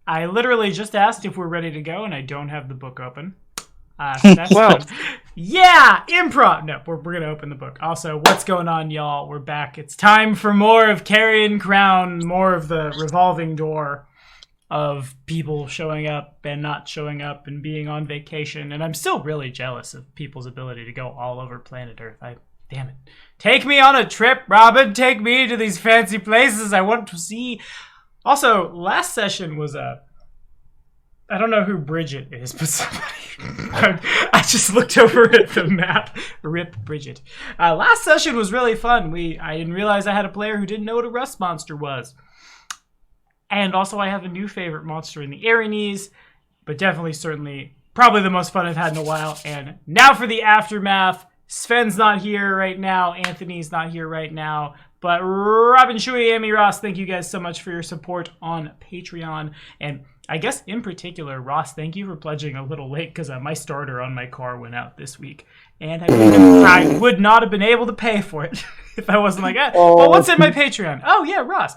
I literally just asked if we're ready to go, and I don't have the book open. That's Well, fun. Yeah, improv. No, we're going to open the book. Also, what's going on, y'all? We're back. It's time for more of Carrion Crown, more of the revolving door of people showing up and not showing up and being on vacation. And I'm still really jealous of people's ability to go all over planet Earth. Damn it. Take me on a trip, Robin. Take me to these fancy places I want to see. Also, last session was I don't know who Bridget is, but somebody. I just looked over at the map. Rip Bridget. Last session was really fun. I didn't realize I had a player who didn't know what a rust monster was. And also, I have a new favorite monster in the Arenes, but definitely, certainly, probably the most fun I've had in a while. And now for the aftermath. Sven's not here right now. Anthony's not here right now. But Robin, Shui, Amy, Ross, thank you guys so much for your support on Patreon. And I guess in particular, Ross, thank you for pledging a little late because my starter on my car went out this week. And I would not have been able to pay for it if I wasn't like, well, what's in my Patreon? Oh, yeah, Ross,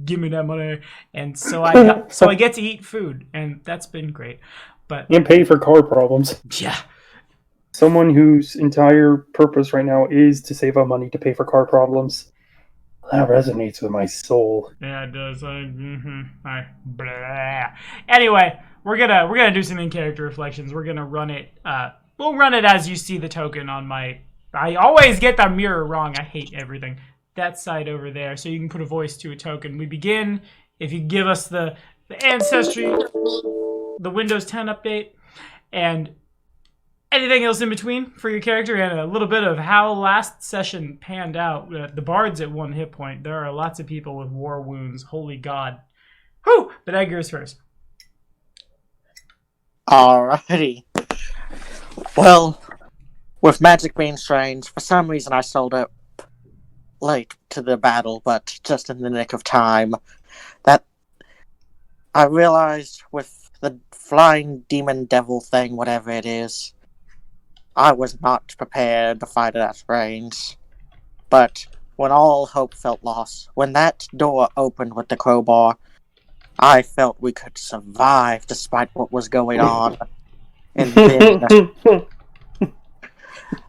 give me that money. And so I get to eat food, and that's been great. But and pay for car problems. Yeah. Someone whose entire purpose right now is to save up money to pay for car problems. That resonates with my soul. Yeah, it does. Anyway, we're gonna do some in-character reflections. We're gonna run it. We'll run it as you see the token on my. I always get the mirror wrong. I hate everything. That side over there, so you can put a voice to a token. We begin. If you give us the ancestry, the Windows 10 update, and anything else in between for your character, and a little bit of how last session panned out. The bard's at 1 hit point. There are lots of people with war wounds. Holy God. Whew! But Edgar's first. Alrighty. Well, with magic being strange, for some reason I sold up late to the battle, but just in the nick of time. That I realized with the flying demon devil thing, whatever it is, I was not prepared to fight at that range. But when all hope felt lost, when that door opened with the crowbar, I felt we could survive despite what was going on. And then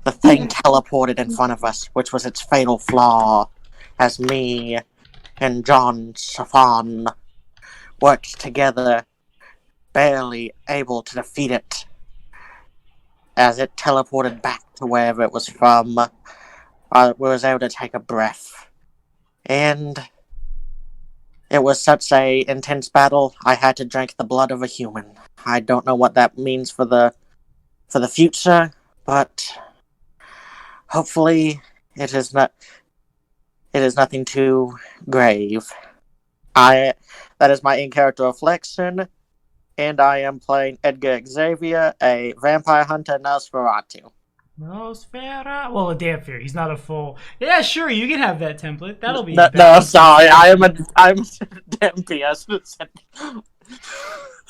the thing teleported in front of us, which was its fatal flaw, as me and John Safan worked together, barely able to defeat it. As it teleported back to wherever it was from, I was able to take a breath. And it was such a intense battle, I had to drink the blood of a human. I don't know what that means for the future, but hopefully it is nothing too grave. That is my in-character reflection. And I am playing Edgar Xavier, a vampire hunter Nosferatu. Nosferatu? Well, a Dampier. He's not a full. Yeah, sure, you can have that template. That'll be. No, sorry, I'm Dampier.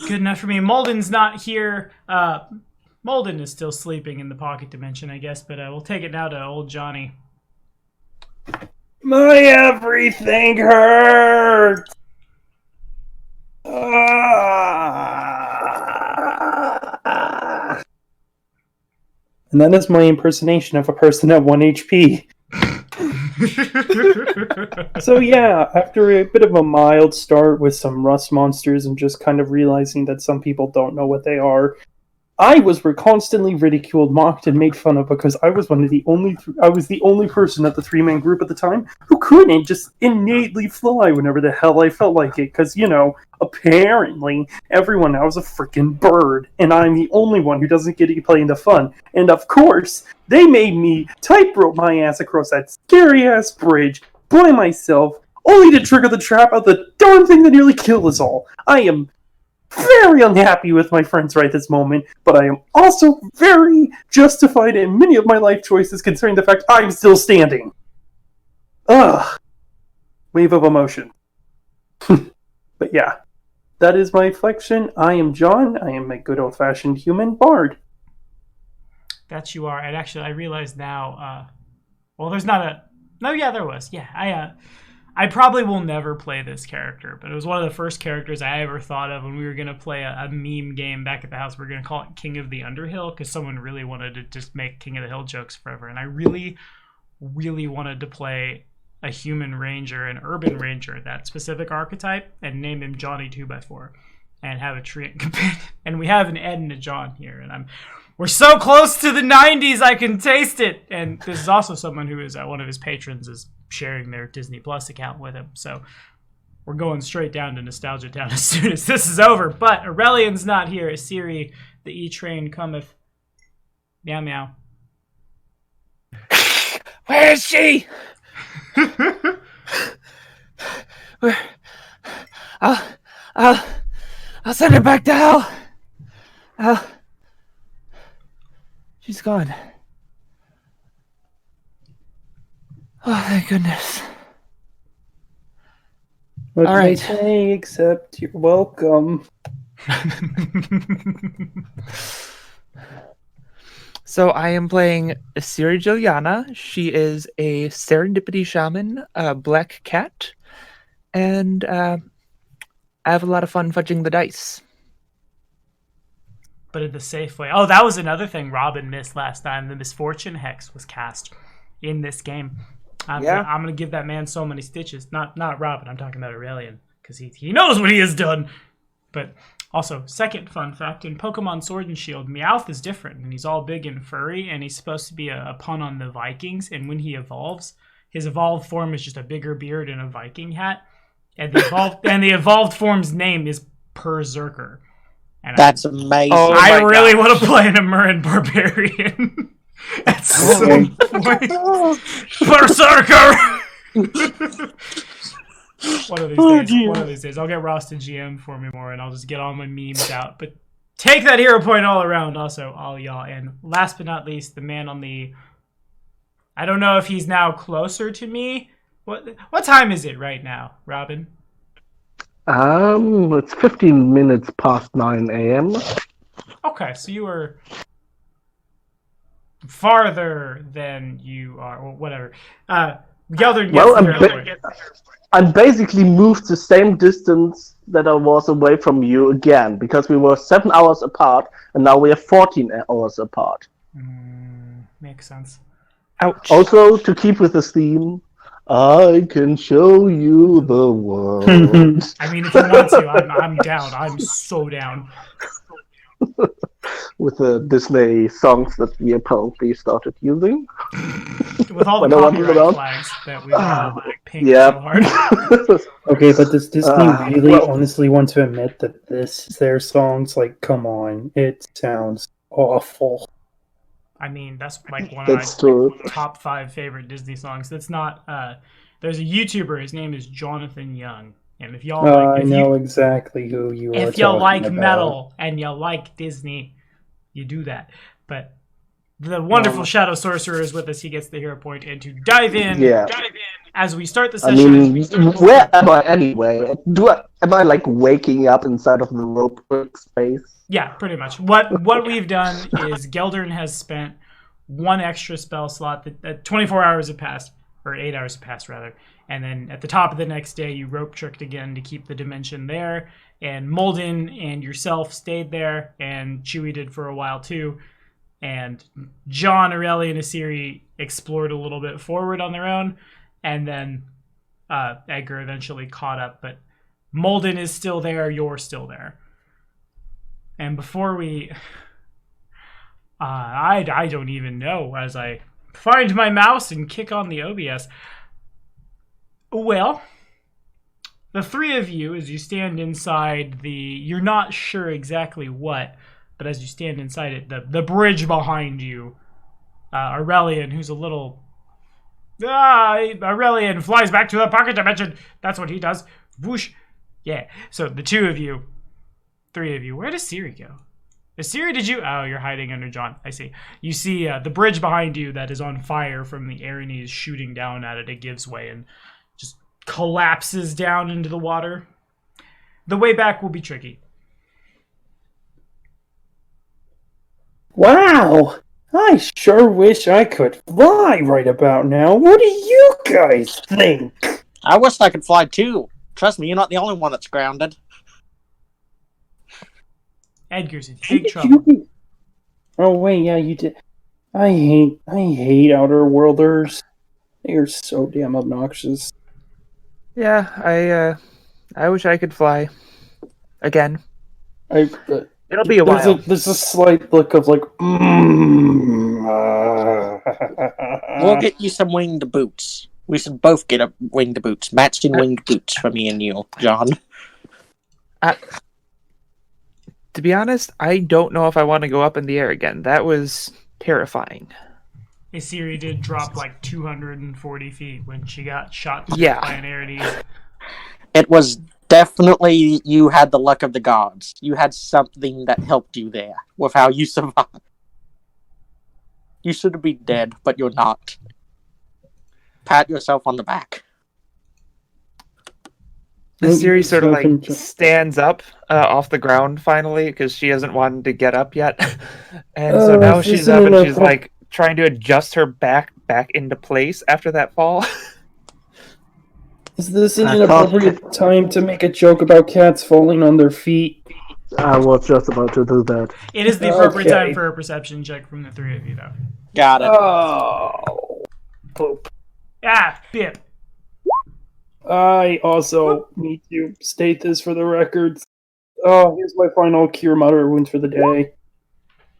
Good enough for me. Molden's not here. Molden is still sleeping in the pocket dimension, I guess, but we'll take it now to old Johnny. My everything hurts! And that is my impersonation of a person at 1 HP. So yeah, after a bit of a mild start with some rust monsters and just kind of realizing that some people don't know what they are, I was constantly ridiculed, mocked, and made fun of because I was I was the only person at the 3-man group at the time who couldn't just innately fly whenever the hell I felt like it. Because, apparently everyone now is a freaking bird, and I'm the only one who doesn't get to play in the fun. And of course, they made me tightrope my ass across that scary-ass bridge by myself, only to trigger the trap of the darn thing that nearly killed us all. I am very unhappy with my friends right this moment, but I am also very justified in many of my life choices considering the fact I'm still standing. Ugh. Wave of emotion. But yeah, that is my reflection. I am John. I am a good old-fashioned human bard. That you are. And actually, I realize now, well, there's not a... No, yeah, there was. Yeah, I probably will never play this character, but it was one of the first characters I ever thought of when we were going to play a meme game back at the house. We were going to call it King of the Underhill because someone really wanted to just make King of the Hill jokes forever. And I really, really wanted to play a human ranger, an urban ranger, that specific archetype, and name him Johnny 2x4 and have a treant companion. And we have an Ed and a John here, and we're so close to the 90s, I can taste it. And this is also someone who is one of his patrons is sharing their Disney Plus account with him. So we're going straight down to Nostalgia Town as soon as this is over. But Aurelian's not here. Siri, the E-train cometh. Meow meow. Where is she? Where? I'll send her back to hell. She's gone. Oh, thank goodness. What All can I right. say except you're welcome. So I am playing Asiri Juliana. She is a serendipity shaman, a black cat, and I have a lot of fun fudging the dice. But in the safe way. Oh, that was another thing Robin missed last time. The Misfortune Hex was cast in this game. I'm gonna give that man so many stitches. Not Robin. I'm talking about Aurelian because he knows what he has done. But also, second fun fact: in Pokemon Sword and Shield, Meowth is different, and he's all big and furry, and he's supposed to be a pun on the Vikings. And when he evolves, his evolved form is just a bigger beard and a Viking hat. And the evolved form's name is Berserker. And That's amazing. I really want to play an Amuran Barbarian. At some point. Berserker! One of these days. I'll get Ross to GM for me more, and I'll just get all my memes out. But take that hero point all around, also, all y'all. And last but not least, the man on the... I don't know if he's now closer to me. What time is it right now, Robin? It's 15 minutes past 9 a.m. Okay, so you were farther than you are, or whatever. Geldern gets I'm basically moved the same distance that I was away from you again, because we were 7 hours apart, and now we are 14 hours apart. Makes sense. Ouch. Also, to keep with this theme, I can show you the world. I mean, if you want to, I'm down. I'm so down. With the Disney songs that we apparently started using. With all the copyright flags that we pinged so hard. Okay, but does Disney really honestly want to admit that this is their songs? Like, come on. It sounds awful. I mean, that's like one of my top 5 favorite Disney songs. That's not... there's a YouTuber, his name is Jonathan Young. And if y'all I know exactly who you are. If you like metal and you like Disney, you do that. But the wonderful Shadow Sorcerer is with us. He gets the hero point, and to dive in as we start the session. I mean, where am I anyway? Am I like waking up inside of the rope space? Yeah, pretty much. What we've done is Geldern has spent one extra spell slot. That 24 hours have passed, or 8 hours have passed rather. And then at the top of the next day, you rope tricked again to keep the dimension there. And Molden and yourself stayed there, and Chewie did for a while too. And John, Aurelian, and Asiri explored a little bit forward on their own. And then Edgar eventually caught up. But Molden is still there, you're still there. And before we... I don't even know as I find my mouse and kick on the OBS. Well, the three of you, as you stand inside you're not sure exactly what, but as you stand inside it, the bridge behind you, Aurelian, who's a little... Aurelian flies back to the pocket dimension. That's what he does. Whoosh. Yeah. So the three of you, where does Siri go? Siri, did you... Oh, you're hiding under John. I see. You see the bridge behind you that is on fire from the Aranese shooting down at it. It gives way and just collapses down into the water. The way back will be tricky. Wow! I sure wish I could fly right about now. What do you guys think? I wish I could fly too. Trust me, you're not the only one that's grounded. Edgar's in big trouble. Oh wait, yeah, you did. I hate Outer Worlders. They are so damn obnoxious. Yeah, I wish I could fly again. It'll be a while. There's a slight look of like. We'll get you some winged boots. We should both get winged boots, matching winged boots for me and you, John. To be honest, I don't know if I want to go up in the air again. That was terrifying. Asiri did drop like 240 feet when she got shot by an air. It was definitely you had the luck of the gods. You had something that helped you there with how you survived. You should be dead, but you're not. Pat yourself on the back. The series sort of like stands up off the ground finally because she hasn't wanted to get up yet, and so now she's up and she's like trying to adjust her back into place after that fall. Is this an appropriate time to make a joke about cats falling on their feet? I was just about to do that. It is the appropriate time for a perception check from the three of you, though. Got it. Oh. Poop. Ah, Bip. I also need to state this for the records. Oh, here's my final cure moderate wounds for the day.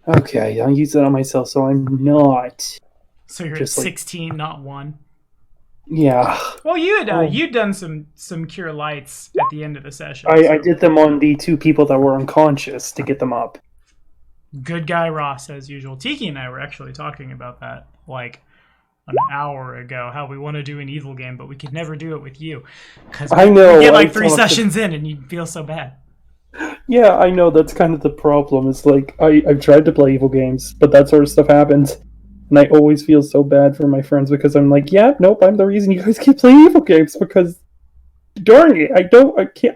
Okay, I'll use that on myself, so I'm not. So you're at 16, not 1. Yeah. Well, you'd done some cure lights at the end of the session. I did them on the 2 people that were unconscious to get them up. Good guy Ross, as usual. Tiki and I were actually talking about that like an hour ago, how we want to do an evil game, but we could never do it with you. Because we get like 3 sessions in and you feel so bad. Yeah, I know, that's kind of the problem. It's like, I've tried to play evil games, but that sort of stuff happens. And I always feel so bad for my friends because I'm like, yeah, nope, I'm the reason you guys keep playing evil games because, darn it,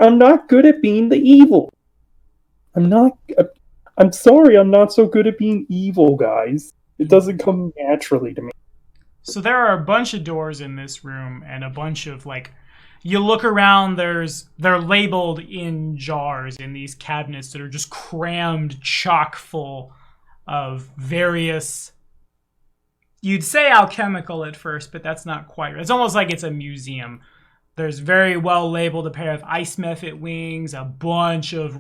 I'm not good at being the evil. I'm sorry, I'm not so good at being evil, guys. It doesn't come naturally to me. So there are a bunch of doors in this room and a bunch of like, you look around, they're labeled in jars in these cabinets that are just crammed chock full of various, you'd say alchemical at first, but that's not quite right. It's almost like it's a museum. There's very well labeled a pair of ice mephit wings, a bunch of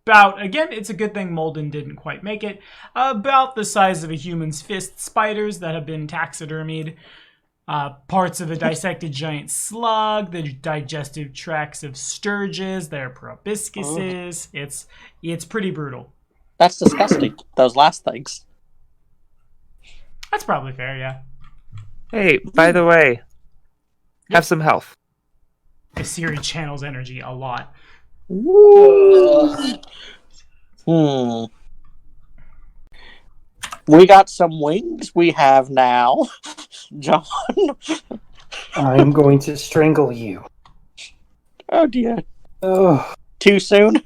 again, it's a good thing Molden didn't quite make it, about the size of a human's fist spiders that have been taxidermied, parts of a dissected giant slug, the digestive tracts of sturges, their proboscises. It's pretty brutal. That's disgusting, those last things. That's probably fair, yeah. Hey, by the way, have some health. Asiri channels energy a lot. We got some wings we have now, John. I'm going to strangle you. Oh dear. Ugh. Too soon?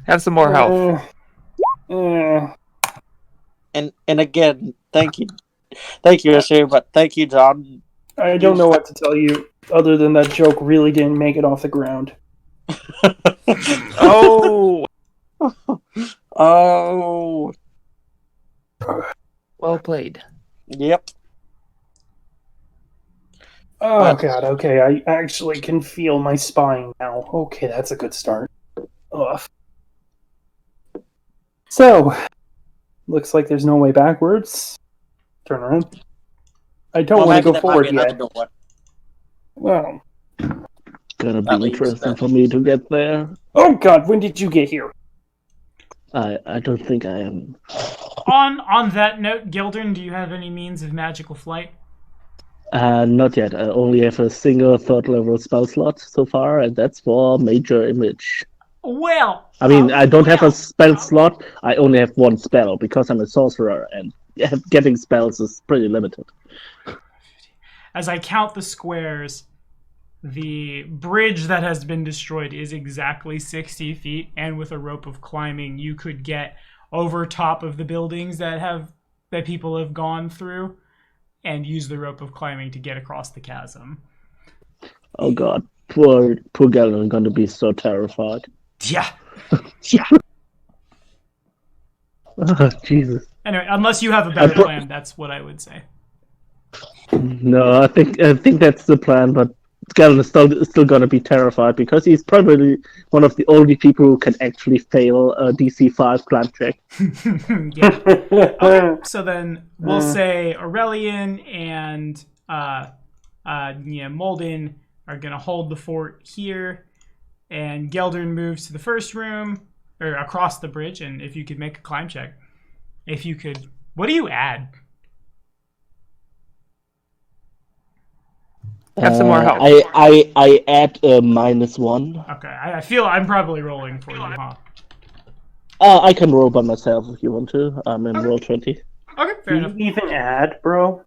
Have some more health. And again, thank you, Asir, but thank you, John. I don't know what to tell you other than that joke really didn't make it off the ground. Oh. Oh. Well played. Yep. Oh, God, okay, I actually can feel my spine now. Okay, that's a good start. Ugh. So, looks like there's no way backwards. Turn around. I don't want to go forward yet. Well, Gonna be interesting for me to get there. Oh God, when did you get here? I don't think I am. On that note, Gildern, do you have any means of magical flight? Not yet. I only have a single 3rd level spell slot so far, and that's for Major Image. Well, I mean, I don't have a spell slot. I only have 1 spell because I'm a sorcerer, and getting spells is pretty limited. As I count the squares, the bridge that has been destroyed is exactly 60 feet, and with a rope of climbing, you could get over top of the buildings that people have gone through, and use the rope of climbing to get across the chasm. Oh god, poor Galen going to be so terrified. Yeah. Oh, Jesus. Anyway, unless you have a better plan, that's what I would say. No, I think that's the plan, but Galen is still going to be terrified because he's probably one of the only people who can actually fail a DC 5 climb check. Yeah. Okay, so then we'll say Aurelian and Molden are gonna hold the fort here, and Geldern moves to the first room or across the bridge. And if you could make a climb check, if you could, what do you add? Have some more help. I add a -1. Okay, I feel I'm probably rolling for you, huh? I can roll by myself if you want to. I'm in roll 20. Okay, fair Do enough. you even add, bro?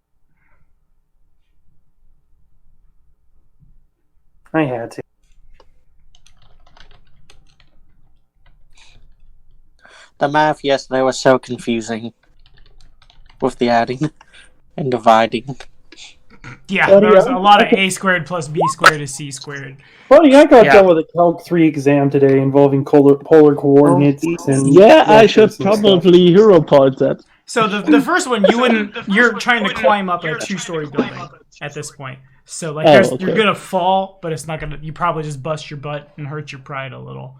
I had to. The math yesterday was so confusing with the adding and dividing. Yeah, Buddy, there was a I'm- lot of a squared plus b squared is c squared. Buddy, I got Yeah. done with a Calc 3 exam today involving polar coordinates and... Yeah, I vectors should and stuff. probably hero point that. So the first one, you're trying to climb up a 2-story building at this point. So like Oh, you're okay. gonna fall, but it's not gonna. You probably just bust your butt and hurt your pride a little.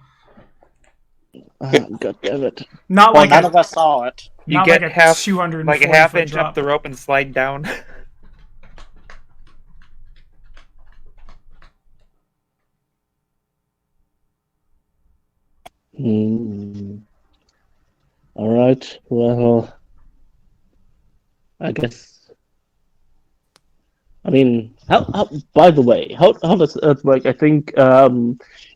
God damn it. Not Well, like none a, of us saw it. You not get like a half, 240 like a half foot inch drop. up the rope and slide down. Alright, well, I guess. I mean, how by the way, how does it work? I think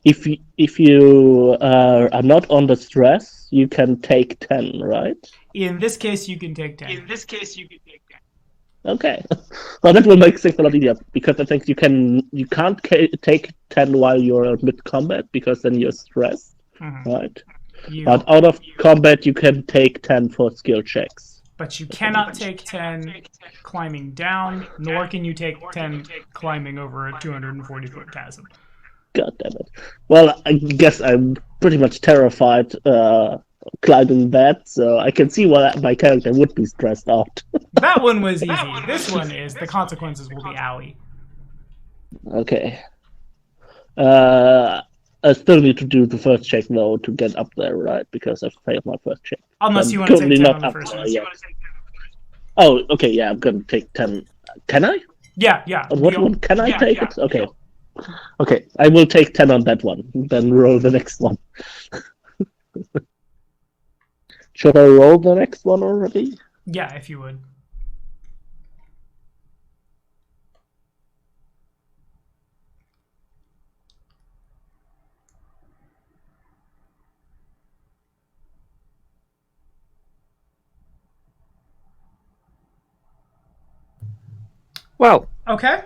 if you are not under stress, you can take 10, right? In this case, you can take 10. Okay. Well, that will make things a lot easier because I think you can't take 10 while you're mid combat because then you're stressed, Mhm. right? You, But out of combat, you can take 10 for skill checks. but you cannot take 10 climbing down, nor can you take 10 climbing over a 240 foot chasm. God damn it. Well, I guess I'm pretty much terrified climbing that, so I can see why my character would be stressed out. That one was easy. This one is the consequences will be owie. Okay. I still need to do the first check though to get up there, right? Because I failed my first check. Unless I'm you want to take currently 10 not on the up first there one. yet. Oh, okay, yeah, I'm gonna take 10. Can I? Yeah. On what one can I take it? Okay. Okay, I will take 10 on that one, then roll the next one. Should I roll the next one already? Yeah, if you would. Well, Okay.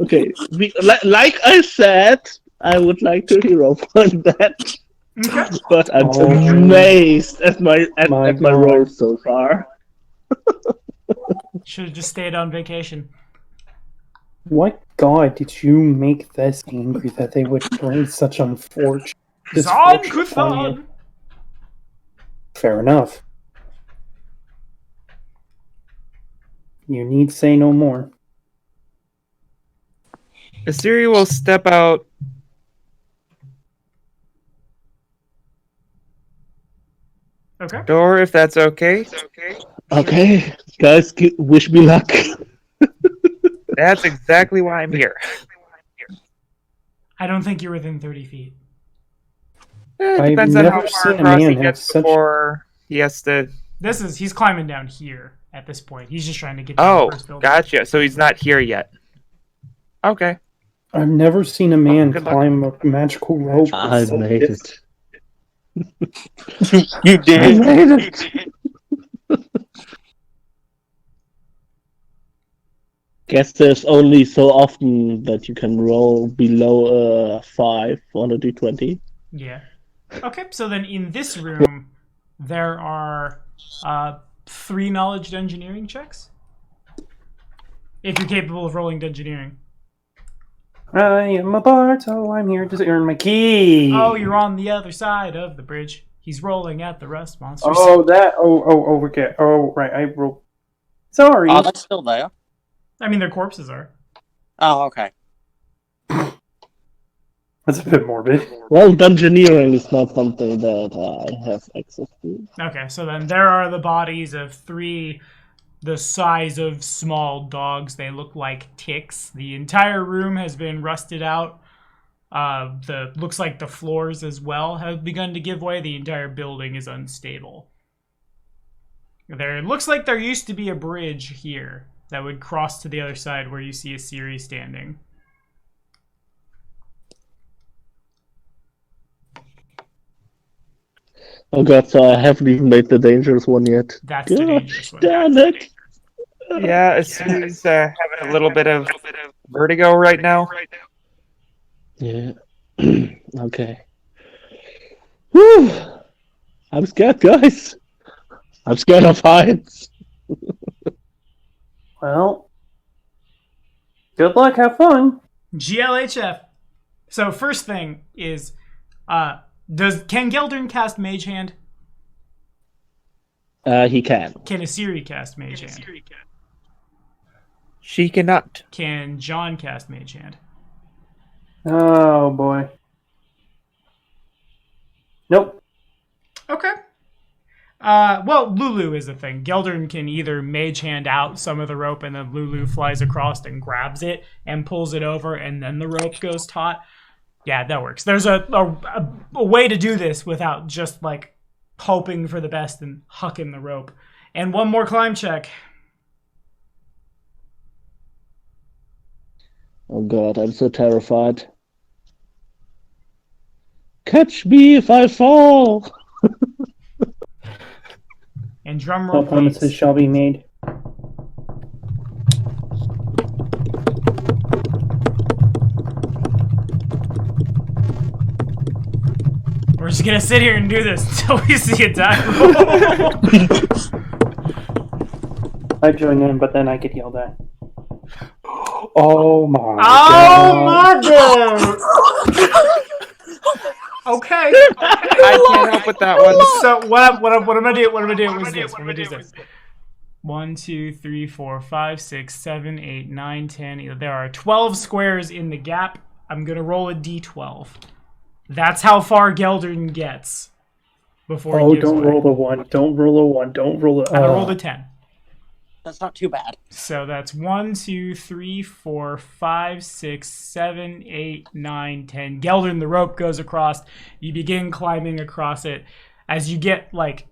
Okay, like I said, I would like to hero point that, Okay. but I'm Oh. amazed at my My at my God. roll so far. Should have just stayed on vacation. What god did you make this angry that they would bring such unfortunate... Zon misfortune upon you? Kuthan! Fair enough. You need say no more. Assyria will step out. Okay. Door, if that's okay. Okay, guys, wish me luck. That's exactly why I'm here. I don't think you're within 30 feet. It I've depends on how never far seen a across he man have gets such- before he has to. He's climbing down here at this point. He's just trying to get to the Oh, first building. gotcha. So he's not here yet. Okay. I've never seen a man good luck. climb a magical rope. I so made dis- it. You I did. made it. Guess there's only so often that you can roll below a 5 on a d20. Yeah. Okay, so then in this room, there are 3 knowledge engineering checks. If you're capable of rolling engineering. I am a bard, so I'm here to earn my key. Oh, you're on the other side of the bridge. He's rolling at the rust monsters. Okay. Oh, right, I rolled. Sorry. Oh, that's still there. I mean, their corpses are. Oh, okay. That's a bit morbid. Well, dungeoneering is not something that I have access to. Okay, so then there are the bodies of 3 the size of small dogs. They look like ticks. The entire room has been rusted out. Looks like the floors as well have begun to give way. The entire building is unstable. It looks like there used to be a bridge here that would cross to the other side where you see a Siri standing. Oh god, so I haven't even made the dangerous one yet. That's the dangerous one. Damn it! Yeah, Siri's having a little bit of vertigo right now. Yeah. Okay. Whew! I'm scared, guys. I'm scared of heights. Well, good luck, have fun. GLHF. So first thing is, can Geldern cast Mage Hand? He can. Can Asiri cast Mage Hand? She cannot. Can John cast Mage Hand? Oh boy. Nope. Okay. Well, Lulu is the thing. Geldern can either Mage Hand out some of the rope, and then Lulu flies across and grabs it and pulls it over, and then the rope goes taut. Yeah, that works. There's a way to do this without just like hoping for the best and hucking the rope. And one more climb check. Oh god, I'm so terrified. Catch me if I fall! And drum No roll, promises please. shall be made. We're just gonna sit here and do this until we see a die roll. I join in, but then I get yelled at. Oh my Oh my god! Okay. I can't help with that one. So what I'm gonna do? What I'm gonna do is this. 1, 2, 3, 4, 5, 6, 7, 8, 9, 10. There are 12 squares in the gap. I'm gonna roll a d12. That's how far Geldern gets before he gives don't way. roll the 1. Don't roll a 1. Don't roll a... I rolled a 10. That's not too bad. So that's 1, 2, 3, 4, 5, 6, 7, 8, 9, 10. Geldern, the rope goes across. You begin climbing across it. As you get like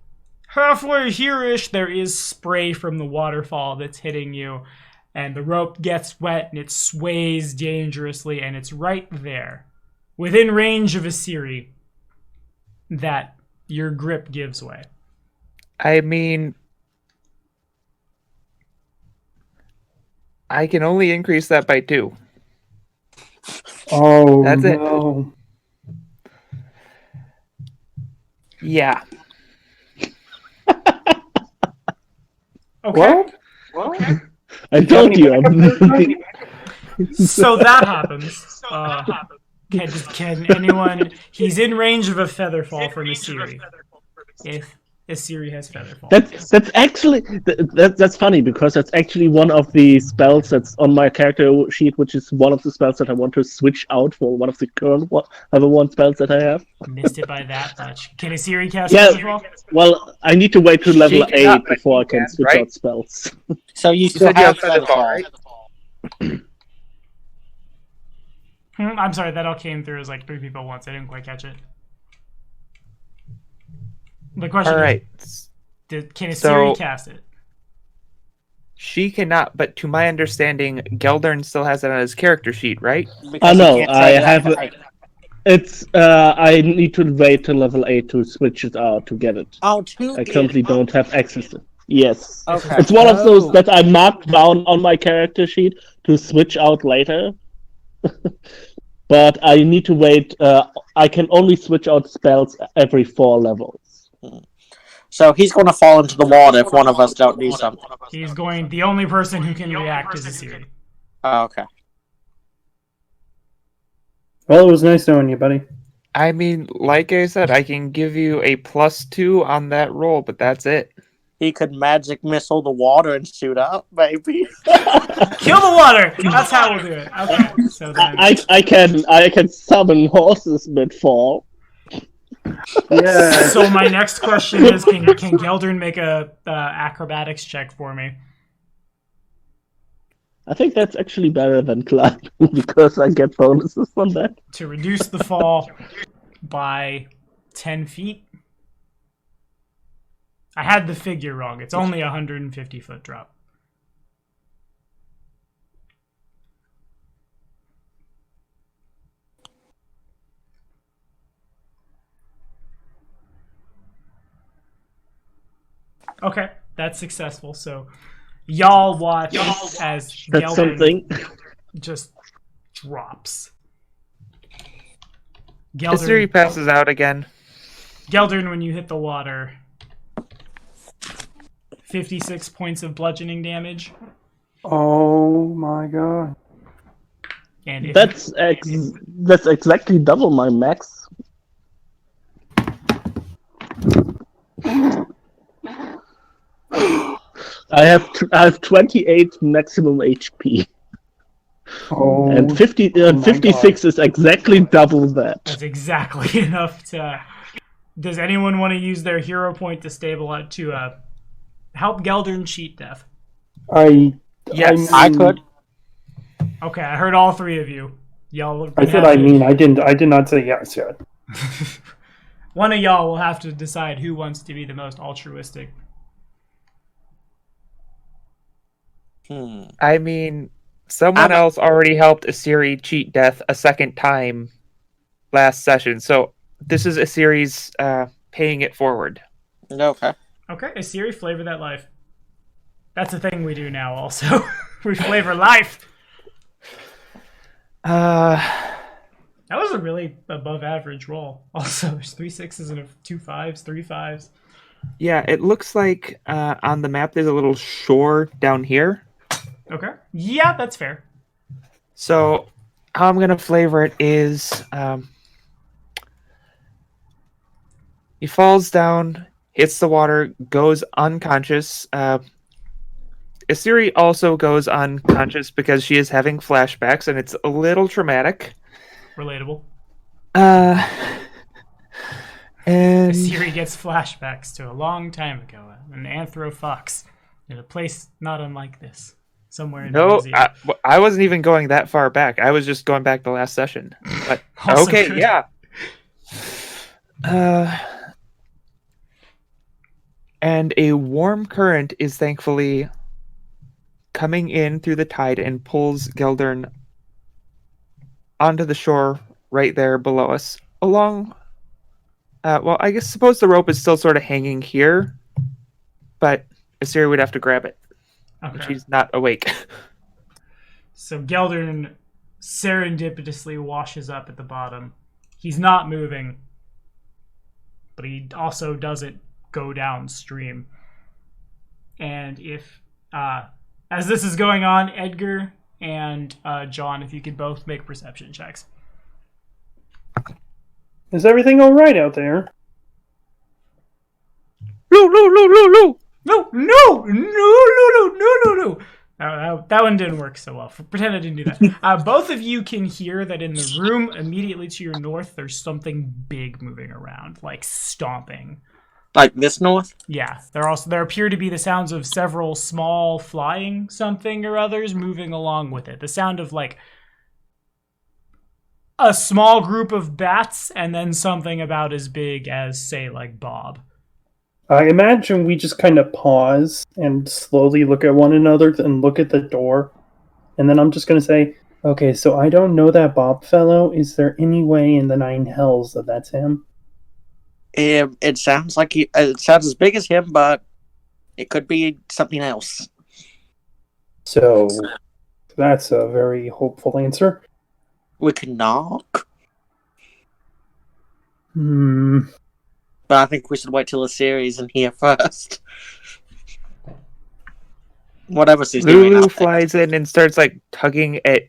halfway here-ish, there is spray from the waterfall that's hitting you. And the rope gets wet and it sways dangerously, and it's right there, within range of Asiri, that your grip gives way. I mean, I can only increase that by 2. Oh, That's it. no. Yeah. Okay. Well, I told you. So that happens. Can anyone... He's in range of a feather fall from Asiri. If Asiri has feather fall. That's actually that's funny because that's actually one of the spells that's on my character sheet, which is one of the spells that I want to switch out for one of the current level 1 spells that I have. Missed it by that much. Can Asiri cast Yeah. feather fall? Well, I need to wait to level She cannot, 8 but before I she can can, switch right? out spells. So you You still said you have have Featherfall, right? I'm sorry, that all came through as like 3 people at once. I didn't quite catch it. The question All right. is, can Asiri So- cast it? She cannot, but to my understanding, Geldern still has it on his character sheet, right? Because no, you can't I say that. have It's I need to wait till level 8 to switch it out to get it. Oh, 2. I currently don't have access to. Yes. Okay. It's one of Oh. those that I marked down on my character sheet to switch out later. But I need to wait. I can only switch out spells every 4 levels. So he's going to fall into the water if one of us don't do something. He's going. The only person who can react is Asiri. Oh, okay. Well, it was nice knowing you, buddy. I mean, like I said, I can give you a +2 on that roll, but that's it. He could magic missile the water and shoot up, maybe. Kill the water! That's how we'll do it. Okay, so then... I can summon horses mid-fall. Yeah. So my next question is, can Geldern make a acrobatics check for me? I think that's actually better than climbing because I get bonuses from that. To reduce the fall by 10 feet? I had the figure wrong. It's only a 150-foot drop. Okay, that's successful. So y'all watch as That's Geldern something. just drops. Asiri passes out again. Geldern, when you hit the water, 56 points of bludgeoning damage. Oh my god. And if That's exactly double my max. I have 28 maximum HP. Oh, And 56 is exactly double that. that's exactly enough to... Does anyone want to use their hero point to stabilize, to help Geldern cheat death? Yes, I could. Okay, I heard all three of you. Y'all. I said I mean. I did not say yes yet. One of y'all will have to decide who wants to be the most altruistic. I mean, someone else already helped Asiri cheat death a second time last session, so this is Asiri's paying it forward. Okay. Okay, Asiri, flavor that life. That's a thing we do now. Also, we flavor life. Uh, That was a really above average roll. Also, there's 3 6s and 2 5s, 3 5s. yeah, it looks like on the map there's a little shore down here. Okay. Yeah, that's fair. So how I'm gonna flavor it is he falls down, hits the water, goes unconscious. Asiri also goes unconscious because she is having flashbacks, and it's a little traumatic. Relatable. And Asiri gets flashbacks to a long time ago, an Anthro Fox, in a place not unlike this, somewhere in no, Brazil. I wasn't even going that far back. I was just going back to last session. But Also okay, good. yeah. And a warm current is thankfully coming in through the tide and pulls Geldern onto the shore right there below us. Along, well, I guess suppose the rope is still sort of hanging here, but Asiri would have to grab it. Okay. She's not awake. So Geldern serendipitously washes up at the bottom. He's not moving, but he also doesn't go downstream. And if, as this is going on, Edgar and John, if you could both make perception checks. Is everything all right out there? No. That one didn't work so well. Pretend I didn't do that. Both of you can hear that in the room immediately to your north, there's something big moving around, like stomping. Like this north? Yeah, there appear to be the sounds of several small flying something or others moving along with it. The sound of like a small group of bats and then something about as big as, say, like Bob. I imagine we just kind of pause and slowly look at one another and look at the door. And then I'm just going to say, okay, so I don't know that Bob fellow. Is there any way in the 9 hells that that's him? It sounds like it sounds as big as him, but it could be something else. So that's a very hopeful answer. We could knock, Hmm. but I think we should wait till the series and hear first. Whatever she's doing. Lulu flies in and starts like tugging at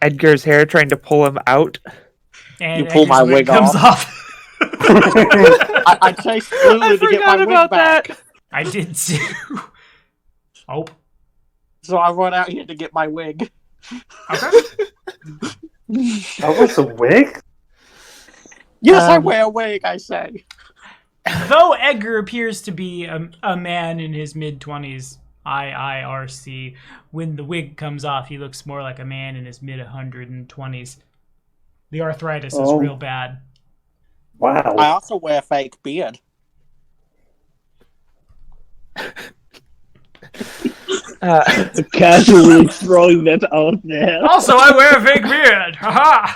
Edgar's hair, trying to pull him out. And You pull my Edgar's wig comes off. I chased Lulu to get my wig back. I did too. Oh. So I run out here to get my wig. Okay. That was a wig? Yes, I wear a wig, I say. Though Edgar appears to be a man in his mid-20s, IIRC, when the wig comes off, he looks more like a man in his mid-120s. The arthritis is real bad. Wow. I also wear a fake beard. Casually throwing that out there. Also, I wear a fake beard. Haha!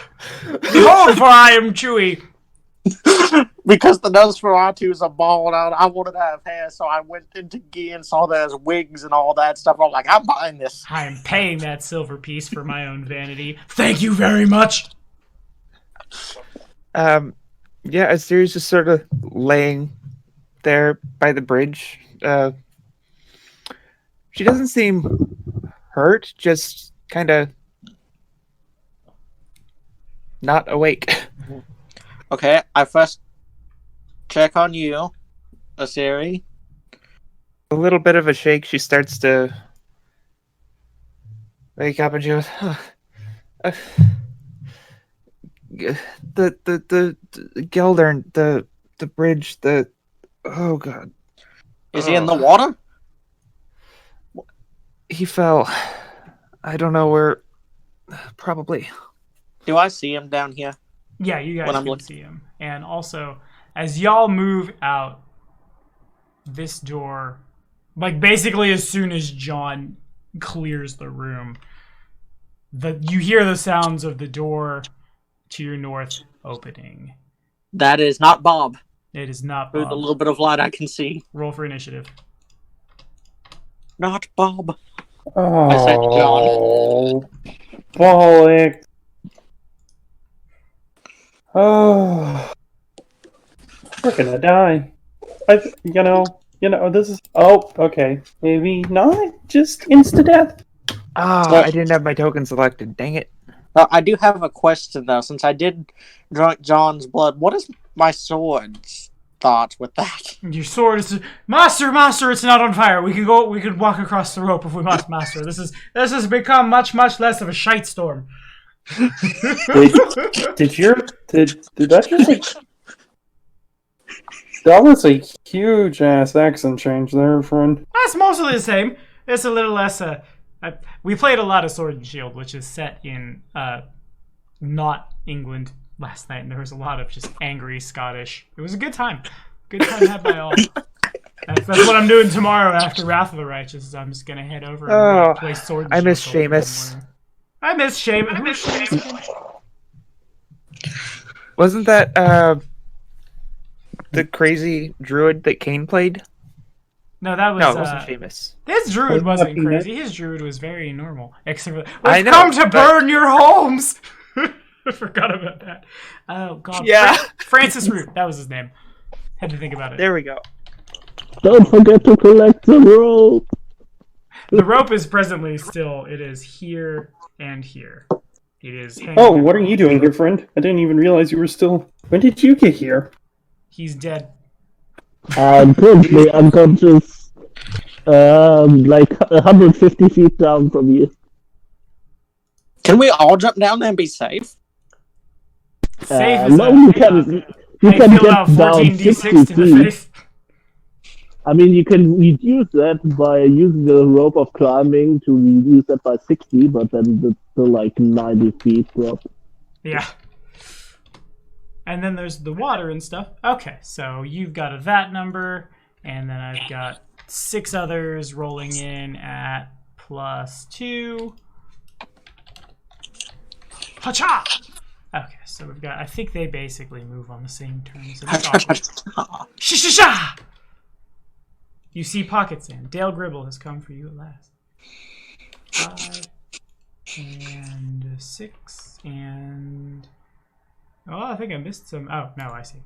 Behold, for I am Chewie. Because the Nosferatus are bald out, I wanted to have hair, so I went into gear and saw there's wigs and all that stuff. I'm like, I'm buying this. I am paying that silver piece for my own vanity. Thank you very much. Yeah, Asteri's just sort of laying there by the bridge. She doesn't seem hurt, just kind of not awake. Okay, I first check on you, Asiri. A little bit of a shake. She starts to wake up, and she goes, the Geldern, the bridge, oh god. Is he in the water? He fell. I don't know where. Probably. Do I see him down here? Yeah, you guys When I'm can looking. see him. And also, as y'all move out, this door, like basically as soon as John clears the room, you hear the sounds of the door to your north opening. That is not Bob. It is not Through the Bob. little bit of light I can see. Roll for initiative. Not Bob. Oh, I said John. Bollock. Oh, we're gonna die. You know, this is. Oh, okay. Maybe not. Just insta death. I didn't have my token selected. Dang it. I do have a question though. Since I did drink John's blood, what is my sword's thoughts with that? Your sword is master. It's not on fire. We could walk across the rope if we must, master. This has become much less of a shite storm. Did that just like? That was a huge ass accent change there, friend. That's mostly the same. It's a little less. We played a lot of Sword and Shield, which is set in not England last night, and there was a lot of just angry Scottish. It was a good time. Good time had by all. That's what I'm doing tomorrow after Wrath of the Righteous. Is I'm just gonna head over and play Sword and I Shield. miss till 1 in the Seamus. morning. I miss Seamus. Wasn't that the crazy druid that Kane played? No, that was No, it wasn't Seamus. his druid wasn't Wasn't that- crazy. His druid was very normal, except for I we've know, come to but- burn your homes. I forgot about that. Oh God. Yeah. Francis Root. That was his name. Had to think about it. There we go. Don't forget to collect the rope. The rope is presently still. It is here and here. It is. hanging Oh, out. what are you doing here, friend? I didn't even realize you were still. When did you get here? He's dead. I'm currently unconscious. Like 150 feet down from you. Can we all jump down there and be safe? Safe as no, a- you can. You I can feel get about down 14d6 60 to the feet. face. I mean, you can reduce that by using the rope of climbing to reduce that by 60, but then it's still like 90 feet drop. Yeah. And then there's the water and stuff. Okay, so you've got that number, and then I've got 6 others rolling in at +2. Hacha! Okay, so we've got. I think they basically move on the same terms. So that's awkward. Sha! You see pocket sand. Dale Gribble has come for you at last. 5 and 6 and. Oh, I think I missed some. Oh, no, I see.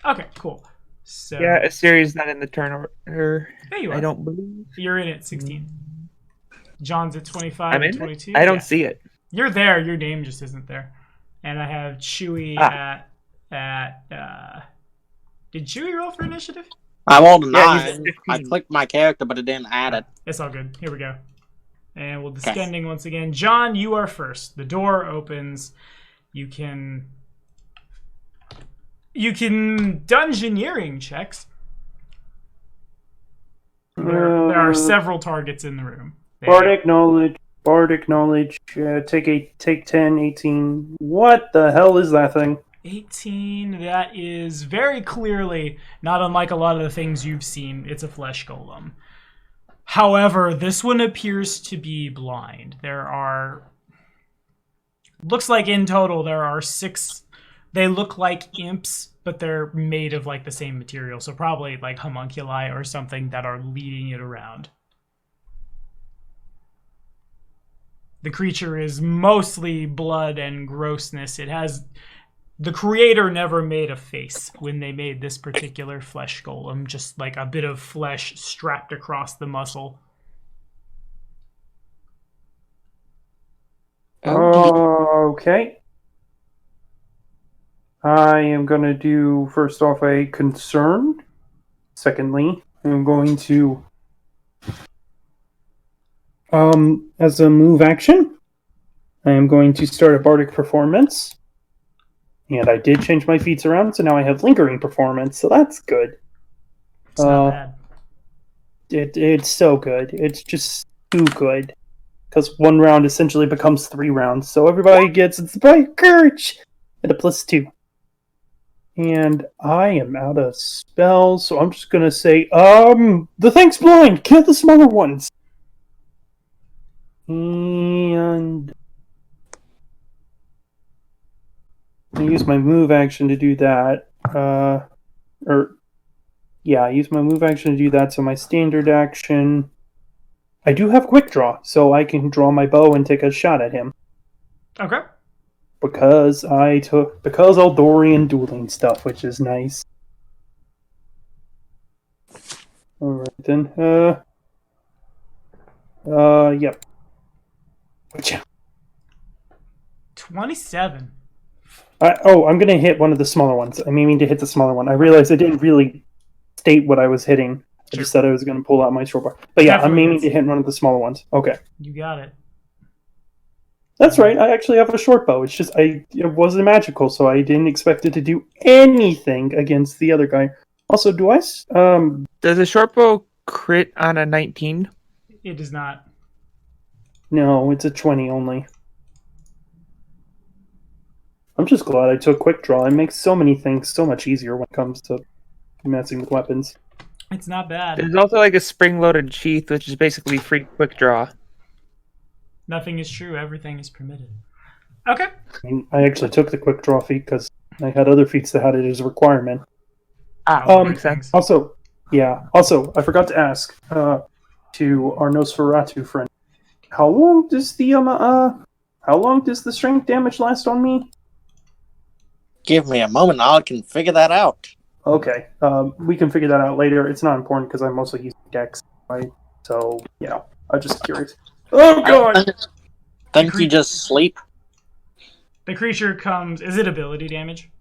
Okay, cool. So Yeah, Asteri's not in the turn order. there you are. I don't believe. You're in at 16. John's at 25 I'm and in. 22. I don't Yeah. see it. You're there. Your name just isn't there. And I have Chewie Did Chewie roll for initiative? I rolled a Yeah, he's 9. at I 15. clicked my character, but it didn't add it. It's all good. Here we go. And we'll Okay. descending once again. John, you are first. The door opens. You can dungeoneering checks. There are several targets in the room. Bardic knowledge. Take 10, 18. What the hell is that thing? 18, that is very clearly, not unlike a lot of the things you've seen, it's a flesh golem. However, this one appears to be blind. Looks like in total there are 6, they look like imps, but they're made of like the same material, so probably like homunculi or something that are leading it around. The creature is mostly blood and grossness. The creator never made a face when they made this particular flesh golem, just like a bit of flesh strapped across the muscle. Okay. I am going to do, first off, a concern. Secondly, I'm going to, as a move action, I am going to start a bardic performance. And I did change my feats around, so now I have lingering performance, so that's good. It's not bad. It's so good. It's just too good. Because 1 round essentially becomes 3 rounds, so everybody gets inspired courage at a +2. And I am out of spells, so I'm just gonna say, the thing's blind! Kill the smaller ones! And I use my move action to do that. I use my move action to do that, so my standard action... I do have quick draw, so I can draw my bow and take a shot at him. Okay. Because Eldorian dueling stuff, which is nice. Alright then. Yep. Gotcha. 27. I'm gonna hit one of the smaller ones. I'm aiming to hit the smaller one. I realized I didn't really state what I was hitting. I just said I was gonna pull out my short bar. But yeah, Definitely I'm aiming to hit one of the smaller ones. Okay. You got it. That's right, I actually have a short bow. It's just, it wasn't magical, so I didn't expect it to do anything against the other guy. Also, does a short bow crit on a 19? It does not. No, it's a 20 only. I'm just glad I took quick draw. It makes so many things so much easier when it comes to messing with weapons. It's not bad. There's also like a spring-loaded sheath, which is basically free quick draw. Nothing is true. Everything is permitted. Okay. I actually took the quick draw feat because I had other feats that had it as a requirement. Makes sense. Also, I forgot to ask to our Nosferatu friend, how long does the strength damage last on me? Give me a moment, I can figure that out. Okay, we can figure that out later. It's not important because I'm mostly using Dex, right? So, yeah, I'm just curious. Oh, God! Think you just sleep? The creature comes... Is it ability damage?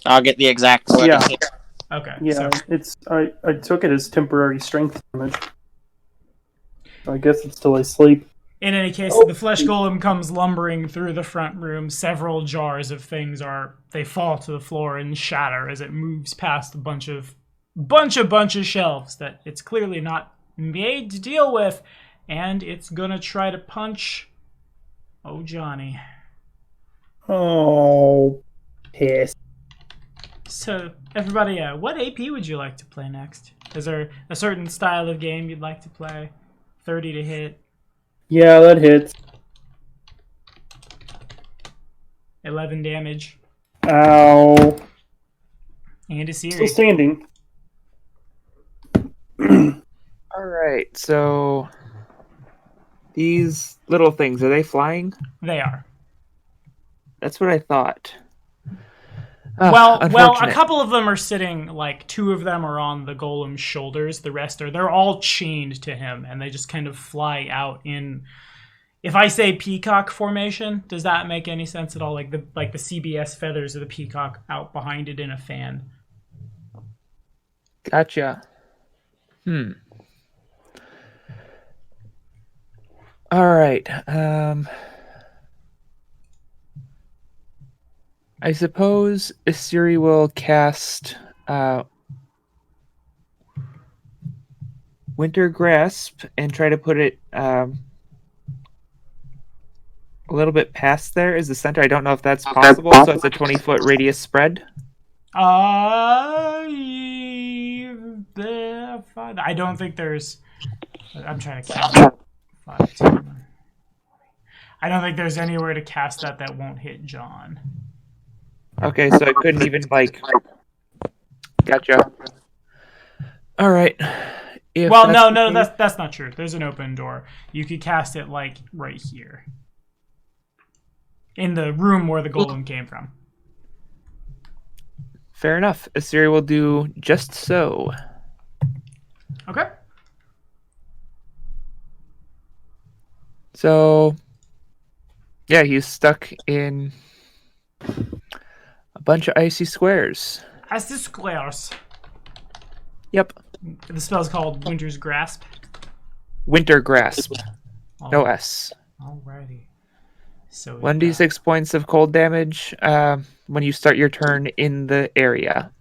I'll get the exact word. Yeah. Okay. Yeah, So, I took it as temporary strength damage. So I guess it's till I sleep. in any case, the flesh golem comes lumbering through the front room. Several jars of things they fall to the floor and shatter as it moves past a bunch of shelves that it's clearly not made to deal with. And it's gonna try to punch... Oh, Johnny. Oh, piss. So, everybody, what AP would you like to play next? Is there a certain style of game you'd like to play? 30 to hit. Yeah, that hits. 11 damage. Ow. And a Still series. standing. Alright, so... These little things, are they flying? They are. That's what I thought. Well, a Unfortunate. couple of them are sitting, like, 2 of them are on the golem's shoulders. The rest they're all chained to him, and they just kind of fly out in If I say peacock formation, does that make any sense at all? Like the CBS feathers of the peacock out behind it in a fan. Gotcha. All right. I suppose Isiri will cast Winter Grasp and try to put it a little bit past there is the center. I don't know if that's possible, so it's a 20-foot radius spread. I don't think there's... I'm trying to count. 5, 10. I don't think there's anywhere to cast that won't hit John. Okay, so it couldn't even, like... Gotcha. All right. Well, no, that's not true. There's an open door. You could cast it, like, right here. In the room where the golem came from. Fair enough. Isiri will do just so. Okay. So, yeah, he's stuck in a bunch of icy squares. Icy squares. Yep. The spell's called Winter's Grasp. Winter Grasp. No S. Alrighty. So 1d6 points of cold damage when you start your turn in the area.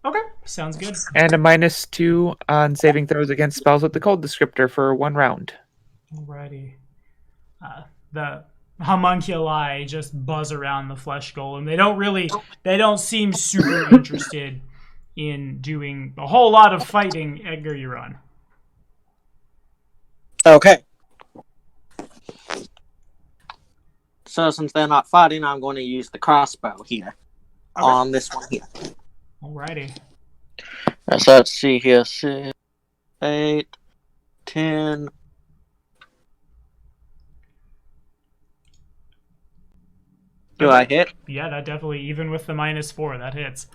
Okay, sounds good. And a -2 on saving throws against spells with the cold descriptor for 1 round. Alrighty. The homunculi just buzz around the flesh golem. They don't seem super interested in doing a whole lot of fighting. Edgar, you're on. Okay. So since they're not fighting, I'm going to use the crossbow here. Okay. On this one here. Alrighty. So let's see here. 6, 8, 10. Do I hit? Yeah, that definitely, even with the -4, that hits.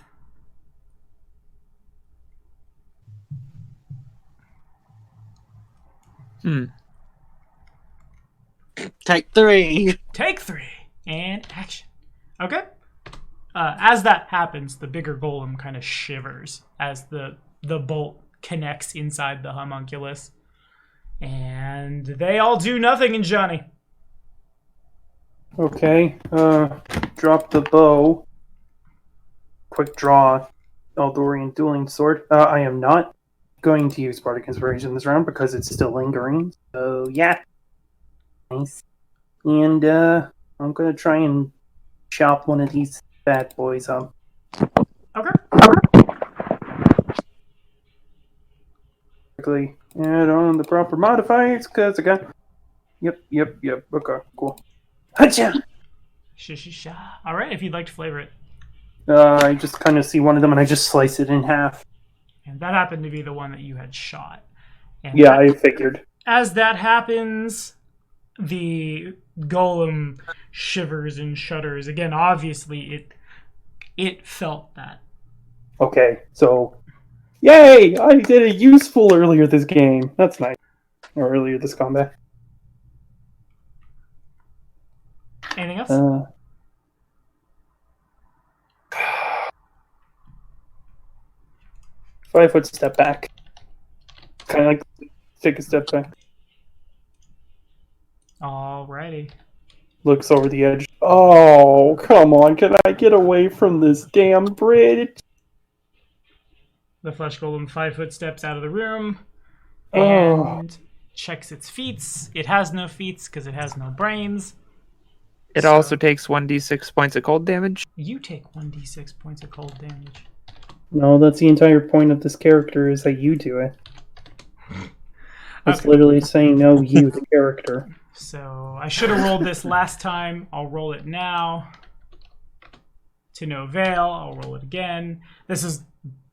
Take 3. Take 3. And action. Okay. As that happens, the bigger golem kind of shivers as the bolt connects inside the homunculus. And they all do nothing in Johnny. Okay, drop the bow. Quick draw Eldorian dueling sword. I am not going to use Bardic Inspiration this round because it's still lingering. So, yeah. Nice. And, I'm gonna try and chop one of these bad boys up. Okay. Quickly add on the proper modifiers, because I got... Yep. Okay, cool. Hacha! Shishisha. Alright, if you'd like to flavor it. I just kind of see one of them and I just slice it in half. And that happened to be the one that you had shot. And yeah, I figured. As that happens, the golem shivers and shudders. Again, obviously, it felt that. Okay, so... Yay! I did a useful earlier this game. That's nice. Or earlier this combat. Anything else? 5-foot step back. Kind of like take a step back. Alrighty. Looks over the edge. Oh, come on. Can I get away from this damn bridge? The flesh golem 5-foot steps out of the room and checks its feats. It has no feats because it has no brains. It also takes 1d6 points of cold damage. You take 1d6 points of cold damage. No, that's the entire point of this character, is that you do it. It's literally saying, no, you, the character. So, I should have rolled this last time. I'll roll it now. To no avail. I'll roll it again.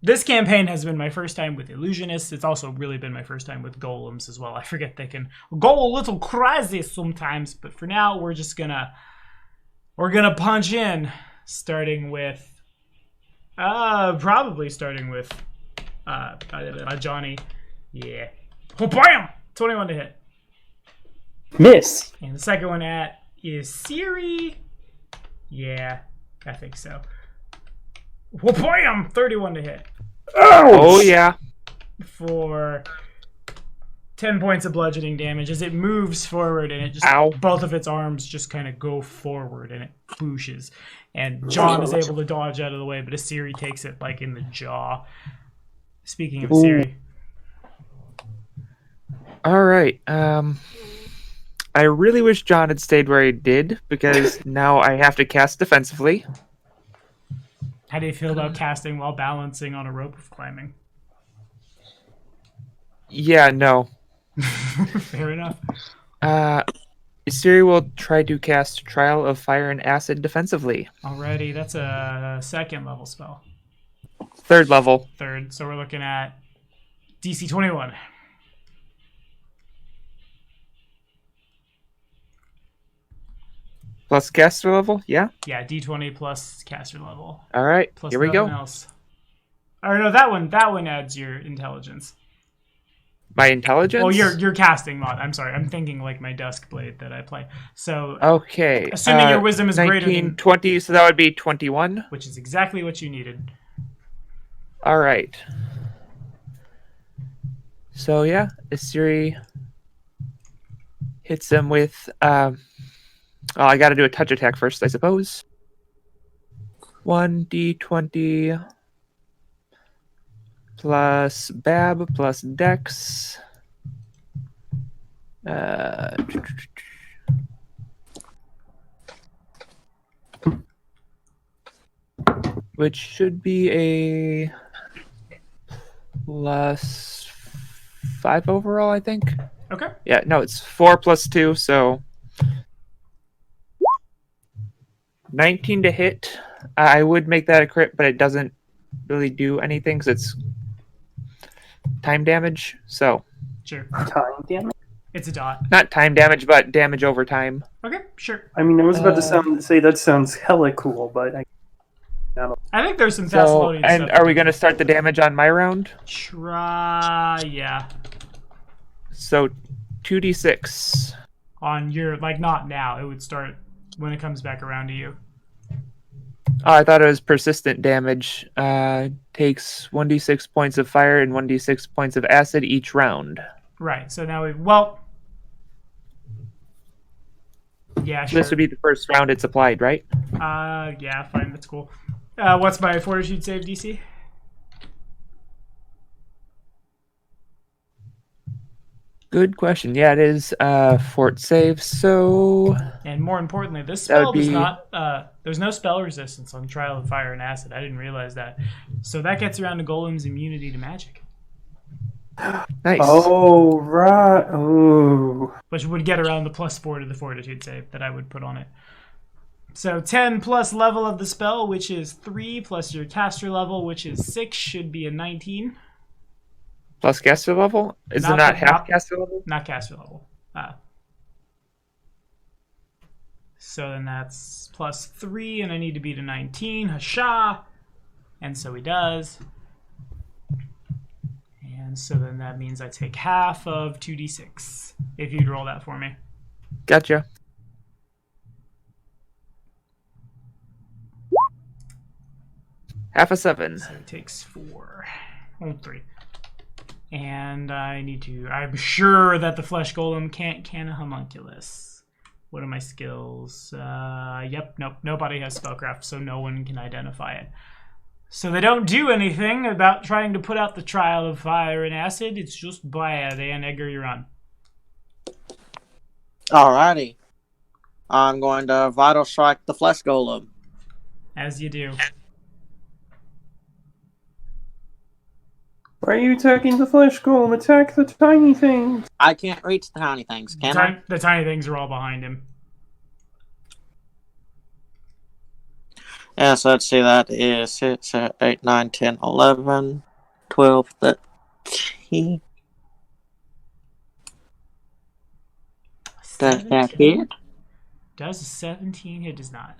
This campaign has been my first time with illusionists. It's also really been my first time with golems as well. I forget they can go a little crazy sometimes, but for now we're gonna punch in, starting with Johnny. Yeah. Oh, bam! 21 to hit. Miss. And the second one at is Siri. Yeah, I think so. Well, bam! 31 to hit. Oh, yeah. For 10 points of bludgeoning damage as it moves forward and it just Ow. both of its arms just kind of go forward and it whooshes. And John is able to dodge out of the way, but Asiri takes it like in the jaw. Speaking of Asiri. All right. I really wish John had stayed where he did, because now I have to cast defensively. How do you feel about casting while balancing on a rope of climbing? Yeah, no. Fair enough. Siri will try to cast Trial of Fire and Acid defensively. Alrighty, that's a second level spell. 3rd level. Third, so we're looking at DC 21. Plus caster level? Yeah. Yeah, D20 plus caster level. All right, Plus here we nothing go. else. Or no, that one adds your intelligence. My intelligence? Oh, your casting mod. I'm sorry. I'm thinking like my Dusk Blade that I play. So, Okay. assuming your wisdom is 19, greater than... 20, so that would be 21. Which is exactly what you needed. All right. So, yeah, Siri hits him with... Oh, I got to do a touch attack first, I suppose. 1d20 plus Bab plus Dex. Which should be a plus 5 overall, I think. Okay. Yeah, no, it's 4 plus 2, so 19 to hit. I would make that a crit, but it doesn't really do anything because it's time damage. So Sure. Time damage. It's a dot. not time damage, but damage over time. Okay, sure. I mean, I was about to say that sounds hella cool, but I think there's some So, Thessalonian and stuff. are we going to start the damage on my round? Yeah. So 2d6. On your, like, not now. It would start when it comes back around to you. Oh, I thought it was persistent damage. Takes 1d6 points of fire and 1d6 points of acid each round. Right, so now well... Yeah, So sure. this would be the first round it's applied, right? Yeah, fine, that's cool. What's my fortitude save DC? Good question. Yeah, it is fort save, so... And more importantly, this That would spell does be- not... there's no spell resistance on Trial of Fire and Acid. I didn't realize that. So that gets around to Golem's immunity to magic. Nice. oh right, oh Which would get around the +4 to the fortitude save that I would put on it. So 10 plus level of the spell, which is 3, plus your caster level, which is 6, should be a 19. Plus caster level? Is Not it not the- half not- caster level? Not caster level. So then that's +3, and I need to beat a 19. Hasha! And so he does. And so then that means I take half of 2d6, if you'd roll that for me. Gotcha. Half a 7. So it takes 4. Oh, 3. And I need to... I'm sure that the Flesh Golem can't can a homunculus. What are my skills? Yep, nope. Nobody has spellcraft, so no one can identify it. So they don't do anything about trying to put out the Trial of Fire and Acid. It's just bad. And Edgar, you're on. Alrighty. I'm going to Vital Strike the Flesh Golem. As you do. why are you attacking the flesh golem? Attack the tiny things. I can't reach the tiny things, can I? The tiny things are all behind him. Yeah, so let's see, that is 6, 7, 8, 9, 10, 11, 12, 13. Does that 17? hit? Does a 17 hit? Does not.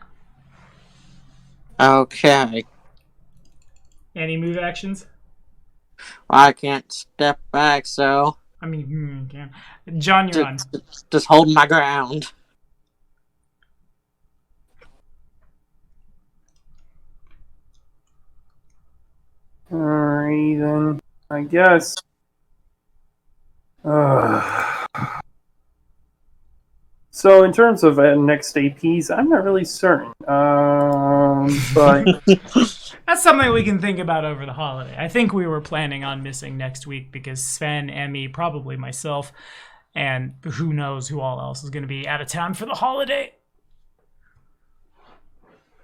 Okay. Any move actions? I can't step back, so I mean, yeah. John, you're on. Just holding my ground. Alright, then. I guess. So, in terms of next APs, I'm not really certain. But That's something we can think about over the holiday. I think we were planning on missing next week because Sven, Emmy, probably myself, and who knows who all else is going to be out of town for the holiday.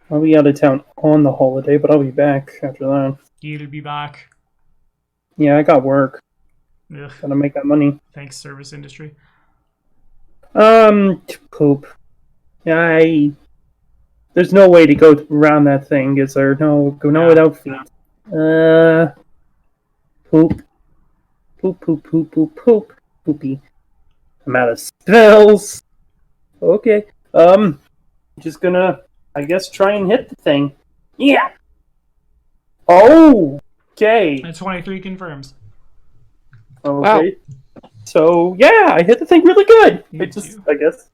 I'll be out of town on the holiday, but I'll be back after that. You'll be back. Yeah, I got work. Ugh, Gotta make that money. thanks, service industry. Poop. Yeah, there's no way to go around that thing, is there? No without feet. Poop. Poop, poop, poop, poop, poop. Poopy. I'm out of spells. Okay. Just gonna, I guess, try and hit the thing. Yeah! Oh! Okay. And 23 confirms. Okay. Wow. So, yeah, I hit the thing really good. I guess.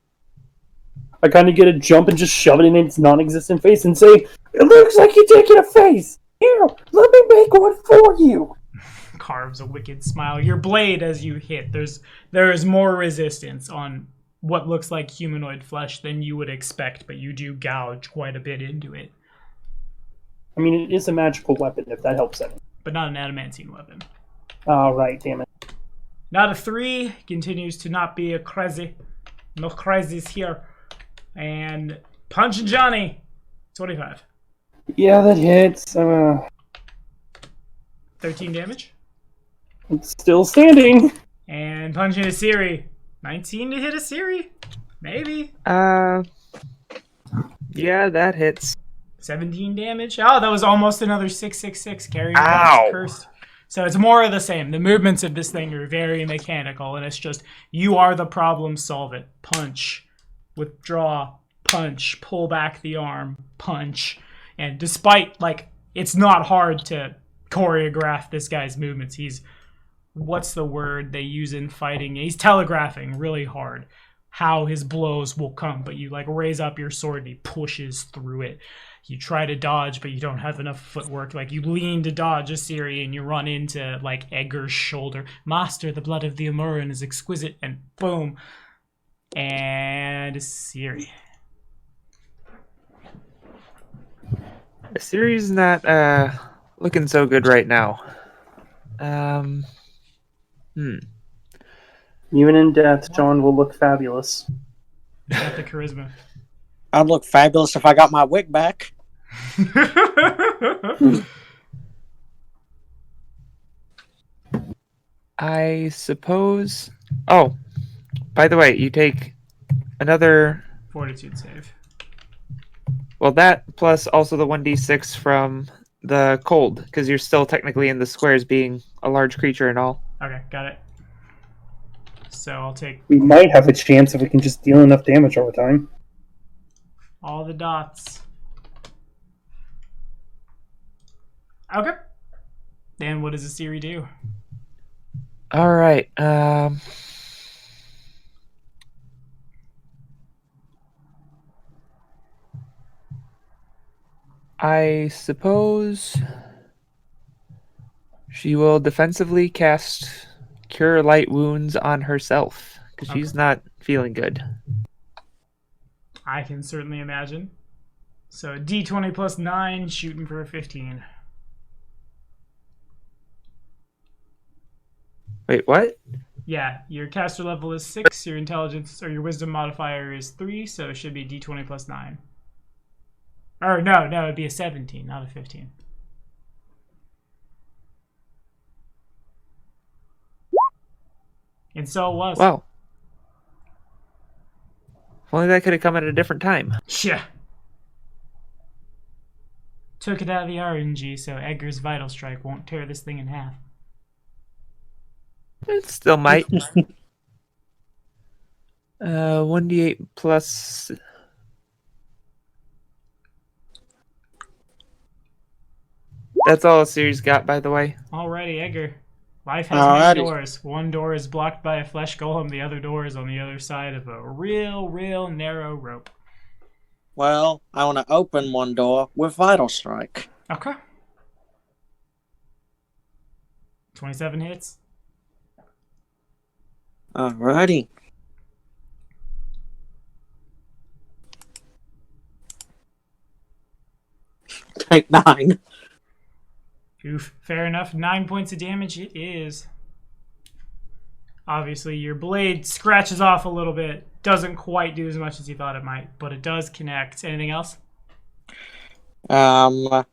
I kind of get a jump and just shove it in its non-existent face and say, "It looks like you're taking a face. Here, let me make one for you." Carves a wicked smile. Your blade, as you hit, there is more resistance on what looks like humanoid flesh than you would expect, but you do gouge quite a bit into it. I mean, it is a magical weapon, if that helps any. But not an adamantine weapon. Oh, right, damn it. Not a 3. Continues to not be a crazy. No crazies here. And Punch Johnny. 25. Yeah, that hits. 13 damage. It's still standing. And punching a Siri. 19 to hit a Siri? Maybe. Yeah, that hits. 17 damage. Oh, that was almost another 666. Carrion Ow. Cursed. So it's more of the same. The movements of this thing are very mechanical, and it's just, you are the problem, solve it. Punch. Withdraw. Punch. Pull back the arm. Punch. And despite, it's not hard to choreograph this guy's movements. He's, what's the word they use in fighting? He's telegraphing really hard how his blows will come, but you raise up your sword and he pushes through it. You try to dodge, but you don't have enough footwork. You lean to dodge a Siri and you run into Edgar's shoulder. Master, the blood of the Amuran is exquisite, and boom. And a Siri. Siri's not looking so good right now. Even in death, John will look fabulous. Got the charisma. I'd look fabulous if I got my wig back. I suppose. Oh, by the way, you take another Fortitude save. Well, that plus also the 1d6 from the cold, because you're still technically in the squares being a large creature and all. Okay, got it. So I'll take We might have a chance if we can just deal enough damage over time. all the dots. Okay. Then what does a Siri do? All right. I suppose she will defensively cast Cure Light Wounds on herself, because she's not feeling good. I can certainly imagine. So D20 plus 9, shooting for a 15. Wait, what? Yeah, your caster level is 6, your intelligence or your wisdom modifier is 3, so it should be D20 plus 9. Or no, it'd be a 17, not a 15. And so it was. Wow. If only that could have come at a different time. Yeah. Took it out of the RNG, so Edgar's Vital Strike won't tear this thing in half. It still might. 1d8 plus... That's all Siri's got, by the way. Alrighty, Edgar. Life has many Alrighty. doors. One door is blocked by a flesh golem. The other door is on the other side of a real narrow rope. Well, I want to open one door with Vital Strike. Okay. 27 hits. Alrighty. Take 9. Oof. Fair enough. 9 points of damage it is. Obviously, your blade scratches off a little bit. Doesn't quite do as much as you thought it might, but it does connect. Anything else? Nah,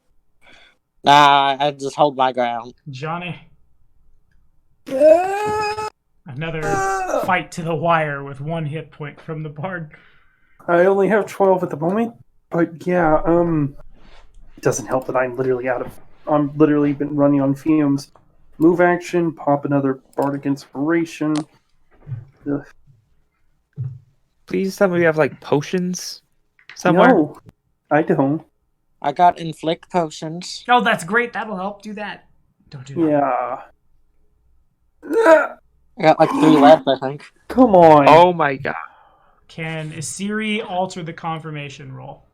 I just hold my ground. Johnny. Another fight to the wire with 1 hit point from the bard. I only have 12 at the moment, but yeah, it doesn't help that I'm literally been running on fumes. Move action, pop another bardic inspiration. Ugh. Please tell me you have like potions somewhere. No, I don't. I got inflict potions. Oh, that's great. That'll help. Do that. Don't do that. Yeah. I got like 3 left, I think. Come on. Oh my god. Can Isiri alter the confirmation roll?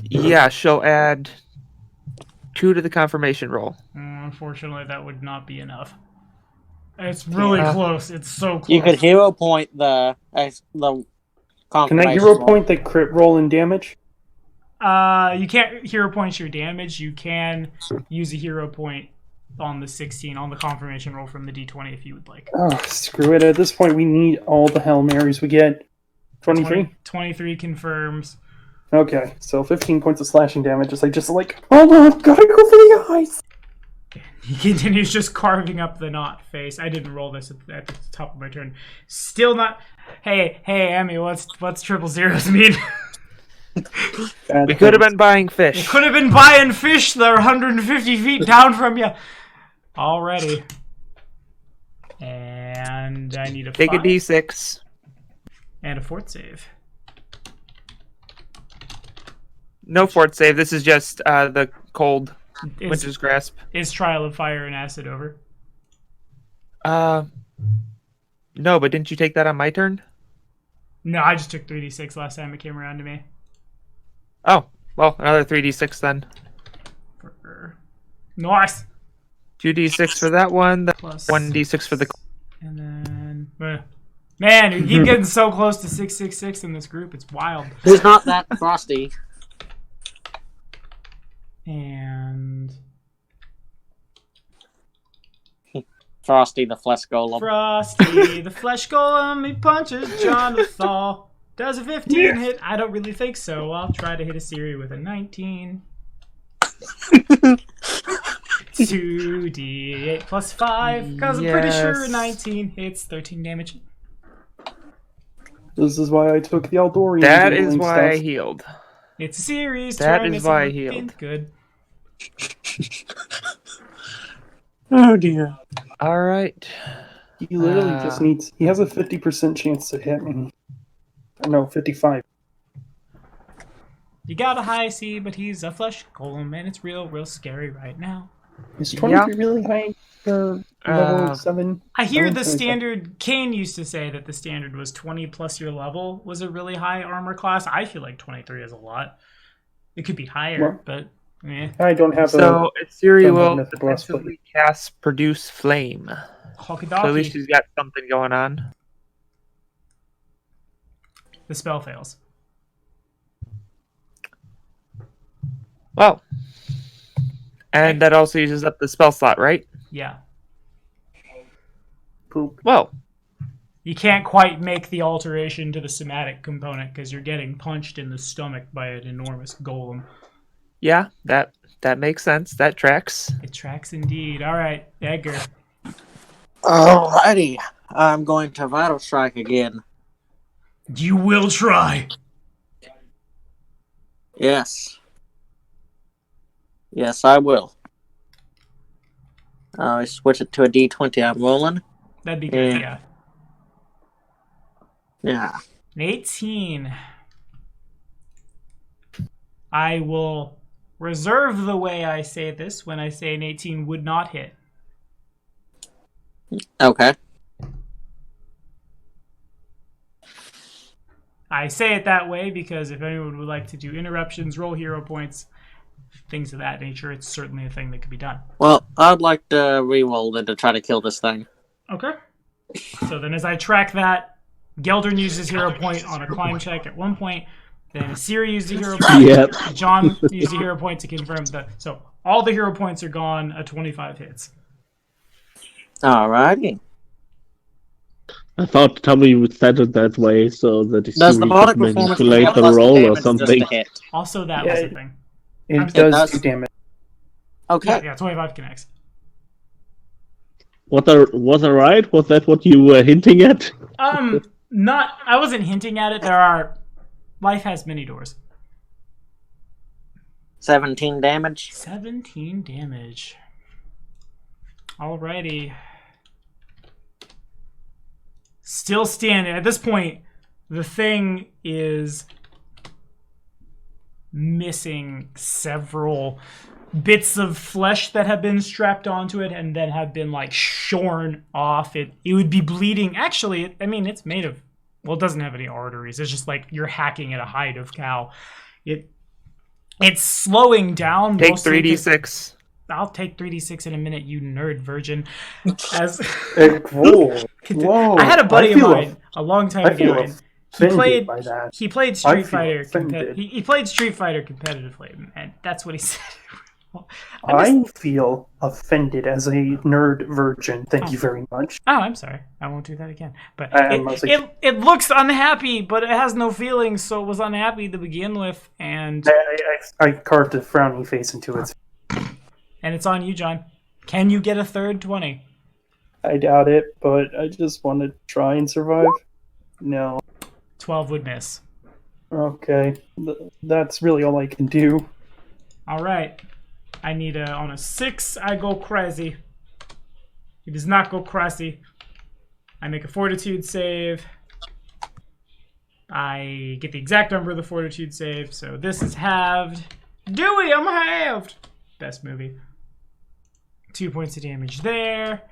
Yeah, she'll add 2 to the confirmation roll. Unfortunately, that would not be enough. It's really close. It's so close. You could hero point the Can confirmation I hero roll. point the crit roll and damage? You can't hero point your damage. You can use a hero point on the 16 on the confirmation roll from the D20 if you would like. Oh, screw it. At this point, we need all the Hail Marys we get. 23? 23 confirms. Okay, so 15 points of slashing damage as I just hold on, gotta go for the eyes! He continues just carving up the knot face. I didn't roll this at the top of my turn. Still not... Hey, Emmy, what's triple zeros mean? We could have been buying fish. Could have been buying fish that are 150 feet down from you. Already. And I need a Take a 5. D6. And a fort save. No fort save. This is just the cold Winter's Grasp. Is Trial of Fire and Acid over? No, but didn't you take that on my turn? No, I just took 3d6 last time it came around to me. Oh, well, another 3d6 then. Nice! 2d6 for that one. Plus 1d6 for the... And then... Man, we keep getting so close to 666 in this group. It's wild. He's not that frosty. And... Frosty the flesh golem. Frosty, the flesh golem, he punches John with fall. Does a 15 hit? I don't really think so. I'll try to hit a Siri with a 19. 2d8 plus 5, because I'm pretty sure a 19 hits 13 damage. This is why I took the Eldorian. That is why I stuff. healed. It's a series. That turn. is It's why I looking healed. Good. Oh dear. All right. He literally just needs... He has a 50% chance to hit me. No, 55. You got a high C, but he's a flesh golem, and it's real scary right now. Is 23 really high for level 7? I hear the 27. standard... Kane used to say that the standard was 20 plus your level was a really high armor class. I feel like 23 is a lot. It could be higher, What? but... Eh. I don't have So, Siri don't have will Mythic Blast, but- instantly cast Produce Flame. So at least she's got something going on. The spell fails. Well. And that also uses up the spell slot, right? Yeah. poop. Well. You can't quite make the alteration to the somatic component because you're getting punched in the stomach by an enormous golem. Yeah, that makes sense. That tracks. It tracks indeed. All right, Edgar. Alrighty. I'm going to Vital Strike again. You will try. Yes. Yes, I will. I switch it to a D20 I'm rolling. That'd be good, yeah. Yeah. An 18. I will reserve the way I say this when I say an 18 would not hit. Okay. I say it that way because if anyone would like to do interruptions, roll hero points, things of that nature, it's certainly a thing that could be done. Well, I'd like to re-roll then to try to kill this thing. Okay. So then as I track that, Geldern uses hero point on a climb check at one point. Then Asiri used a hero point. Yep. John used a hero point to confirm that. So all the hero points are gone at 25 hits. Alrighty. I thought Tommy would set it that way so that Does the he bardic could performance manipulate the plus roll or damage just something. to hit? Also, that Yeah, was a thing. It It does do does. damage. Okay. Yeah, 25 connects. Was I right? Was that what you were hinting at? Not. I wasn't hinting at it. Life has many doors. 17 damage. 17 damage. Alrighty. Still standing. At this point, the thing is missing several bits of flesh that have been strapped onto it and then have been like shorn off. It would be bleeding. Actually, it's made of, well, it doesn't have any arteries. It's just like you're hacking at a hide of cow. It's slowing down. Take mostly 3d6. I'll take 3d6 in a minute, you nerd virgin. As Whoa. I had a buddy of I feel mine a long time I feel ago. offended by that. He played I Street feel Fighter. offended. He played Street Fighter competitively, and that's what he said. I feel offended as a nerd virgin. Thank you very much. Oh, I'm sorry. I won't do that again. But it looks unhappy, but it has no feelings, so it was unhappy to begin with, and I carved a frowny face into its. and it's on you, John. Can you get a third 20? I doubt it, but I just want to try and survive. No. 12 would miss. Okay. That's really all I can do. All right. I need on a 6, I go crazy. He does not go crazy. I make a fortitude save. I get the exact number of the fortitude save, so this is halved. Dewey, I'm halved! Best movie. 2 points of damage there.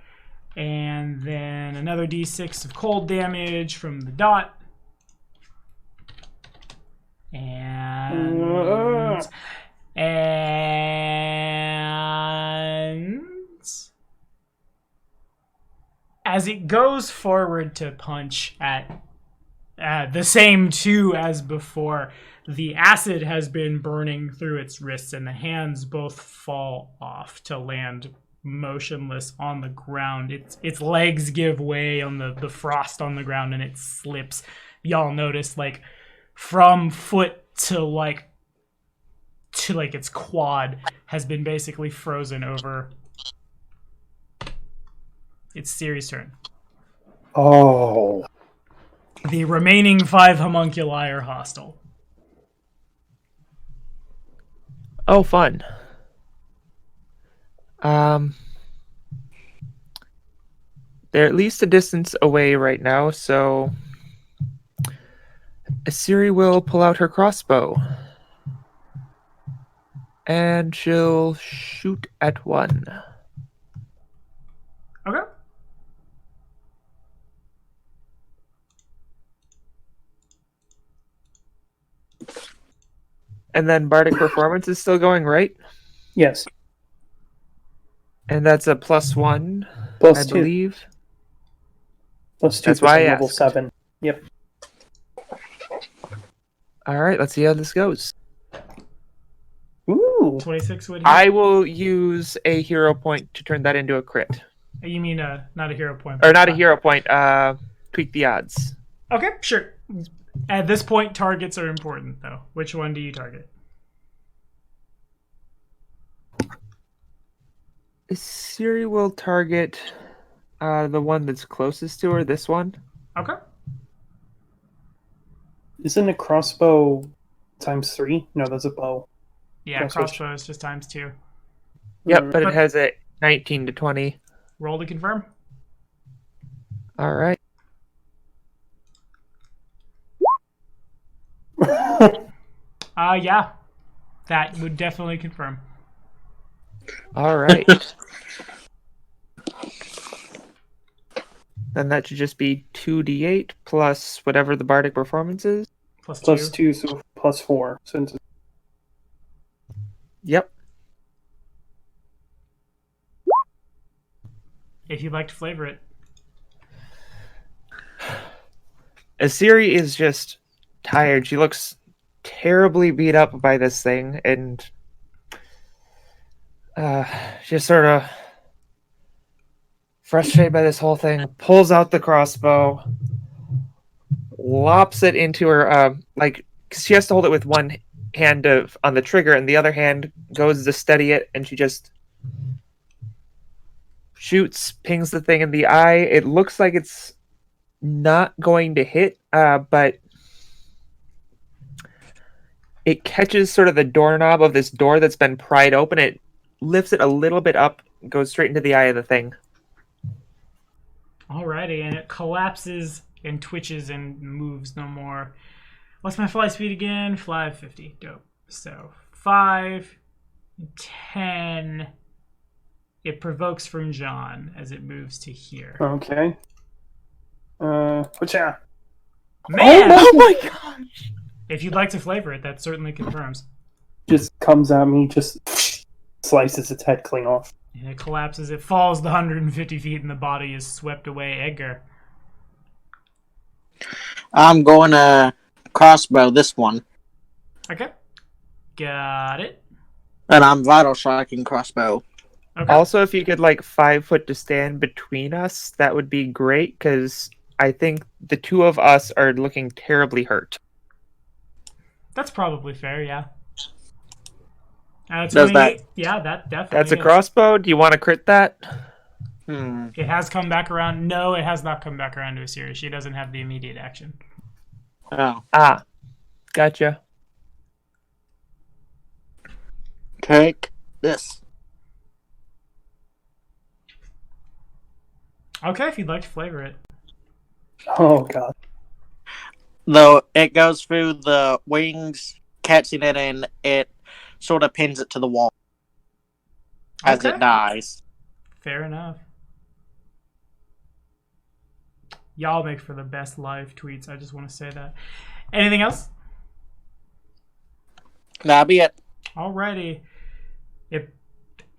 And then another d6 of cold damage from the dot. And as it goes forward to punch at the same two as before, the acid has been burning through its wrists and the hands both fall off to land motionless on the ground. Its legs give way on the frost on the ground and it slips. Y'all notice from foot to its quad has been basically frozen over. It's Ciri's turn. Oh. The remaining 5 homunculi are hostile. Oh, fun. They're at least a distance away right now, so Asiri will pull out her crossbow. And she'll shoot at one. Okay. And then Bardic Performance is still going, right? Yes. And that's a +1, Plus I 2. believe. Plus 2 That's why I level asked. 7. Yep. All right, let's see how this goes. Ooh. 26 would hit. I will use a hero point to turn that into a crit. You mean not a hero point. Or but- not a hero point, tweak the odds. Okay, sure. At this point, targets are important, though. Which one do you target? Siri will target the one that's closest to her, this one. Okay. Isn't a crossbow times 3? No, that's a bow. Yeah, crossbow is just times 2. Yep, but But- it has a 19 to 20. Roll to confirm. All right. Yeah. That would definitely confirm. All right. Then that should just be 2d8 plus whatever the bardic performance is. Plus Plus 2. 2, so plus 4. Since Yep. If you'd like to flavor it. Asiri is just tired. She looks terribly beat up by this thing, and just sort of frustrated by this whole thing, pulls out the crossbow, lops it into her, like, 'cause she has to hold it with one hand on the trigger, and the other hand goes to steady it, and she just shoots, pings the thing in the eye. It looks like it's not going to hit, but it catches sort of the doorknob of this door that's been pried open. It lifts it a little bit up, goes straight into the eye of the thing. Alrighty, and it collapses and twitches and moves no more. What's my fly speed again? Fly 50. Dope. So 5, 10. It provokes from John as it moves to here. okay. What's that? Man! Oh my gosh! If you'd like to flavor it, that certainly confirms. Just comes at me, just slices its head clean off. And it collapses. It falls the 150 feet, and the body is swept away. Edgar. I'm going to crossbow this one. Okay. Got it. And I'm vital striking crossbow. Okay. Also, if you could, like, 5 foot to stand between us, that would be great, because I think the two of us are looking terribly hurt. That's probably fair, yeah. Does that- Yeah, that definitely That's a is. crossbow. Do you want to crit that? It has come back around. No, it has not come back around to Asiri. She doesn't have the immediate action. Oh. Ah, gotcha. Take this. Okay, if you'd like to flavor it. Oh god. Though it goes through the wings, catching it, and it sort of pins it to the wall as Okay. it dies. Fair enough. Y'all make for the best live tweets. I just want to say that. Anything else? That'll be it. Alrighty.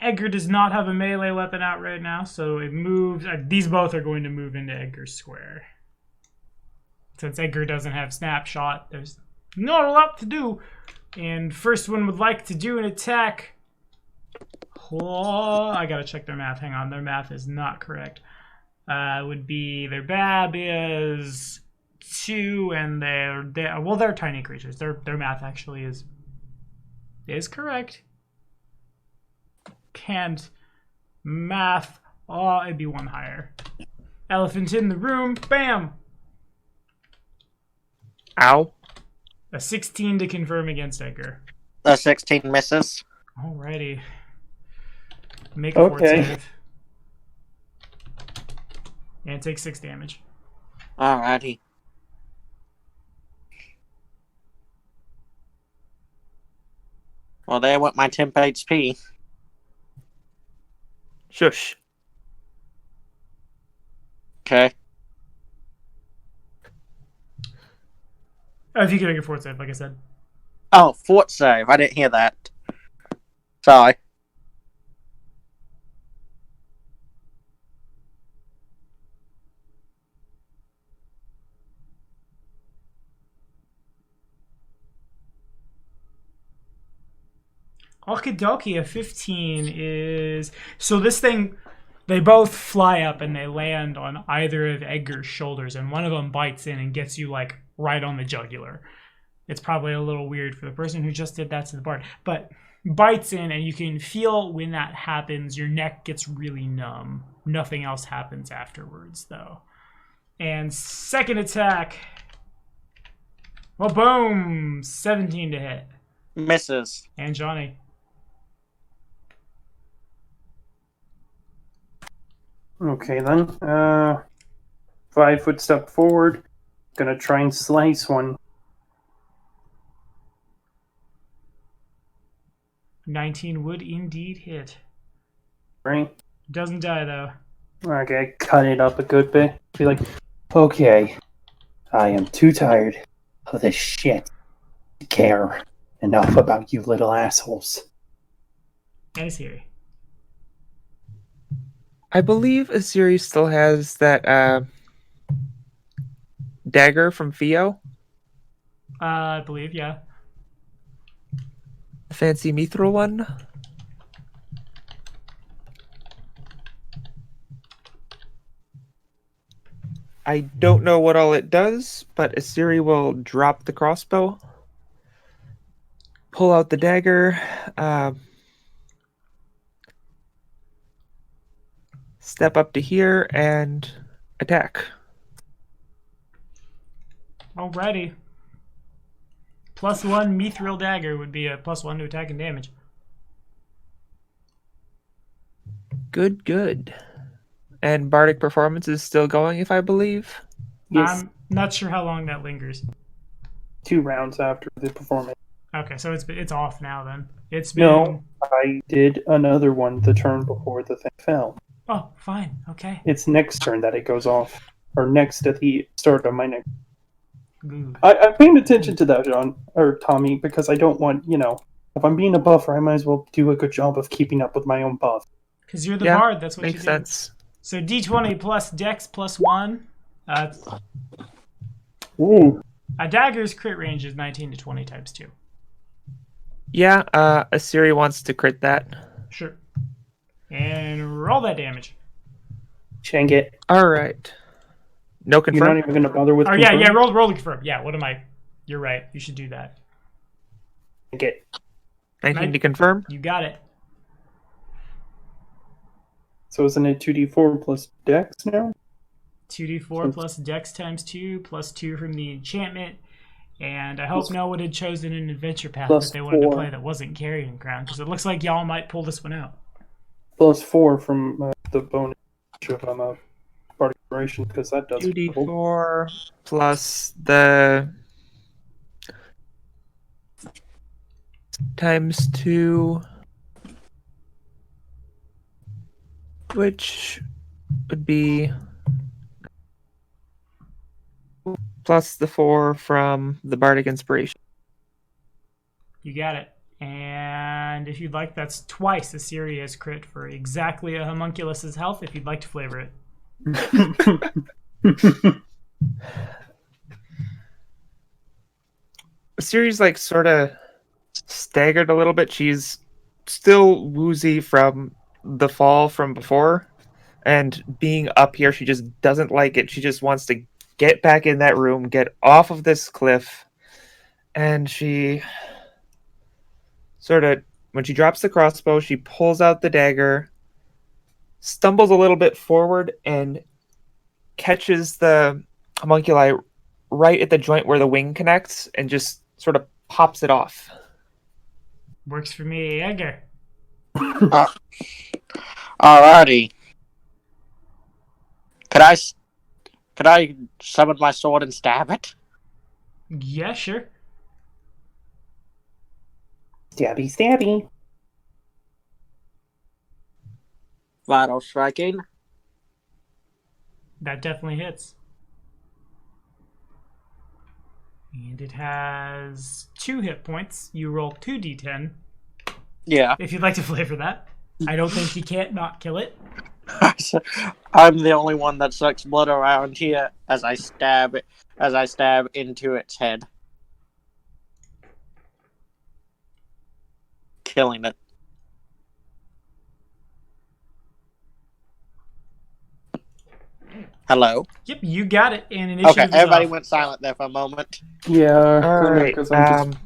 Edgar does not have a melee weapon out right now, so it moves. These both are going to move into Edgar's square. Since Edgar doesn't have snapshot, there's not a lot to do. And first one would like to do an attack. Oh, I gotta check their math. Hang on, their math is not correct. Would be their BAB is 2, and they're tiny creatures. Their math actually is correct. Can't math. Oh, it'd be 1 higher. Elephant in the room. Bam. Ow. A 16 to confirm against Edgar. The 16 misses. Alrighty. Make a fort Okay. save. And take 6 damage. Alrighty. Well, there went my temp HP. Shush. Okay. Oh, if you can make a fort save, like I said. Oh, fort save. I didn't hear that. Sorry. Okie dokie, a 15 is... So this thing, they both fly up and they land on either of Edgar's shoulders, and one of them bites in and gets you, like, right on the jugular. It's probably a little weird for the person who just did that to the bard, but bites in, and you can feel when that happens, your neck gets really numb. Nothing else happens afterwards, though. And second attack... Well, boom! 17 to hit. Misses. And Johnny. Okay then. 5 foot step forward. Gonna try and slice one. 19 would indeed hit. Right? Doesn't die, though. Okay, cut it up a good bit. Be like, okay, I am too tired of this shit to care enough about you little assholes. And it's here. I believe Asiri still has that dagger from Theo, I believe, yeah. the fancy mithril one. I don't know what all it does, but Asiri will drop the crossbow, pull out the dagger, step up to here, and attack. Alrighty. +1 mithril dagger would be a +1 to attack and damage. Good, good. And Bardic Performance is still going, if I believe. Yes, I'm not sure how long that lingers. 2 rounds after the performance. Okay, so it's off now then. It's been... No, I did another one the turn before the thing fell. Oh, fine. Okay. It's next turn that it goes off. Or next at the start of my next. Good. I'm paying attention to that, John, or Tommy, because I don't want, if I'm being a buffer, I might as well do a good job of keeping up with my own buff. Because you're the Yeah, bard, that's what you do. Makes sense. So d20 plus dex +1. Ooh. A dagger's crit range is 19 to 20 times 2. Yeah, Asiri wants to crit that. Sure. And roll that damage. Shank it. All right. No You're not confirm. even going to bother with Oh, yeah, confirm? roll to confirm. Yeah, what am I? You're right. You should do that. Shank it. 19 to confirm. You got it. So isn't it 2d4 plus dex now? 2d4 plus dex times 2 plus 2 from the enchantment. And I hope no one had chosen an adventure path plus that they wanted 4. to play that wasn't Carrion Crown, because it looks like y'all might pull this one out. Plus 4 from the bonus of Bardic Inspiration, because that does 2d4 plus the times 2, which would be plus the 4 from the Bardic Inspiration. You got it. And if you'd like, that's twice Assyria's crit for exactly a homunculus's health, if you'd like to flavor it. Assyria's like sort of staggered a little bit. She's still woozy from the fall from before, and being up here, she just doesn't like it. She just wants to get back in that room, get off of this cliff, and she sort of, when she drops the crossbow, she pulls out the dagger, stumbles a little bit forward, and catches the homunculi right at the joint where the wing connects, and just sort of pops it off. Works for me, Edgar. Alrighty. Could I summon my sword and stab it? Yeah, sure. Stabby, stabby. Vital striking. That definitely hits. And it has 2 hit points. You roll 2d10. Yeah. If you'd like to flavor that. I don't think you can't not kill it. I'm the only one that sucks blood around here as I stab into its head. Killing it. Hello? Yep, you got it. And initiative Okay, is everybody off. went silent there for a moment. Yeah, All right, because I'm just...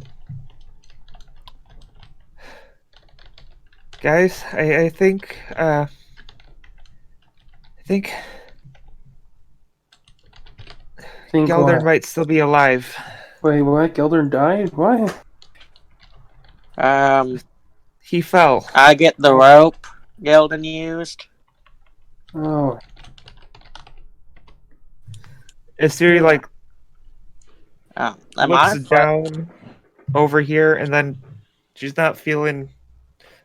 guys, I think Think Geldern what? might still be alive. Wait, what? Geldern died? What? He fell. I get the rope Gelden used. Oh, Asiri like Am I looks down over here, and then she's not feeling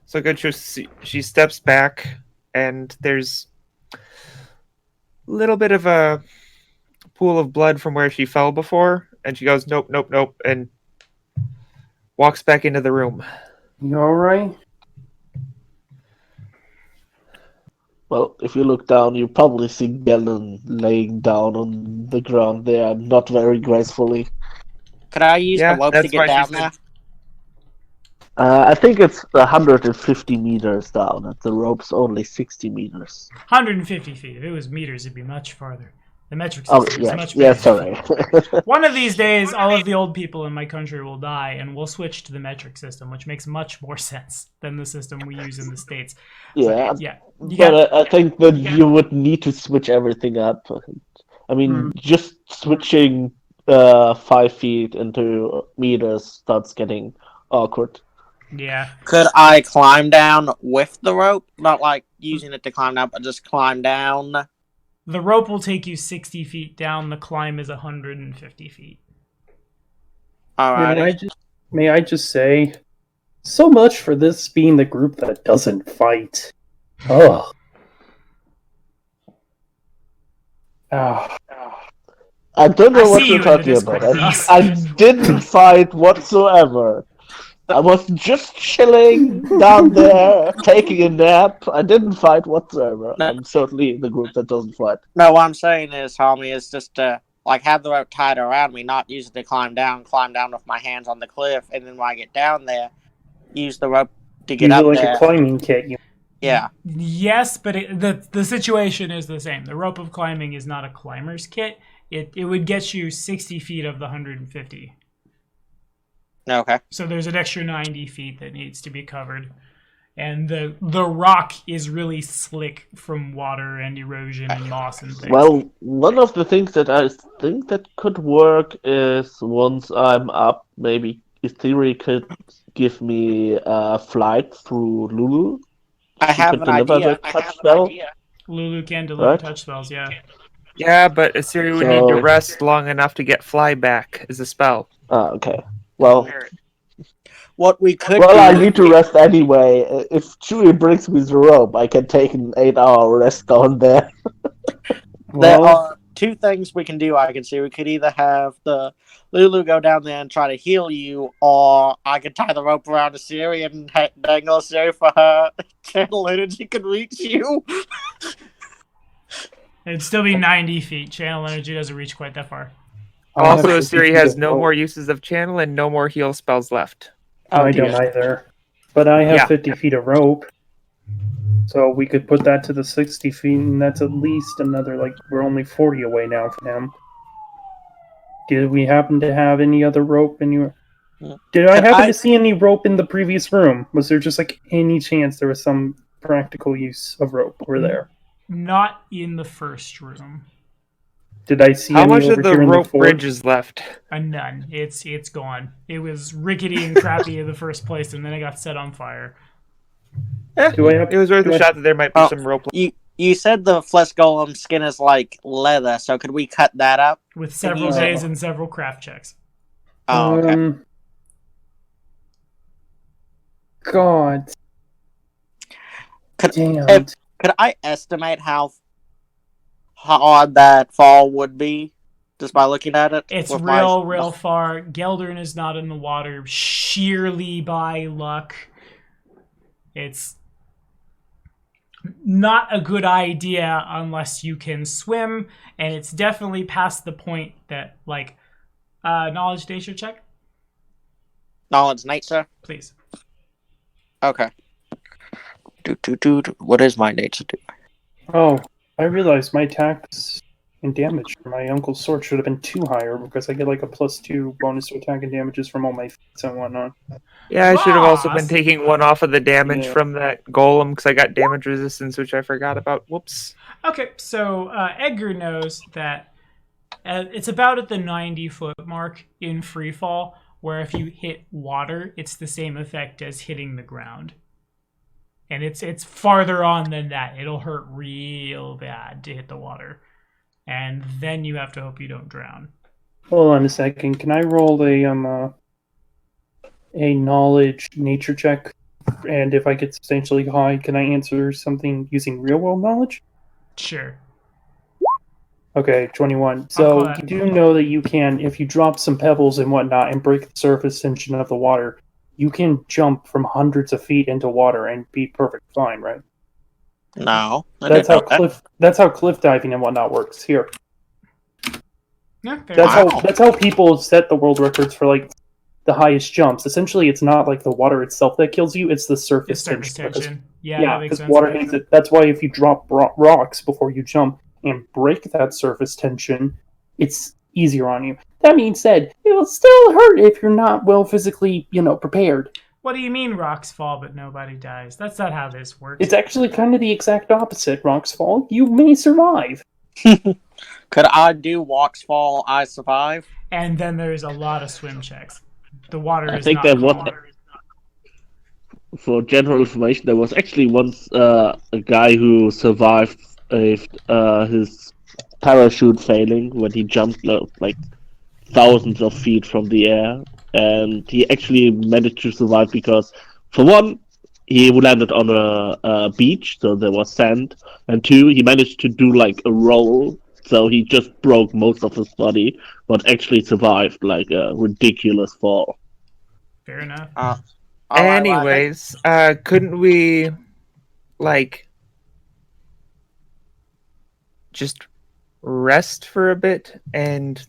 So good. She steps back, and there's a little bit of a pool of blood from where she fell before, and she goes, "Nope, nope, nope," and walks back into the room. You alright? Well, if you look down, you probably see Galen laying down on the ground there, not very gracefully. Could I use Yeah, the rope to that's get why she down said- there? I think it's 150 meters down, and the rope's only 60 meters. 150 feet. If it was meters, it'd be much farther. The metric Oh, system is yeah, much yeah, better. sorry. One of these days, all of the old people in my country will die, and we'll switch to the metric system, which makes much more sense than the system we use in the States. Yeah, But, yeah. You but got, I think that you would need to switch everything up. I mean, just switching 5 feet into meters starts getting awkward. yeah. Could I climb down with the rope? Not like using it to climb down, but just climb down. The rope will take you 60 feet down. The climb is 150 feet. Alright. May I just say, so much for this being the group that doesn't fight. Oh. Ah. I don't I know what see you're you in the talking about. Discord, Ross. I didn't fight whatsoever. I was just chilling down there, taking a nap. I didn't fight whatsoever. No. I'm certainly in the group that doesn't fight. No, what I'm saying is, homie, is just to like have the rope tied around me, not use it to climb down with my hands on the cliff, and then when I get down there, use the rope to get Use it up like there. a climbing kit. Yeah. Yes, but the situation is the same. The rope of climbing is not a climber's kit. It would get you 60 feet of the 150. Okay. So there's an extra 90 feet that needs to be covered. And the rock is really slick from water and erosion and moss and things. Well, one of the things that I think that could work is once I'm up, maybe Ethereal could give me a flight through Lulu. I She have could an deliver idea. the touch spell. Lulu can deliver Right. touch spells, yeah. Yeah, but Asiri would need to So- rest long enough to get fly back as a spell. Okay. Well, What we could well, do. I need to rest anyway. If Chewie brings me the rope, I can take an 8-hour rest down there. There Well, are two things we can do. I can see we could either have the Lulu go down there and try to heal you, or I could tie the rope around Asiri and dangle Asiri for her channel energy could reach you. It'd still be 90 feet. Channel energy doesn't reach quite that far. I Also, have Asiri 50 has feet no of more rope. uses of channel and no more heal spells left. I dear. don't either. But I have Yeah. 50 feet of rope. So we could put that to the 60 feet, and that's at least another, like, we're only 40 away now from him. Did we happen to have any other rope in your... Did I Can happen I- to see any rope in the previous room? Was there just, like, any chance there was some practical use of rope over there? Not in the first room. Did I see How any much over of the here in rope the forge? bridge is left? None. It's gone. It was rickety and crappy in the first place, and then it got set on fire. Do I have- It was worth do a I- shot that there might be Oh, some rope left. You said the flesh golem skin is like leather, so could we cut that up? With several use it. days and several craft checks. Oh, okay. God. Could- Damn. Could I estimate how hard that fall would be just by looking at it? It's with my- real far. Geldern is not in the water sheerly by luck. It's not a good idea unless you can swim, and it's definitely past the point that, like, knowledge nature check, Knowledge nature? please. Okay. What is my nature do? Oh, I realized my attacks and damage for my uncle's sword should have been 2 higher because I get like a +2 bonus to attack and damages from all my feats and whatnot. Yeah, I should have also been Ross! taking one off of the damage Yeah. from that golem because I got damage resistance, which I forgot about. Whoops. Okay, so Edgar knows that it's about at the 90-foot mark in freefall, where if you hit water, it's the same effect as hitting the ground. And it's farther on than that. It'll hurt real bad to hit the water. And then you have to hope you don't drown. Hold on a second. Can I roll a knowledge nature check and if I get substantially high, can I answer something using real-world knowledge? Sure. Okay, 21. I'll So call that. you do know that you can, if you drop some pebbles and whatnot and break the surface tension of the water, you can jump from hundreds of feet into water and be perfect fine, right? No, I That's didn't how know that. that's how cliff diving and whatnot works. Here, Yeah, fair that's enough. Wow. that's how people set the world records for like the highest jumps. Essentially, it's not like the water itself that kills you; it's the surface It's surface tension. Because- tension. Yeah, Yeah, that makes because sense. water hates it. That's why if you drop rocks before you jump and break that surface tension, it's easier on you. That being said, it will still hurt if you're not well physically, prepared. What do you mean rocks fall but nobody dies? That's not how this works. It's actually kind of the exact opposite. Rocks fall, you may survive. Could I do walks fall, I survive? And then there's a lot of swim checks. The water I is think not there was, calm. for general information, there was actually once a guy who survived his parachute failing when he jumped like thousands of feet from the air, and he actually managed to survive because, for one, he landed on a beach, so there was sand, and two, he managed to do like a roll, so he just broke most of his body, but actually survived like a ridiculous fall. Fair enough. All right, well, I think- Anyways, couldn't we, like, just rest for a bit? And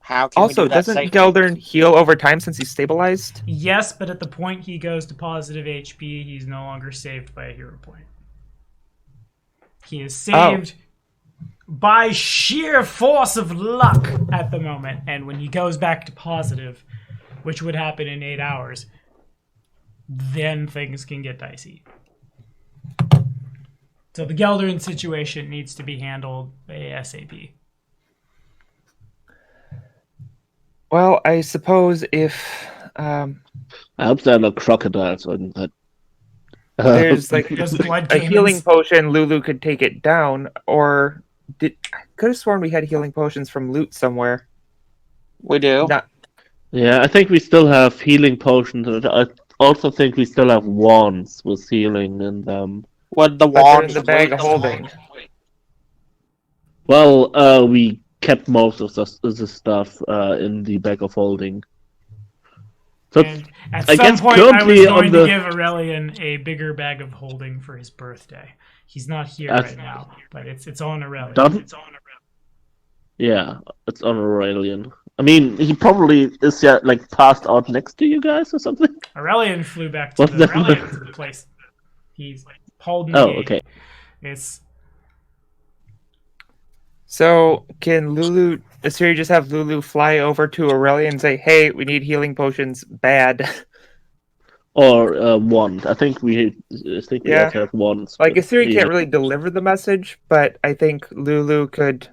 how can also, we do that doesn't safely? Geldern heal over time since he's stabilized? Yes, but at the point he goes to positive HP, he's no longer saved by a hero point. He is saved by sheer force of luck at the moment, and when he goes back to positive, which would happen in 8 hours, then things can get dicey. So the Geldern situation needs to be handled ASAP. Well, I suppose if I hope there are no crocodiles on that. there's like There's blood a healing caimans. potion, Lulu could take it down, or I could have sworn we had healing potions from loot somewhere. We do. Not Yeah, I think we still have healing potions, and I also think we still have wands with healing in them. What the but they're wands in the bag of holding. Well, we kept most of the stuff in the bag of holding. So And at I some guess point, I was currently on going to the- give Aurelian a bigger bag of holding for his birthday. He's not here That's- right now, but it's on Aurelian. Done? Yeah, it's on Aurelian. I mean, he probably is like passed out next to you guys or something. Aurelian flew back to What's the that? place. He's holding the Oh, gate. okay. It's So can Asiri just have Lulu fly over to Aurelia and say, "Hey, we need healing potions bad." Or wand. I think we Yeah. have to have wands. Like but Asiri yeah. can't really deliver the message, but I think Lulu could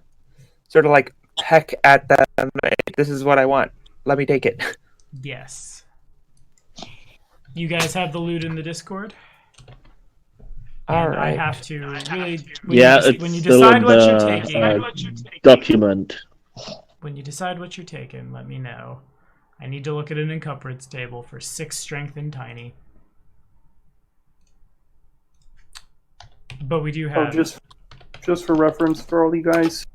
sort of like peck at them. This is what I want. Let me take it. yes. You guys have the loot in the Discord? All And I right. have to really Yeah, when you it's still decide in what you're the taking. document. When you decide what you're taking, let me know. I need to look at an encumbrance table for 6 strength and tiny. But we do Oh, have just for reference for all you guys,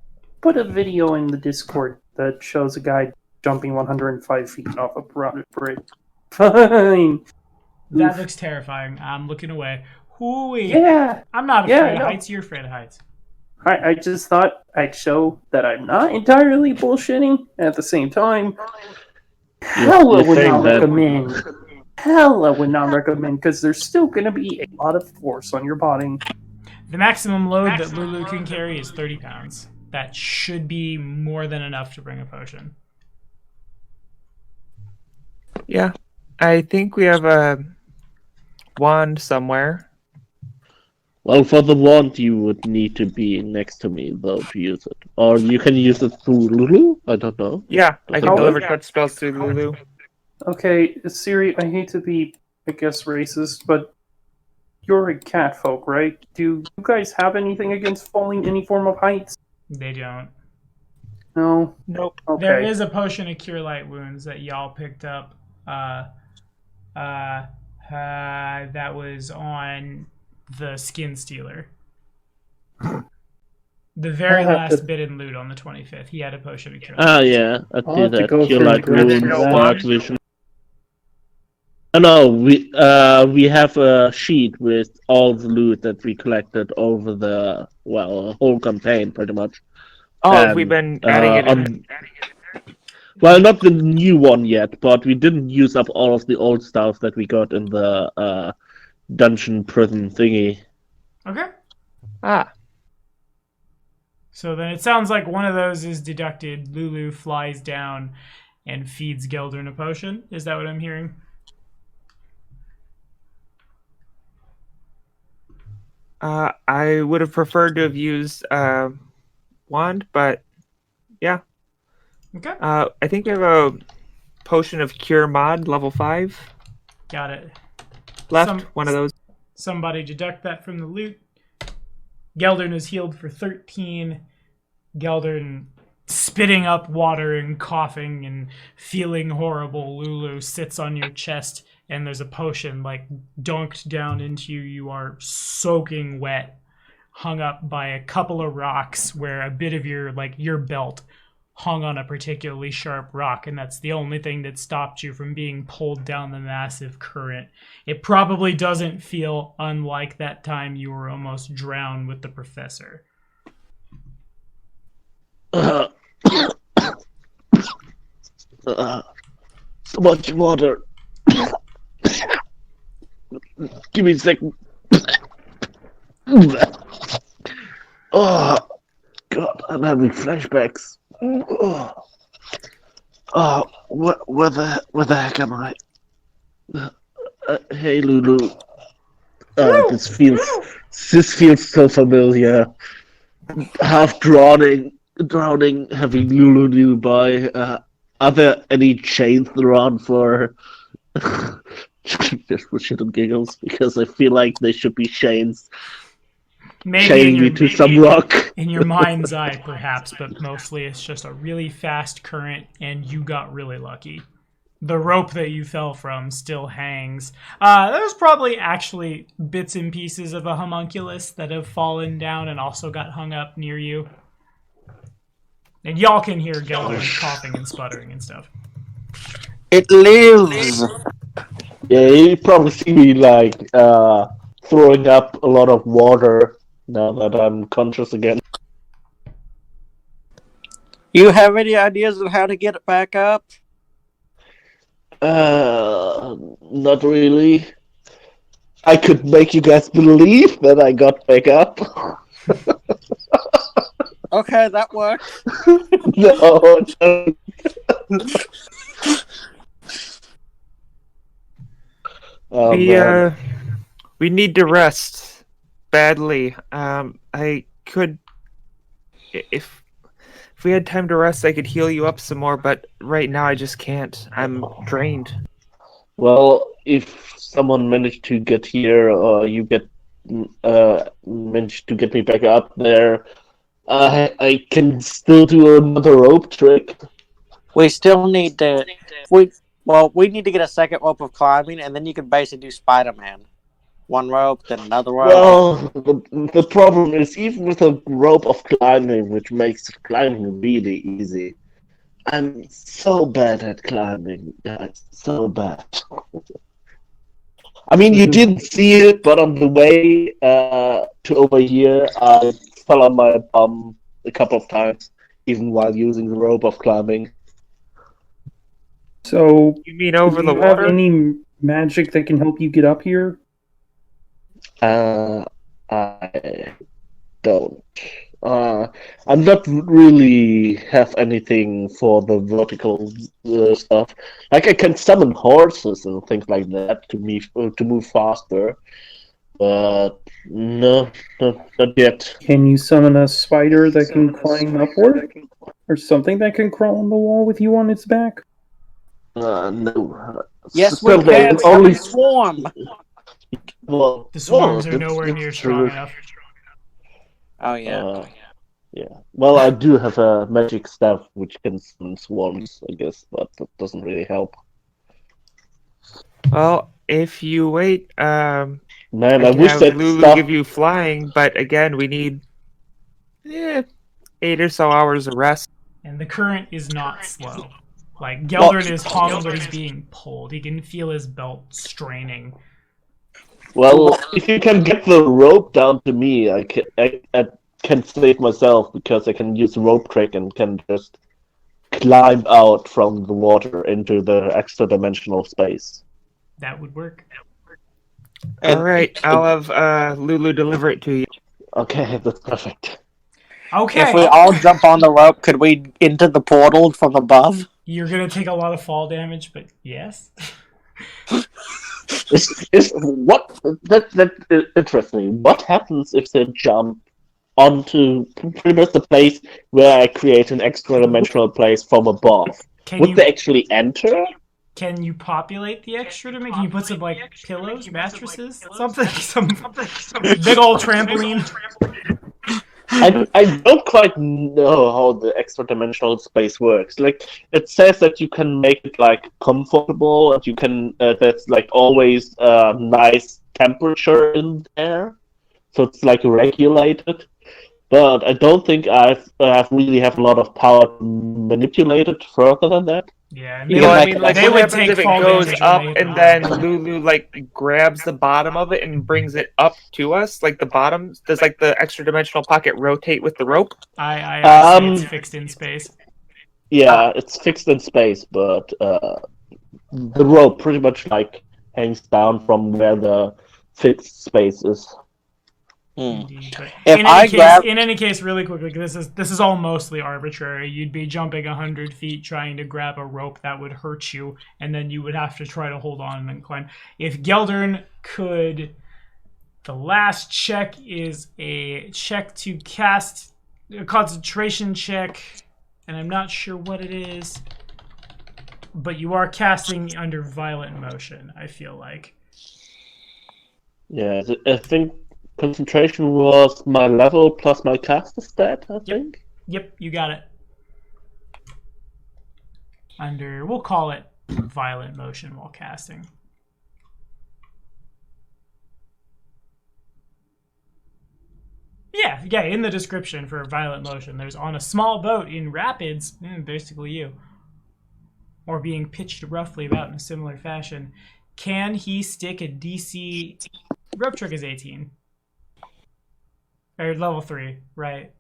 put a video in the Discord that shows a guy jumping 105 feet off a bridge. Fine. that Oof. looks terrifying. I'm looking away. Hooey. Yeah, I'm not Yeah, afraid I of know. heights. You're afraid of heights. I just thought I'd show that I'm not entirely bullshitting. At the same time, hella you're would saying not that- recommend. Hella would not recommend because there's still going to be a lot of force on your body. The maximum load that Lulu can carry is 30 pounds. That should be more than enough to bring a potion. Yeah, I think we have a wand somewhere. Well, for the wand, you would need to be next to me, though, to use it. Or you can use it through Lulu? I don't know. Yeah, I can How- deliver touch spells to Lulu. Okay, Siri, I hate to be, I guess, racist, but you're a cat folk, right? Do you guys have anything against falling any form of heights? They don't. No? Nope. Okay. There is a potion of cure light wounds that y'all picked up. That was on the Skin Stealer. The very I'll have last to- bit in loot on the 25th. He had a potion of cure. Yeah, I I'll see have to that. go Cure through Light the rest Wounds, of that. Dark Vision. Oh, no, we have a sheet with all the loot that we collected over the whole campaign, pretty much. Oh, have we And, been adding it in? Well, not the new one yet, but we didn't use up all of the old stuff that we got in the dungeon prison thingy. Okay. Ah, So then it sounds like one of those is deducted. Lulu flies down and feeds Geldern a potion. Is that what I'm hearing? I would have preferred to have used wand, but yeah. Okay. I think we have a potion of cure mod level 5 Got it. left. One of those. Somebody deduct that from the loot. Geldern is healed for 13. Geldern spitting up water and coughing and feeling horrible. Lulu sits on your chest and there's a potion like dunked down into you. You are soaking wet, hung up by a couple of rocks where a bit of your belt hung on a particularly sharp rock, and that's the only thing that stopped you from being pulled down the massive current. It probably doesn't feel unlike that time you were almost drowned with the professor. So much water. Give me a second. Oh, God, I'm having flashbacks. Where the heck am I? Hey, Lulu. This feels so familiar. Half drowning, having Lulu nearby. Are there any chains around for just for shit and giggles? Because I feel like there should be chains. Chaining me to some rock. In your mind's eye, perhaps, but mostly it's just a really fast current, and you got really lucky. The rope that you fell from still hangs. There's probably actually bits and pieces of a homunculus that have fallen down and also got hung up near you. And y'all can hear Geldern coughing and sputtering and stuff. It lives! Yeah, you probably see me throwing up a lot of water now that I'm conscious again. You have any ideas on how to get it back up? Not really. I could make you guys believe that I got back up. Okay, that works. No. We need to rest badly. I could, if we had time to rest, I could heal you up some more. But right now, I just can't. I'm drained. Well, if someone managed to get here, or you managed to get me back up there, I can still do another rope trick. We still need to. We need to get a second rope of climbing, and then you can basically do Spider-Man. One rope, then another rope. Well, the problem is, even with a rope of climbing, which makes climbing really easy, I'm so bad at climbing, guys. So bad. I mean, you didn't see it, but on the way to over here, I fell on my bum a couple of times, even while using the rope of climbing. So, You mean over do the you have water? any magic that can help you get up here? I don't. I'm not really have anything for the vertical stuff. Like I can summon horses and things like that to move faster, but no, not yet. Can you summon a spider that can climb upward? Or something that can crawl on the wall with you on its back? No. Yes, So we they can. only Swarm. well, The swarms are that's nowhere near strong enough. Oh yeah. Yeah. Well, I do have a magic staff which can summon swarms, I guess, but that doesn't really help. Well, If you wait, Man, I I can wish have that Lulu stuff. give you flying, but again, we need 8 or so hours of rest. And the current is not slow. Like, Well- Geldern is hung, but he's being pulled. He can feel his belt straining. Well, if you can get the rope down to me, I can save myself because I can use the rope trick and can just climb out from the water into the extra dimensional space. That would work. And- All right, I'll have Lulu deliver it to you. Okay, that's perfect. Okay. If we all jump on the rope, could we into the portal from above? You're gonna take a lot of fall damage, but yes. Is what that interests me. What happens if they jump onto pretty much the place where I create an extra dimensional place from above? Would they actually enter? Can you populate the extra to make? Can you put some like pillows, mattresses, something, some big old trampoline? I don't quite know how the extra dimensional space works. Like it says that you can make it like comfortable, and you can that's like always nice temperature in there, so it's like regulated. But I don't think I've really have a lot of power to manipulate it further than that. Yeah, and You they can Well, I make mean, it like, they what would happens take if it fall goes damage up when they and hit then the bottom. Lulu like grabs the bottom of it and brings it up to us? Like the bottom, does like the extra dimensional pocket rotate with the rope? I say it's fixed in space. Yeah, it's fixed in space, but the rope pretty much like hangs down from where the fixed space is. Indeed. But If in any case, really quickly, this is all mostly arbitrary. You'd be jumping 100 feet trying to grab a rope that would hurt you, and then you would have to try to hold on and then climb. If Geldern could, the last check is a check to cast a concentration check, and I'm not sure what it is, but you are casting under violent motion, I feel like. Yeah, I think concentration was my level plus my caster stat, I think. Yep, you got it. We'll call it violent motion while casting. Yeah, in the description for violent motion, there's on a small boat in rapids, basically you, or being pitched roughly about in a similar fashion. Can he stick a DC? Rope trick is 18. Or level 3, right?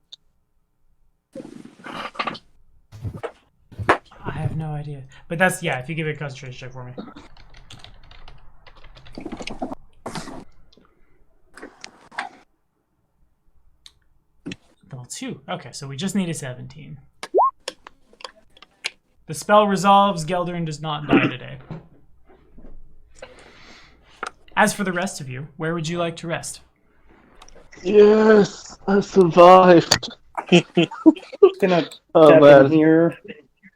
I have no idea. But that's, yeah, if you give it a concentration check for me. Level 2. Okay, so we just need a 17. The spell resolves. Geldern does not die today. As for the rest of you, where would you like to rest? Yes, I survived. Gonna Oh tap man! in here.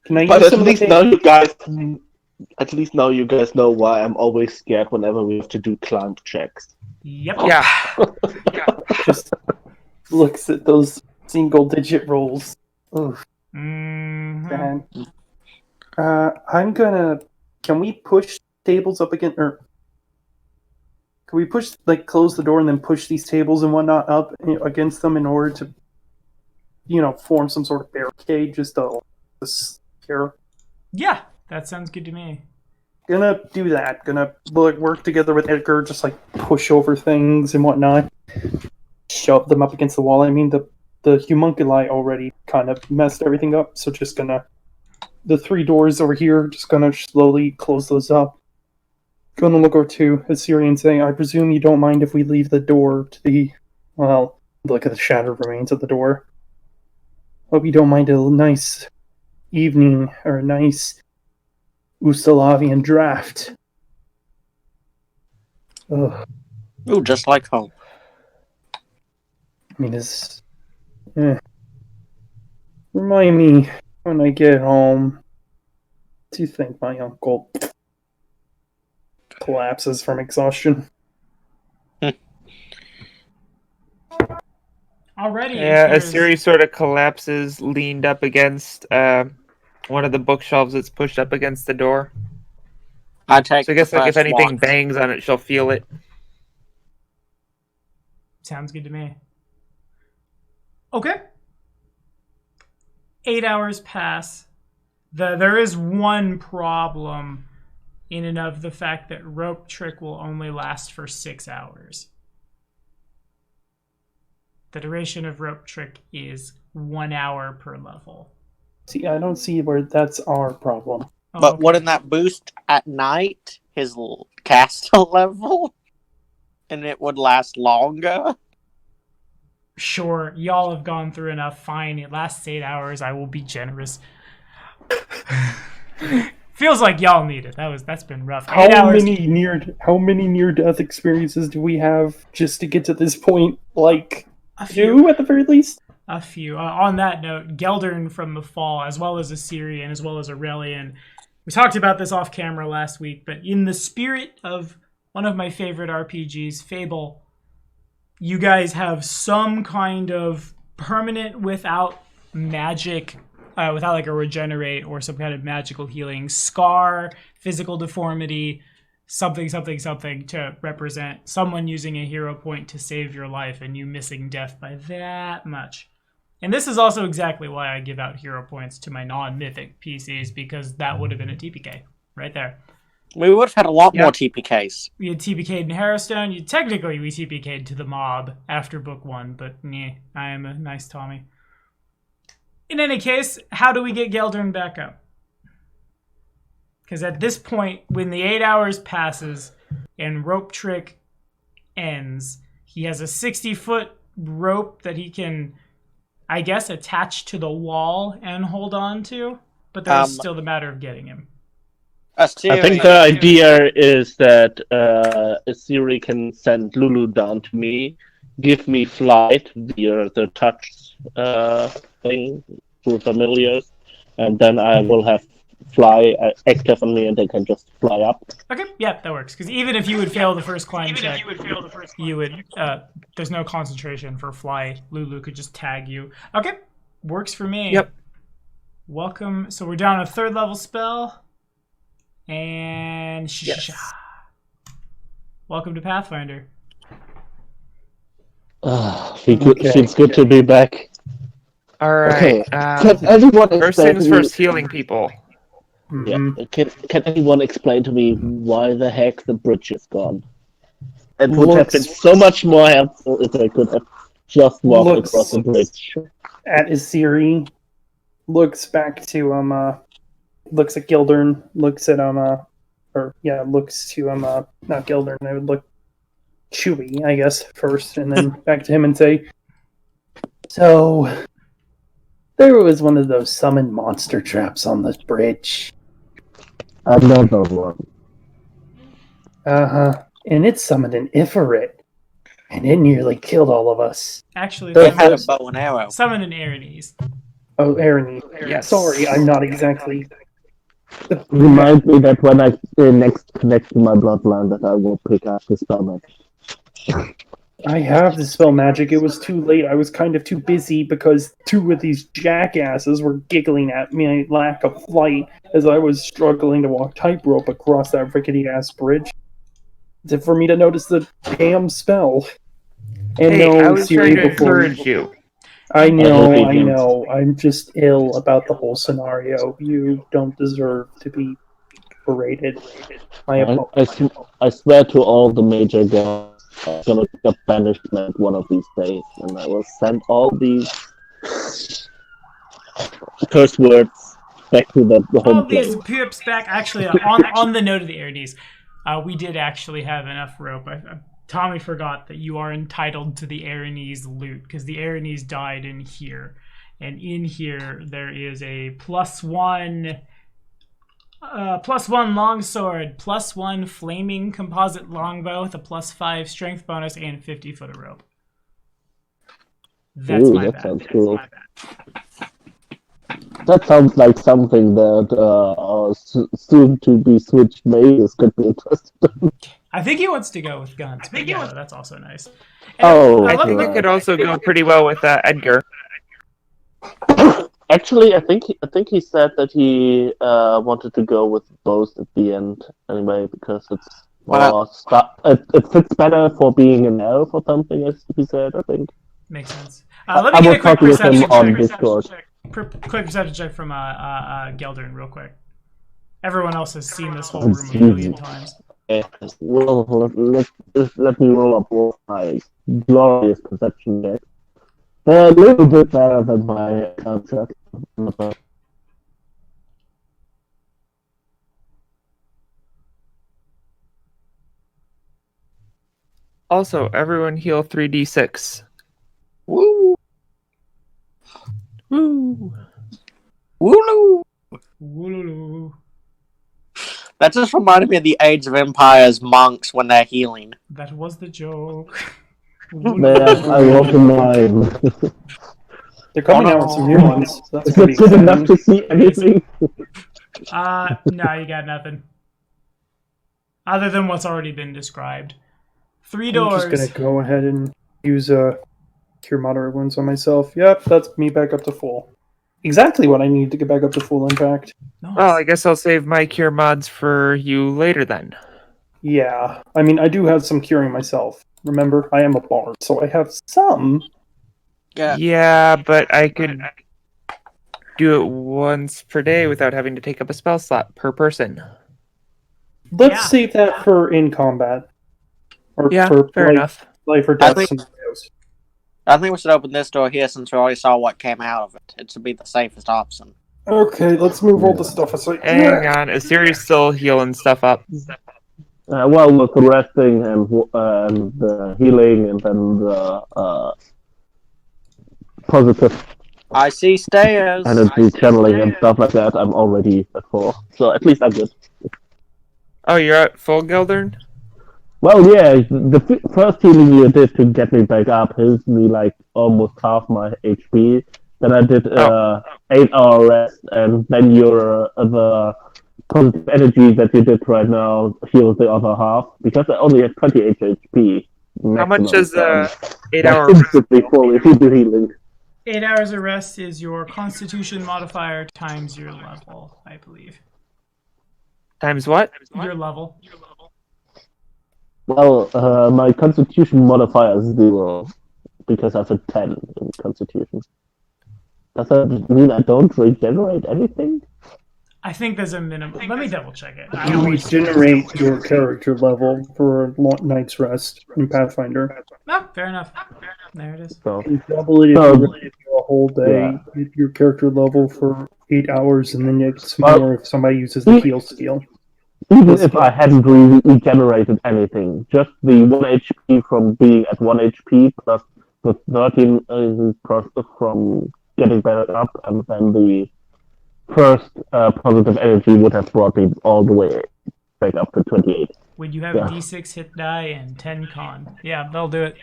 Can I But use at some of least the now you guys, at least now you guys know why I'm always scared whenever we have to do climb checks. Yep. Yeah. just looks at those single-digit rolls. Oof, Mhm. man. I'm gonna. Can we push tables up again, or can we push close the door and then push these tables and whatnot up against them in order to, form some sort of barricade just to secure? Yeah, that sounds good to me. Gonna do that. Gonna work together with Edgar, just push over things and whatnot, shove them up against the wall. I mean, the homunculi already kind of messed everything up, so just gonna the 3 doors over here, just gonna slowly close those up. Gonna look over to Assyrian, saying, "I presume you don't mind if we leave the door to the look at the shattered remains of the door. Hope you don't mind a nice evening or a nice Ustalavian draft." Ugh. Ooh, just like home. I mean, remind me when I get home. Do you think my uncle collapses from exhaustion? Already, Yeah, it appears- Asiri sort of collapses, leaned up against one of the bookshelves that's pushed up against the door. I take So I guess the like if first anything one. bangs on it, she'll feel it. Sounds good to me. Okay. 8 hours pass. There is one problem in and of the fact that rope trick will only last for 6 hours. The duration of rope trick is 1 hour per level. See, I don't see where that's our problem. Oh, But okay. wouldn't that boost at night his caster level? And it would last longer? Sure, y'all have gone through enough. Fine, it lasts 8 hours. I will be generous. Feels like y'all need it. That's been rough. 8 How hours. many near-death experiences do we have just to get to this point? Like A few. 2 at the very least. A few. On that note, Geldern from the Fall, as well as Assyrian, as well as Aurelian. We talked about this off camera last week, but in the spirit of one of my favorite RPGs, Fable, you guys have some kind of permanent without magic, without like a regenerate or some kind of magical healing, scar, physical deformity, something to represent someone using a hero point to save your life and you missing death by that much. And this is also exactly why I give out hero points to my non-mythic PCs, because that would have been a TPK right there. We would have had a lot more TPKs. We had TPK'd in Harrowstone. We TPK'd to the mob after book 1, but I am a nice Tommy. In any case, how do we get Geldern back up? Because at this point, when the 8 hours passes and rope trick ends, he has a 60-foot rope that he can, I guess, attach to the wall and hold on to, but there's still the matter of getting him. I think the idea is that Assyri can send Lulu down to me, give me flight via the touch thing through familiars, and then I will have fly active on me and they can just fly up. Okay, yeah, that works. Because even if you would fail the first climb check, you would, there's no concentration for fly. Lulu could just tag you. Okay, works for me. Yep. Welcome. So we're down a 3rd level spell. And welcome to Pathfinder. Feels good to be back. All right. Okay. Can anyone First explain things to me- first, healing people. Yeah. Can anyone explain to me why the heck the bridge is gone? It would have been so much more helpful if I could have just walked across the bridge. At Assyri, looks back to looks at Geldern, looks at looks to not Geldern. I would look Chewie, I guess, first, and then back to him and say, "So there was one of those summoned monster traps on this bridge. Another one. And it summoned an Ifrit, and it nearly killed all of us." Actually, They had a bow and arrow. summon an Aranese. Oh, Aaron, Yes. sorry, I'm not exactly. Remind me that when I next connect to my bloodline that I will pick up the spell magic. I have the spell magic. It was too late. I was kind of too busy because 2 of these jackasses were giggling at my lack of flight as I was struggling to walk tightrope across that rickety-ass bridge. For me to notice the damn spell. And Hey, no, I was Siri trying to before. encourage you. I know. I'm just ill about the whole scenario. You don't deserve to be berated. I swear to all the major gods, I'm gonna get banishment one of these days, and I will send all these curse words back to the All home these place. pips back. Actually, on the note of the Aranese, we did actually have enough rope. Tommy forgot that you are entitled to the Aranese loot, because the Aranese died in here. And in here, there is a +1 longsword, +1 flaming composite longbow with a +5 strength bonus, and 50 foot of rope. That's Ooh, my that bad. sounds cool. That sounds like something that soon to be switched mages could be interested in. I think he wants to go with guns. But yeah, that's also nice. And Oh, I I love think the- it could also go pretty well with Edgar. Actually, I think he said that he wanted to go with both at the end anyway because it's more it fits better for being an elf or something, as he said. I think. Makes sense. Let I me get was a quick talking with him perception on check. Discord. Quick perception check from Geldern, real quick. Everyone else has seen this whole room a million times. Well, let me roll up all my glorious perception check. A little bit better than my check. Also, everyone heal 3d6. Woo! Woo! Wooloo! Wooloo. That just reminded me of the Age of Empires monks when they're healing. That was the joke. Man, I rolled a 9. They're coming out with some new ones. So that's Is pretty it good enough exciting. to see anything? No, you got nothing. Other than what's already been described. 3 I'm doors. just gonna go ahead and use cure moderate wounds on myself. Yep, that's me back up to full. Exactly what I need to get back up to full, in fact. Nice. Well, I guess I'll save my cure mods for you later then. Yeah, I mean, I do have some curing myself. Remember, I am a bard, so I have some. Yeah. Yeah, but I could do it once per day without having to take up a spell slot per person. Let's Yeah. save that for in combat. Or Yeah, for fair enough. life or I death think- scenarios. I think we should open this door here since we already saw what came out of it. It should be the safest option. Okay, let's move all the stuff aside. Hang on, Asiri's still healing stuff up. Well, with the resting and the healing and then the positive I see stairs. energy channeling and stuff like that, I'm already at 4. So at least I'm good. Oh, you're at full, Geldern? Well, yeah, the first healing you did to get me back up heals me like almost half my HP. Then I did 8-hour rest, and then your the positive energy that you did right now heals the other half because I only have 28 HP. How much is the 8-hour instantly full if you do healing? 8 hours of rest is your Constitution modifier times your level, I believe. times what? Your level. Well, my Constitution modifier is 0 because I have a 10 in Constitution. Does that mean I don't regenerate anything? I think there's a minimum. Let me double check it. I You always regenerate your character level for a night's rest in Pathfinder. Oh, fair enough. There it is. So, You double it if Oh, you run it for a whole day. Hit your character level for 8 hours, and then you get some more if somebody uses the heal skill. even if I hadn't regenerated anything, just the 1 HP from being at 1 HP plus the 13 from getting better up, and then the first positive energy would have brought me all the way back up to 28. When you have Yeah. a D6 hit die and 10 con. Yeah, they'll do it.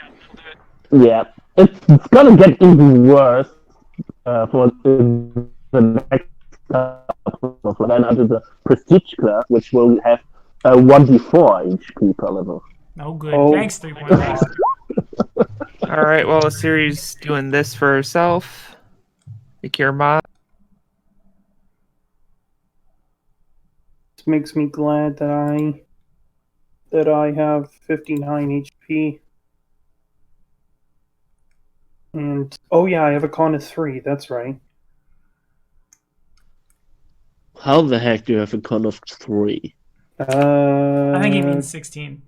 Yeah, it's gonna get even worse for the next couple of then under the prestige class, which will have a 1d4 HP per level. Oh, good. Oh. Thanks, 3.5. Alright, well, Asiri's doing this for herself. The cure mod. This makes me glad that I have 59 HP. And oh yeah, I have a con of 3. That's right. How the heck do you have a con of 3? I think he means 16.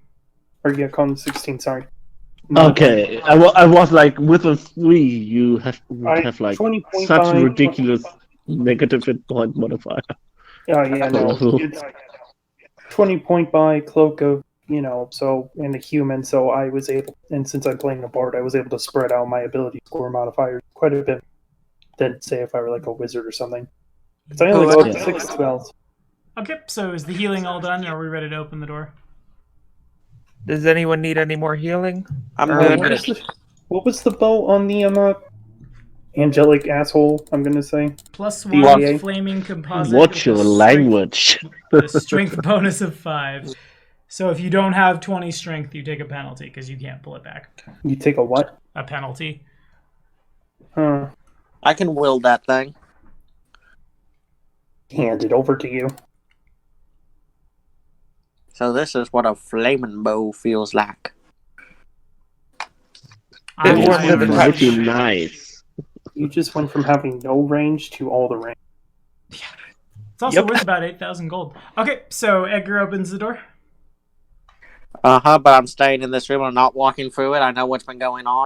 Or yeah, con 16. Sorry. Okay, I was like, with a 3, you would have like 20 point such by- a ridiculous negative hit point modifier. Oh yeah, no. It's 20 point by cloak of so and a human. So I was able, and since I'm playing a bard, I was able to spread out my ability score modifiers quite a bit than say if I were like a wizard or something. Because I only go up to 6 spells. Okay, so is the healing all done? Are we ready to open the door? Does anyone need any more healing? I'm Uh, good. What was the bow on the angelic asshole? I'm gonna say. Plus The 1 EA. flaming composite. Watch your with a language. A strength bonus of 5. So if you don't have 20 strength, you take a penalty because you can't pull it back. You take a what? A penalty. Huh. I can will that thing. hand it over to you. So this is what a flaming bow feels like. I It am was ready. Pretty nice. You just went from having no range to all the range. It's also Yep. worth about 8,000 gold. Okay, so Edgar opens the door. But I'm staying in this room. I'm not walking through it. I know what's been going on.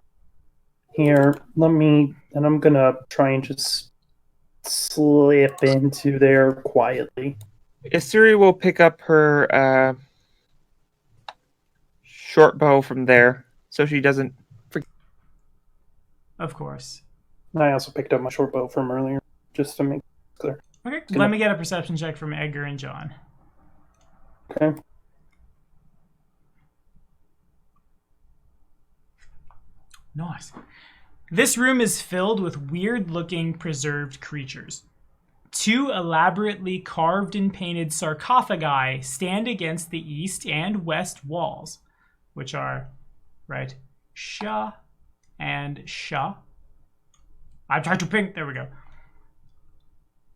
Here, and I'm gonna try and just slip into there quietly. Isuri will pick up her short bow from there, so she doesn't. Of course. I also picked up my short bow from earlier, just to make it clear. Okay, let me get a perception check from Edgar and John. Okay. Nice. This room is filled with weird-looking preserved creatures. 2 elaborately carved and painted sarcophagi stand against the east and west walls, which are, right, Sha and Sha. I'm trying to ping. There we go.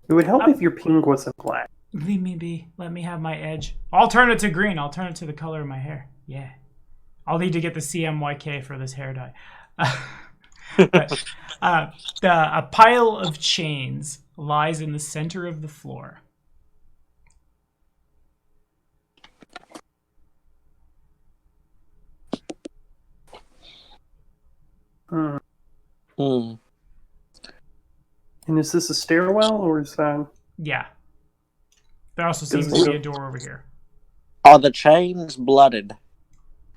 It would help if your ping wasn't black. Leave me be. Let me have my edge. I'll turn it to green. I'll turn it to the color of my hair. Yeah. I'll need to get the CMYK for this hair dye. But, a pile of chains lies in the center of the floor. Hmm. Hmm. And is this a stairwell, or is that... Yeah. There also seems to be a door over here. Are the chains blooded?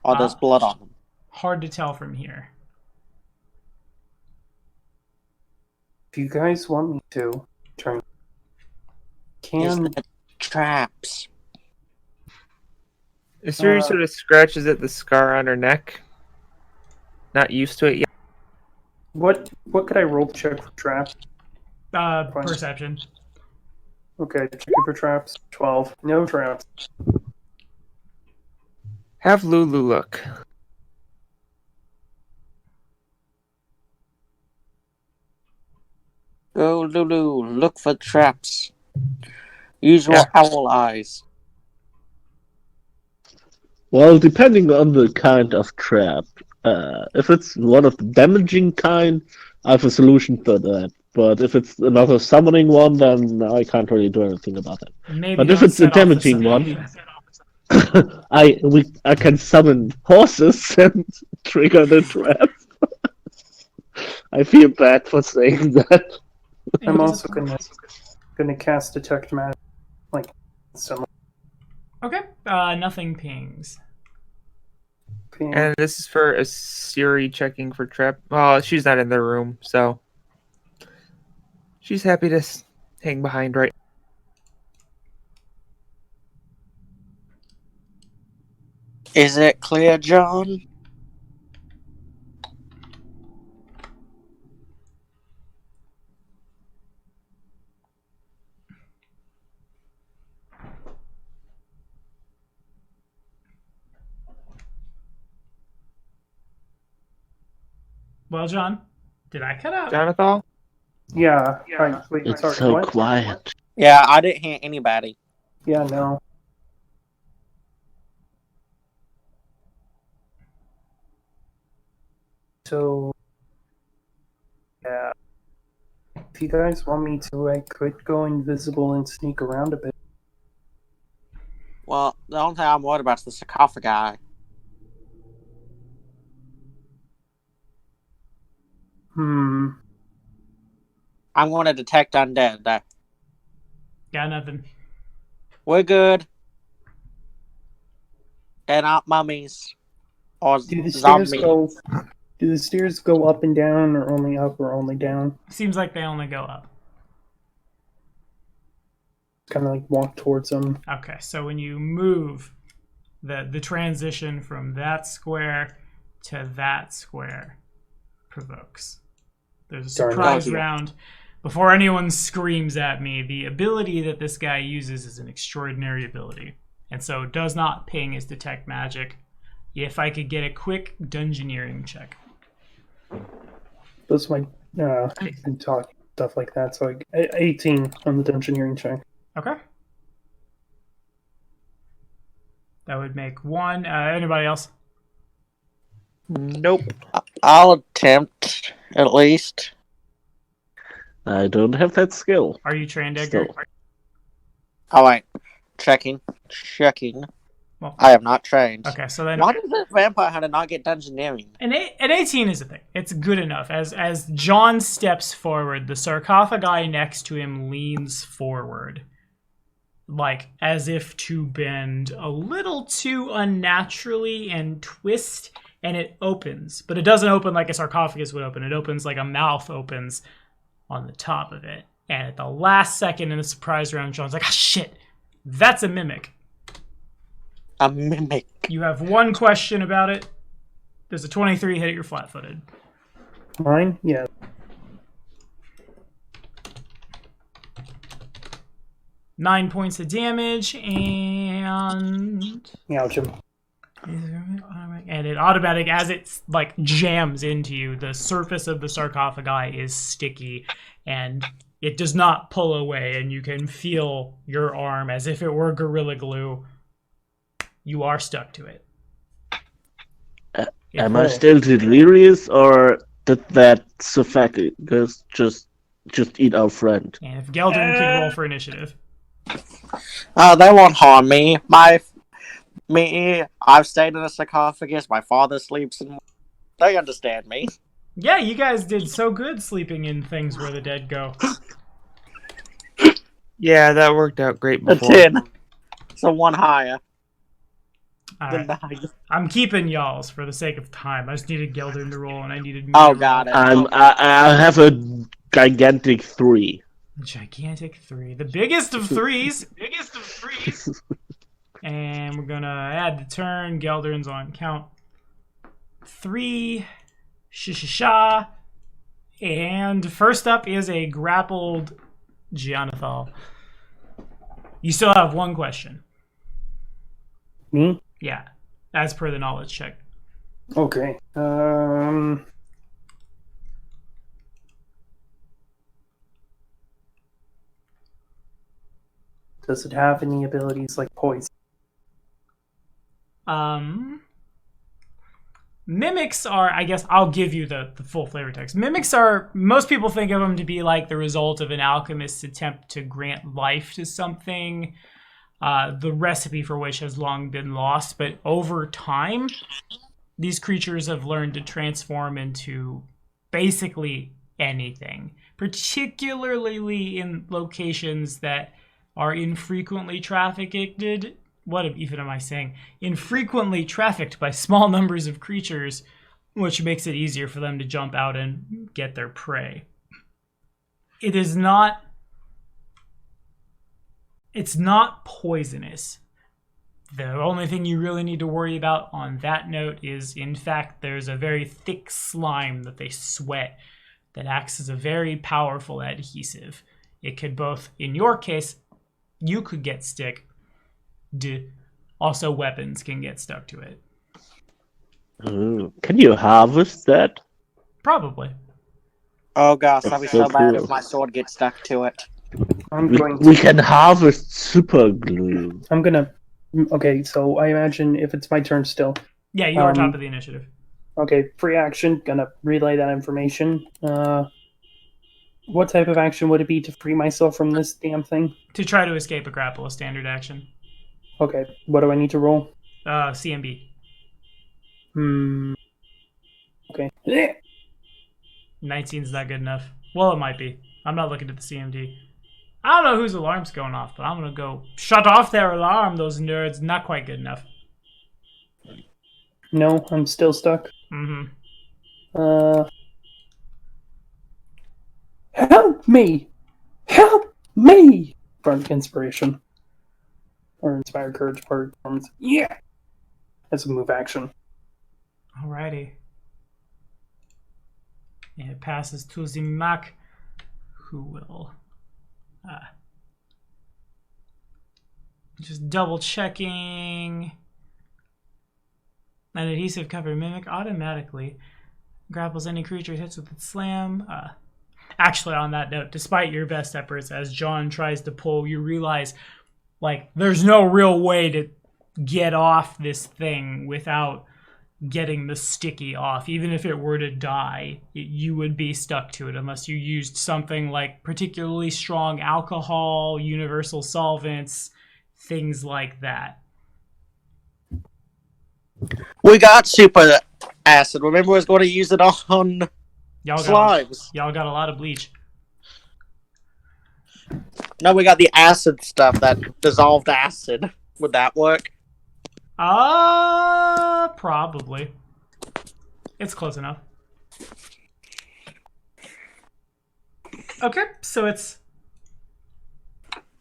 Or there's blood on them? Hard to tell from here. If you guys want me to, turn... Is Can... that traps? Isuri sort of scratches at the scar on her neck. Not used to it yet. What could I roll to check for traps? Perception. Okay, checking for traps. 12. No traps. Have Lulu look. Go, Lulu, look for traps. Use your owl eyes. Well, depending on the kind of trap, if it's one of the damaging kind, I have a solution for that. But if it's another summoning one, then I can't really do anything about it. Maybe But if don't it's a set off the damaging sun. one, I can summon horses and trigger the trap. I feel bad for saying that. I'm also gonna cast Detect Magic. Like, similar. Okay. Nothing pings. Ping. And this is for Isuri checking for trap. Well, she's not in the room, so she's happy to hang behind right. Is it clear, John? Well, John, did I cut out? Jonathan? Yeah. Wait, It's sorry, so what? quiet. Yeah, I didn't hear anybody. Yeah, no. So, yeah. If you guys want me to, I could go invisible and sneak around a bit. Well, the only thing I'm worried about is the sarcophagi. I'm going to detect undead. Got nothing. We're good. They're not mummies. Or Do the zombies. stairs go up and down, or only up, or only down? Seems like they only go up. Kind of like walk towards them. Okay, so when you move, the transition from that square to that square provokes. There's a Darn. surprise Oh, yeah. round. Before anyone screams at me, the ability that this guy uses is an extraordinary ability. And so does not ping his detect magic. If I could get a quick dungeoneering check. That's my talking stuff like that. So 18 on the dungeoneering check. Okay. That would make 1. Anybody else? Nope. I'll attempt, at least. I don't have that skill. Are you trained, Edgar? Still. Oh, wait. Checking. Well, I am not trained. okay, so then Why did the vampire hunter not get dungeoneering? an 18 is a thing. It's good enough. As John steps forward, the sarcophagi next to him leans forward, like as if to bend a little too unnaturally and twist, and it opens. But it doesn't open like a sarcophagus would open. It opens like a mouth opens on the top of it. And at the last second in the surprise round, John's like, ah, shit, that's a mimic. A mimic. You have 1 question about it. There's a 23 hit it, you're flat-footed. Mine? Yeah. Nine points of damage, and Ouch. it automatic, as it like jams into you, the surface of the sarcophagi is sticky, and it does not pull away, and you can feel your arm as if it were Gorilla Glue. You are stuck to it. Am I still delirious, or did that sarcophagus just eat our friend? And if Geldern could roll for initiative. They won't harm me. I've stayed in a sarcophagus. My father sleeps in. They understand me. Yeah, you guys did so good sleeping in things where the dead go. Yeah, that worked out great A before. 10. So 1 higher. All than right. 9. I'm keeping y'all's for the sake of time. I just needed Geldern to roll, and I needed me Oh, to got roll. it. I have a gigantic 3. Gigantic 3. The biggest of threes. And we're going to add the turn. Geldern's on count 3. Sha. And first up is a grappled Giannathal. You still have 1 question. Me? Yeah, as per the knowledge check. Okay. Does it have any abilities like poison? Mimics are, I guess I'll give you the full flavor text. Mimics are, most people think of them to be like the result of an alchemist's attempt to grant life to something, the recipe for which has long been lost. But over time, these creatures have learned to transform into basically anything, particularly in locations that are infrequently trafficked. What even am I saying? Infrequently trafficked by small numbers of creatures, which makes it easier for them to jump out and get their prey. It's not poisonous. The only thing you really need to worry about on that note is, in fact, there's a very thick slime that they sweat that acts as a very powerful adhesive. It could both, in your case, you could get stick. Also, weapons can get stuck to it. Can you harvest that? Probably. Oh gosh, that'd be So so bad cool. if my sword gets stuck to it. We can harvest super glue. Okay, so I imagine if it's my turn still. Yeah, you are top of the initiative. Okay, free action, gonna relay that information. What type of action would it be to free myself from this damn thing? To try to escape a grapple, a standard action. Okay, what do I need to roll? CMB. Okay. 19's not good enough. Well, it might be. I'm not looking at the CMD. I don't know whose alarm's going off, but I'm gonna go shut off their alarm, those nerds. Not quite good enough. No, I'm still stuck. Help me! Help me! Burnt inspiration. Or inspired courage performance. Yeah! That's a move action. Alrighty. And it passes to the Mac, who will just double checking. An adhesive covered mimic automatically grapples any creature it hits with its slam. Actually, on that note, despite your best efforts, as John tries to pull, you realize, like, there's no real way to get off this thing without getting the sticky off. Even if it were to die, you would be stuck to it unless you used something like particularly strong alcohol, universal solvents, things like that. We got super acid. Remember, we was going to use it on slimes. Y'all got a lot of bleach. No, we got the acid stuff, that dissolved acid. Would that work? Probably. It's close enough. Okay, so it's...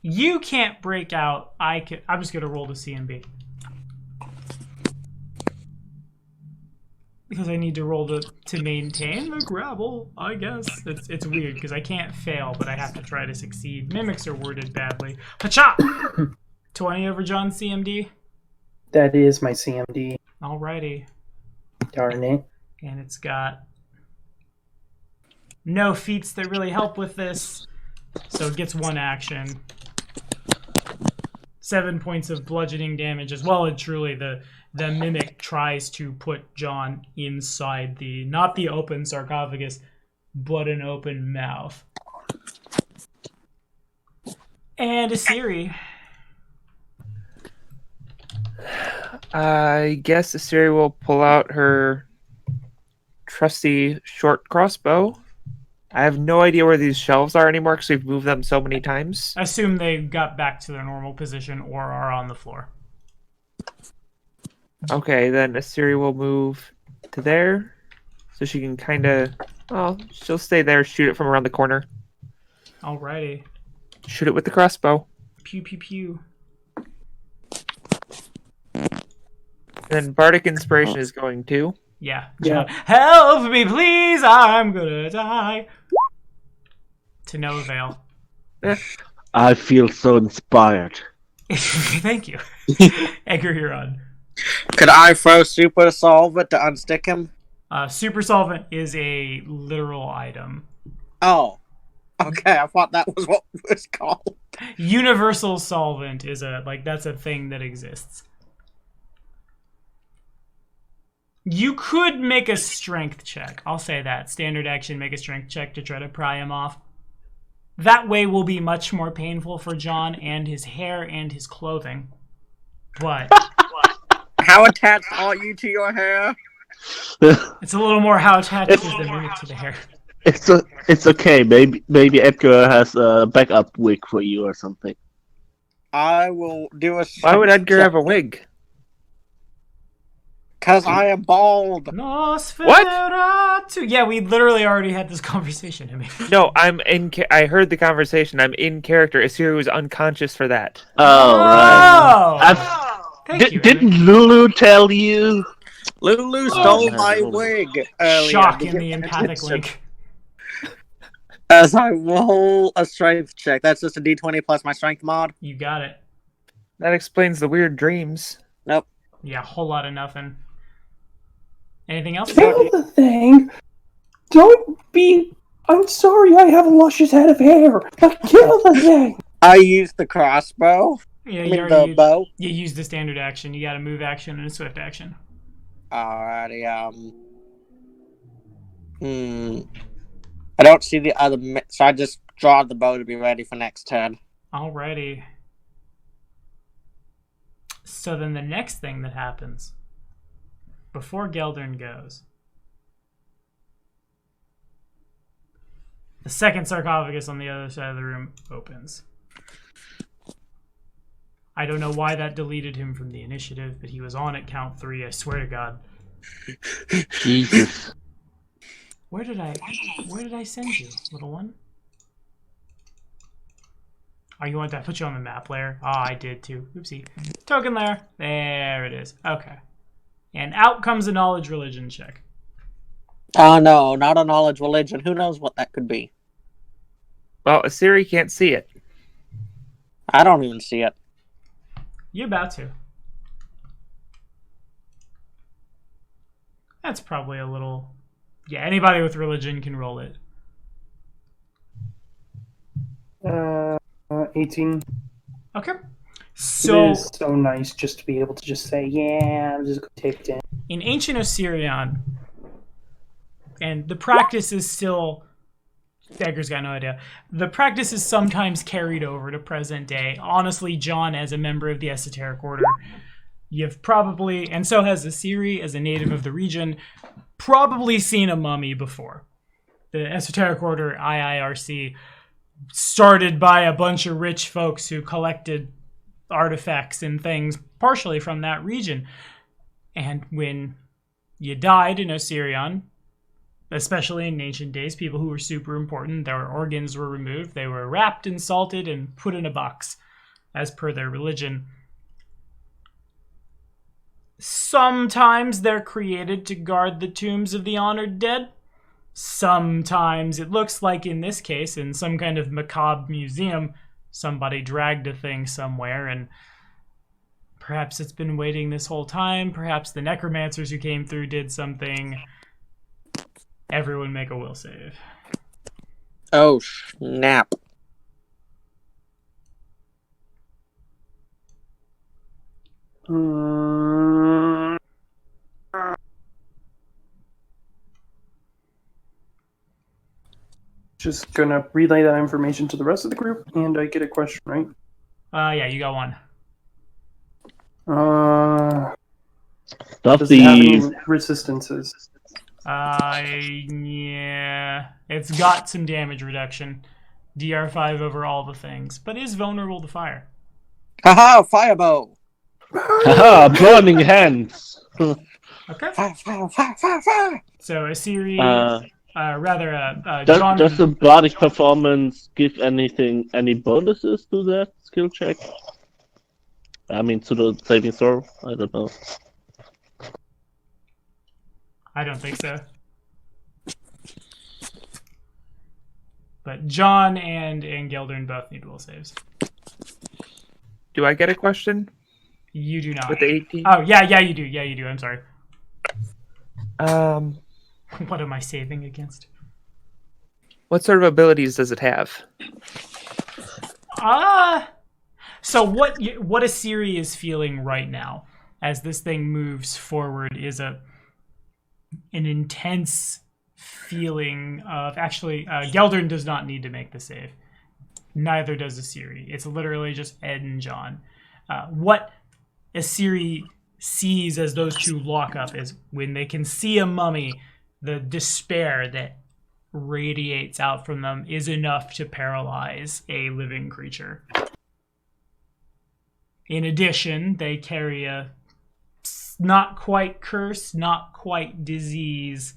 You can't break out. I'm just going to roll the CMB. Because I need to roll to maintain the gravel, I guess. It's weird, because I can't fail, but I have to try to succeed. Mimics are worded badly. Pacha! 20 over John's CMD? That is my CMD. Alrighty. Darn it. And it's got no feats that really help with this, so it gets 1 action. 7 points of bludgeoning damage as well, and truly the mimic tries to put John inside not the open sarcophagus, but an open mouth. And a Siri. I guess Asiri will pull out her trusty short crossbow. I have no idea where these shelves are anymore because we've moved them so many times. Assume they got back to their normal position or are on the floor. Okay, then Asiri will move to there so she can kind of... Well, she'll stay there, shoot it from around the corner. Alrighty. Shoot it with the crossbow. Pew, pew, pew. And then Bardic Inspiration is going too. Yeah. John, help me, please! I'm gonna die. To no avail. I feel so inspired. Thank you. Edgar, you're on. Could I throw super solvent to unstick him? Super solvent is a literal item. Oh. Okay, I thought that was what it was called. Universal solvent is that's a thing that exists. You could make a strength check. I'll say that. Standard action, make a strength check to try to pry him off. That way will be much more painful for John and his hair and his clothing. But... How attached are you to your hair? It's a little more how attached is the mimic to the hair. It's okay. Maybe Edgar has a backup wig for you or something. I will do a... Why would Edgar have a wig? Because I am bald. Nosferatu. Yeah, we literally already had this conversation. I mean. No, I heard the conversation. I'm in character. Asiri was unconscious for that. Oh, right. Thank you, didn't Lulu tell you? Lulu stole my wig earlier. Shock in the empathic link. As I roll a strength check. That's just a d20 plus my strength mod. You got it. That explains the weird dreams. Nope. Yeah, a whole lot of nothing. Anything else? Kill the thing! Don't be... I'm sorry, I have a luscious head of hair, but kill the thing! I used the crossbow. Yeah, the bow. You used the standard action. You got a move action and a swift action. Alrighty, I don't see the other, so I just draw the bow to be ready for next turn. Alrighty. So then the next thing that happens, before Geldern goes, the second sarcophagus on the other side of the room opens. I don't know why that deleted him from the initiative, but he was on at count 3, I swear to God. Jesus. Where did I send you, little one? Oh, you want that? Put you on the map layer. Oh, I did too. Oopsie. Token layer. There it is. Okay. And out comes a knowledge religion check. Oh no, not a knowledge religion. Who knows what that could be? Well, Asiri can't see it. I don't even see it. You're about to. That's probably a little... Yeah, anybody with religion can roll it. 18. Okay. It So is so nice just to be able to just say, yeah, I'm just going to take it in. in ancient Osirian, and the practice is still, Egger's got no idea. The practice is sometimes carried over to present day. Honestly, John, as a member of the Esoteric Order, you've probably, and so has Asiri as a native of the region, probably seen a mummy before. The Esoteric Order, IIRC, started by a bunch of rich folks who collected artifacts and things partially from that region. And when you died in Osirian, especially in ancient days, people who were super important, their organs were removed, they were wrapped and salted and put in a box, as per their religion. Sometimes they're created to guard the tombs of the honored dead. Sometimes it looks like, in this case, in some kind of macabre museum, somebody dragged a thing somewhere, and perhaps it's been waiting this whole time. Perhaps the necromancers who came through did something. Everyone make a will save. Oh, snap. Just gonna relay that information to the rest of the group, and I get a question, right? Yeah, you got one. Does Does it have any the resistances? Yeah. It's got some damage reduction. DR5 over all the things, but is vulnerable to fire. Haha, firebow! haha, burning hands? Okay. Fire, fire, fire, fire, fire! So Asiri, Does, John. does the bardic performance give any bonuses to that skill check? I mean, to the saving throw? I don't know. I don't think so. But John and Geldern both need will saves. Do I get a question You do not. with the 18? Oh, yeah, you do. Yeah, you do. I'm sorry. Um, What am I saving against? what sort of abilities does it have? So what Asiri is feeling right now as this thing moves forward is an intense feeling of, actually, Geldern does not need to make the save. Neither does Asiri. It's literally just Ed and John. What Asiri sees as those two lock up is when they can see a mummy, the despair that radiates out from them is enough to paralyze a living creature. In addition, they carry a not quite curse, not quite disease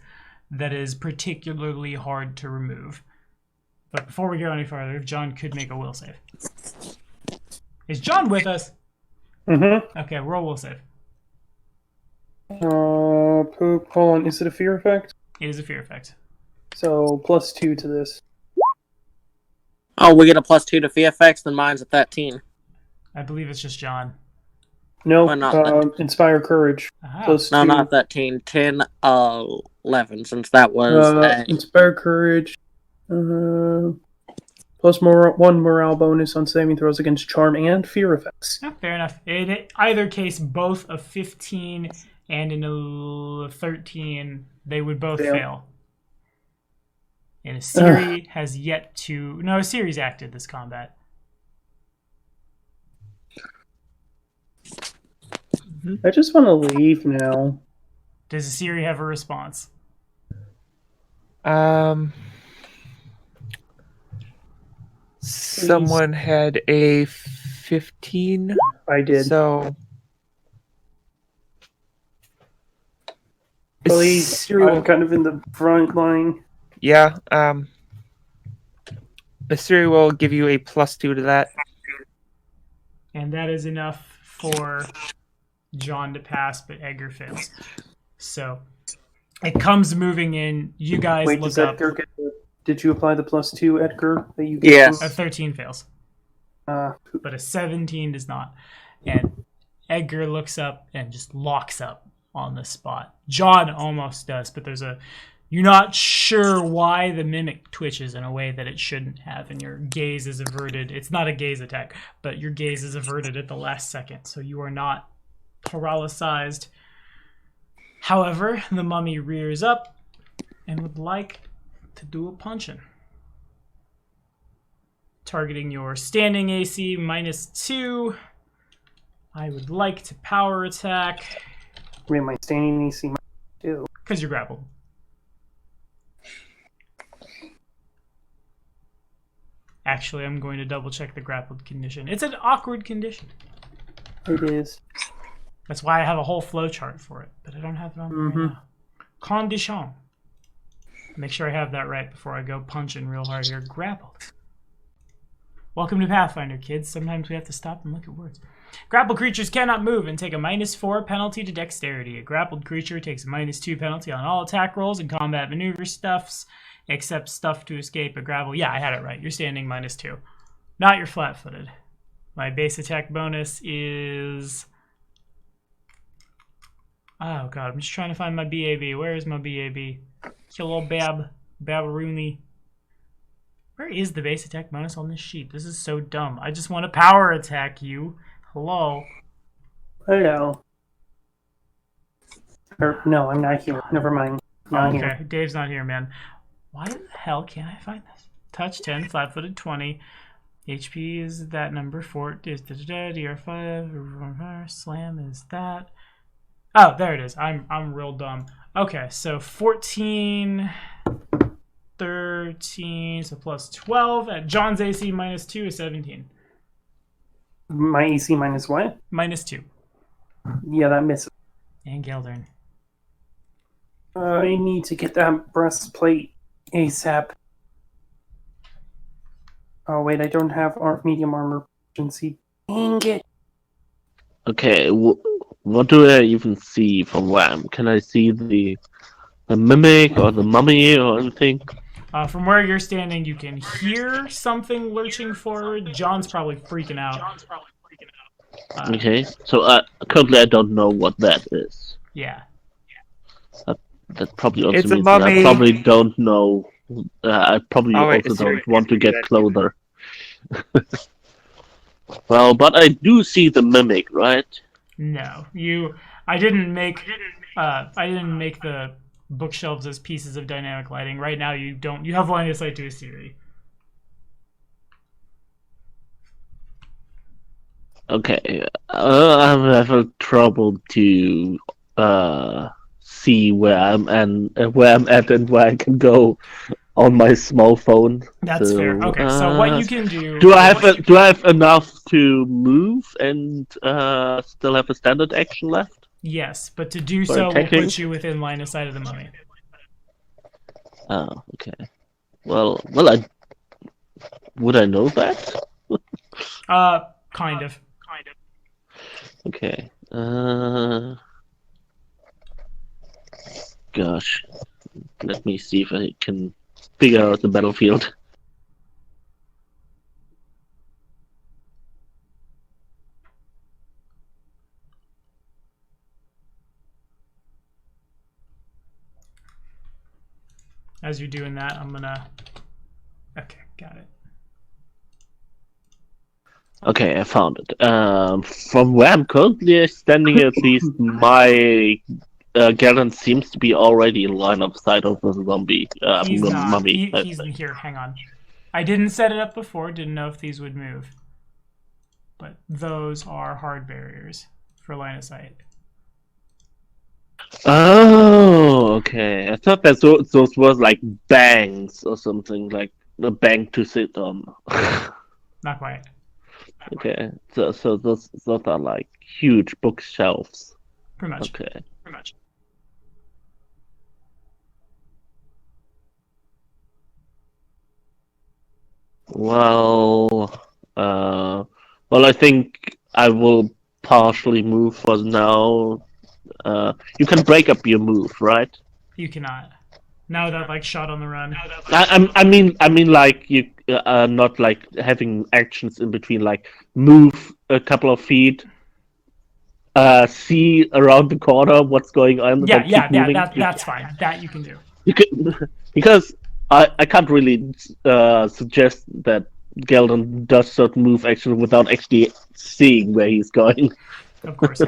that is particularly hard to remove. But before we go any farther, John could make a will save. Is John with us? Mm-hmm. Okay, roll will save. Poop, hold on, is it a fear effect? It is a fear effect. So, +2 to this. Oh, we get a +2 to fear effects, then mine's a 13. I believe it's just John. No, Why not? Inspire Courage. Aha. +2. No, not 13. 10, 11, since that was Inspire Courage. Plus one morale bonus on saving throws against charm and fear effects. Oh, fair enough. In either case, both a 15 and a 13, they would both fail. And Asiri has yet to... No, Asiri's acted this combat. I just want to leave now. Does Asiri have a response? Someone had a 15. I did. So Please, Asiri will- I'm kind of in the front line. yeah. Asiri will give you a +2 to that. And that is enough for John to pass, but Edgar fails. So it comes moving in. You guys Wait, look does up. Edgar get did you apply the +2, Edgar, that you gave Yes. A 13 fails, him? but a 17 does not. And Edgar looks up and just locks up on the spot. John almost does, but there's a You're not sure why the mimic twitches in a way that it shouldn't have, and your gaze is averted. It's not a gaze attack, but your gaze is averted at the last second, so you are not paralyzed. However, the mummy rears up and would like to do a punch-in. Targeting your standing AC -2. I would like to power attack. Wait, my standing AC -2. Because you're grappled. Actually, I'm going to double check the grappled condition. It's an awkward condition. It is. That's why I have a whole flow chart for it, but I don't have it on right now. Condition. Make sure I have that right before I go punching real hard here. Grappled. Welcome to Pathfinder, kids. Sometimes we have to stop and look at words. Grappled creatures cannot move and take a -4 penalty to dexterity. A grappled creature takes a -2 penalty on all attack rolls and combat maneuver stuffs, except stuff to escape a grapple. Yeah, I had it right. You're standing -2. Not your flat-footed. My base attack bonus is... Oh, God. I'm just trying to find my BAB. Where is my BAB? Hello, Babaroony. Where is the base attack bonus on this sheet? This is so dumb. I just want to power attack you. Hello. Hello. No, I'm not here. Never mind. Not Okay, here. Dave's not here, man. Why the hell can't I find this? Touch 10, flat-footed 20. HP is that number. Fort is DR5. Slam is that. Oh, there it is. I'm real dumb. Okay, so 14, 13, so plus 12. At John's AC -2 is 17. My AC minus what? -2. Yeah, that misses. And Geldern. I need to get that breastplate ASAP. Oh wait, I don't have medium armor proficiency. Dang it! Okay, what do I even see from Wham? Can I see the mimic or the mummy or anything? From where you're standing, you can hear something lurching forward. John's probably freaking out. Okay, so currently I don't know what that is. Yeah. That probably also It's a means that I mummy. probably don't know. I probably Oh, wait, also sorry. don't want to get closer. Well, but I do see the mimic, right? No, I didn't make the bookshelves as pieces of dynamic lighting. Right now, you don't. You have line of sight to a Siri. Okay, I'm having trouble to see where I'm at and where I can go on my small phone. That's fair. Okay, so what you can do? Do I have enough to move and still have a standard action left? Yes, but to do For so will attacking? put you within line of sight of the mummy. Oh, okay. Well, would I know that? Kind of. Okay. Gosh. Let me see if I can figure out the battlefield. As you're doing that, I'm gonna. Okay, got it. Okay, I found it. From where I'm currently standing, at least my Garen seems to be already in line of sight of the zombie He's not. mummy. He's in here. Hang on. I didn't set it up before. Didn't know if these would move. But those are hard barriers for line of sight. Oh, okay. I thought that those was like bangs or something, like a bank to sit on. Not quite. Okay, so those are like huge bookshelves. Pretty much. Okay. Pretty much. Well, I think I will partially move for now. You can break up your move, right? You cannot. Now that like shot on the run. I mean, like you not like having actions in between, like move a couple of feet, see around the corner what's going on. Yeah, then keep moving. that's fine. That you can do. Because I can't really suggest that Geldon does certain move action without actually seeing where he's going. Of course.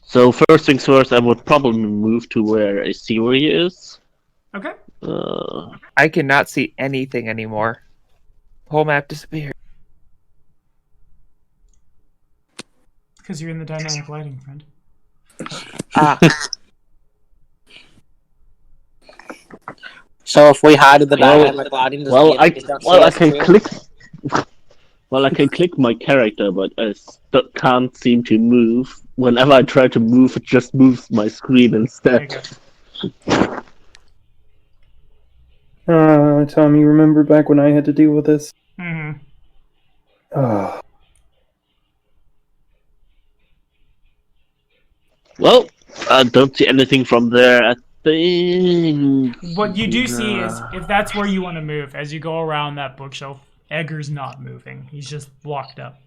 So first things first, I would probably move to where a Siri is. Okay. I cannot see anything anymore. Whole map disappeared. Because you're in the dynamic lighting, friend. Ah, So if we hide in the Well- dynamic lighting, does Well, the I enemies don't see us can too? click. Well, I can click my character, but I can't seem to move. Whenever I try to move, it just moves my screen There you instead. go. Tom, you remember back when I had to deal with this? Mm-hmm. Ah. Well, I don't see anything from there. I think. What you do see is, if that's where you want to move, as you go around that bookshelf, Edgar's not moving. He's just blocked up.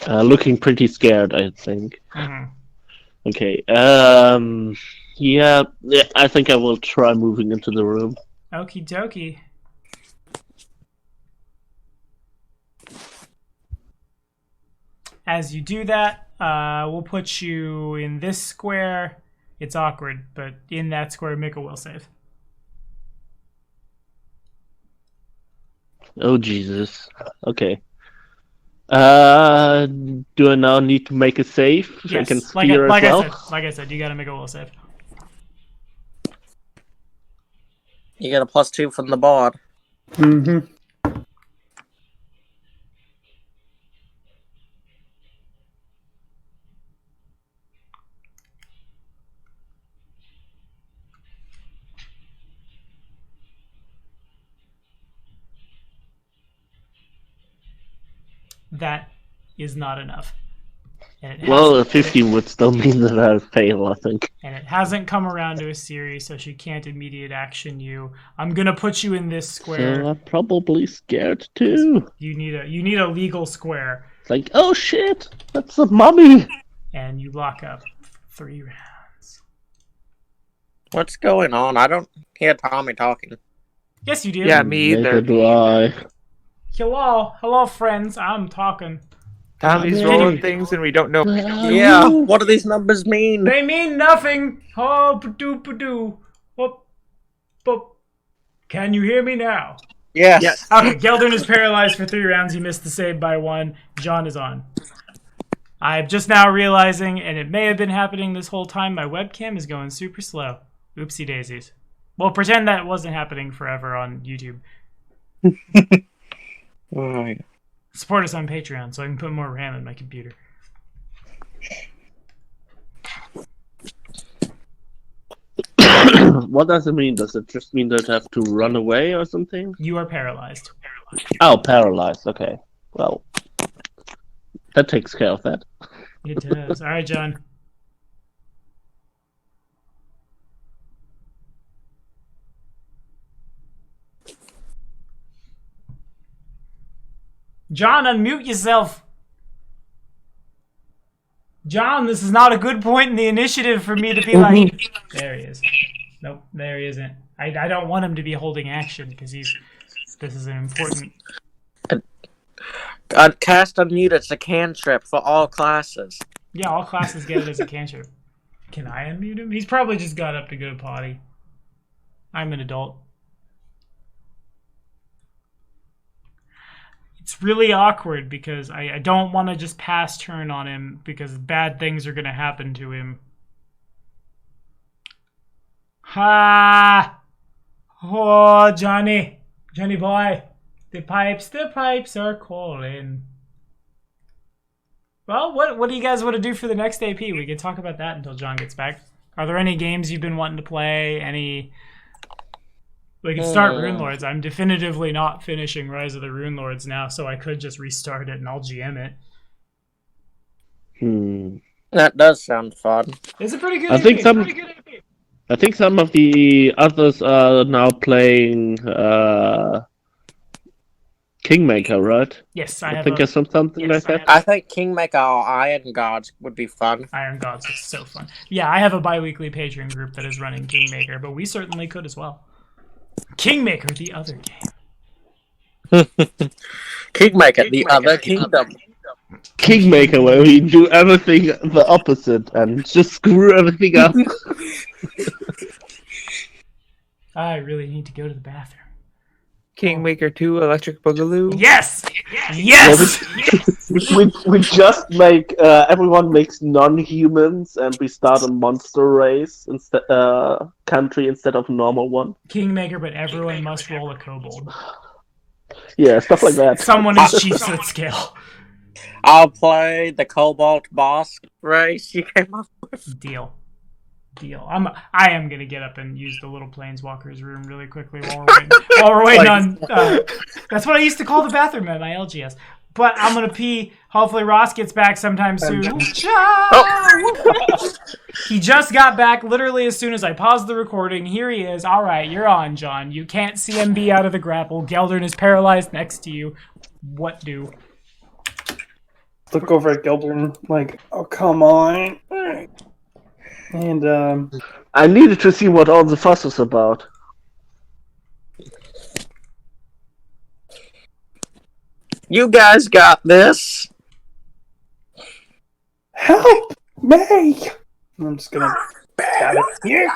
Looking pretty scared, I think. Mm-hmm. Okay. Yeah, I think I will try moving into the room. Okie dokie. As you do that, we'll put you in this square. It's awkward, but in that square, make a will save. Oh Jesus. Okay. Do I now need to make a save? I Yes, can like steer as well. I said, you gotta make a will save. You get a +2 from the board. Mm-hmm. That is not enough. And it Well, a hasn't- 15 would still mean that I fail, I think. and it hasn't come around to a series, so she can't immediate action you. I'm gonna put you in this square. So I'm probably scared too. You need a legal square, It's like, oh shit, that's a mummy. and you lock up 3 rounds. What's going on? I don't hear Tommy talking. Yes, you do. yeah, me Neither either. do I. Hello, friends. I'm talking. Tommy's Yeah. rolling things and we don't know. Yeah, what do these numbers mean? They mean nothing. Oh, ba-doo. Oh. Can you hear me now? Yes. Yes. Okay, Geldern is paralyzed for 3 rounds. He missed the save by 1. John is on. I'm just now realizing, and it may have been happening this whole time, my webcam is going super slow. Oopsie daisies. Well, pretend that wasn't happening forever on YouTube. Alright. Support us on Patreon so I can put more RAM in my computer. What does it mean? Does it just mean that I have to run away or something? You are paralyzed. Oh, paralyzed. Okay. Well, that takes care of that. It does. All right, John. John, unmute yourself. John, this is not a good point in the initiative for me to be like... There he is. Nope, there he isn't. I don't want him to be holding action because this is an important... Cast Unmute, it's a cantrip for all classes. Yeah, all classes get it as a cantrip. Can I unmute him? He's probably just got up to go potty. I'm an adult. It's really awkward because I don't want to just pass turn on him because bad things are going to happen to him. Ha! Oh, Johnny boy. The pipes are calling. Well, what do you guys want to do for the next AP? We can talk about that until John gets back. Are there any games you've been wanting to play? We can start Rune Lords. I'm definitively not finishing Rise of the Rune Lords now, so I could just restart it and I'll GM it. That does sound fun. It's a pretty good I think AP. some- I think some of the others are now playing Kingmaker, right? Yes, I think I saw something like that. I think Kingmaker or Iron Gods would be fun. Iron Gods is so fun. Yeah, I have a bi-weekly Patreon group that is running Kingmaker, but we certainly could as well. Kingmaker, the other game. Kingmaker, the other kingdom. Kingmaker, where we do everything the opposite and just screw everything up. I really need to go to the bathroom. Kingmaker 2, Electric Boogaloo. Yes! Yes! we just make everyone makes non-humans and we start a monster race instead country instead of a normal one. Kingmaker, but everyone must roll a kobold. Yeah, stuff like that. Someone is Chiefs at scale. I'll play the Cobalt boss race you came up with. Deal. I am gonna get up and use the little planeswalkers room really quickly while we're waiting on. That's what I used to call the bathroom at my LGS. But I'm gonna pee. Hopefully Ross gets back sometime soon. He just got back literally as soon as I paused the recording. Here he is. All right, you're on, John. You can't CMB out of the grapple. Geldern is paralyzed next to you. What do? Look over at Geldern like, oh, come on. And, I needed to see what all the fuss was about. You guys got this. help me! I'm just gonna stab it here.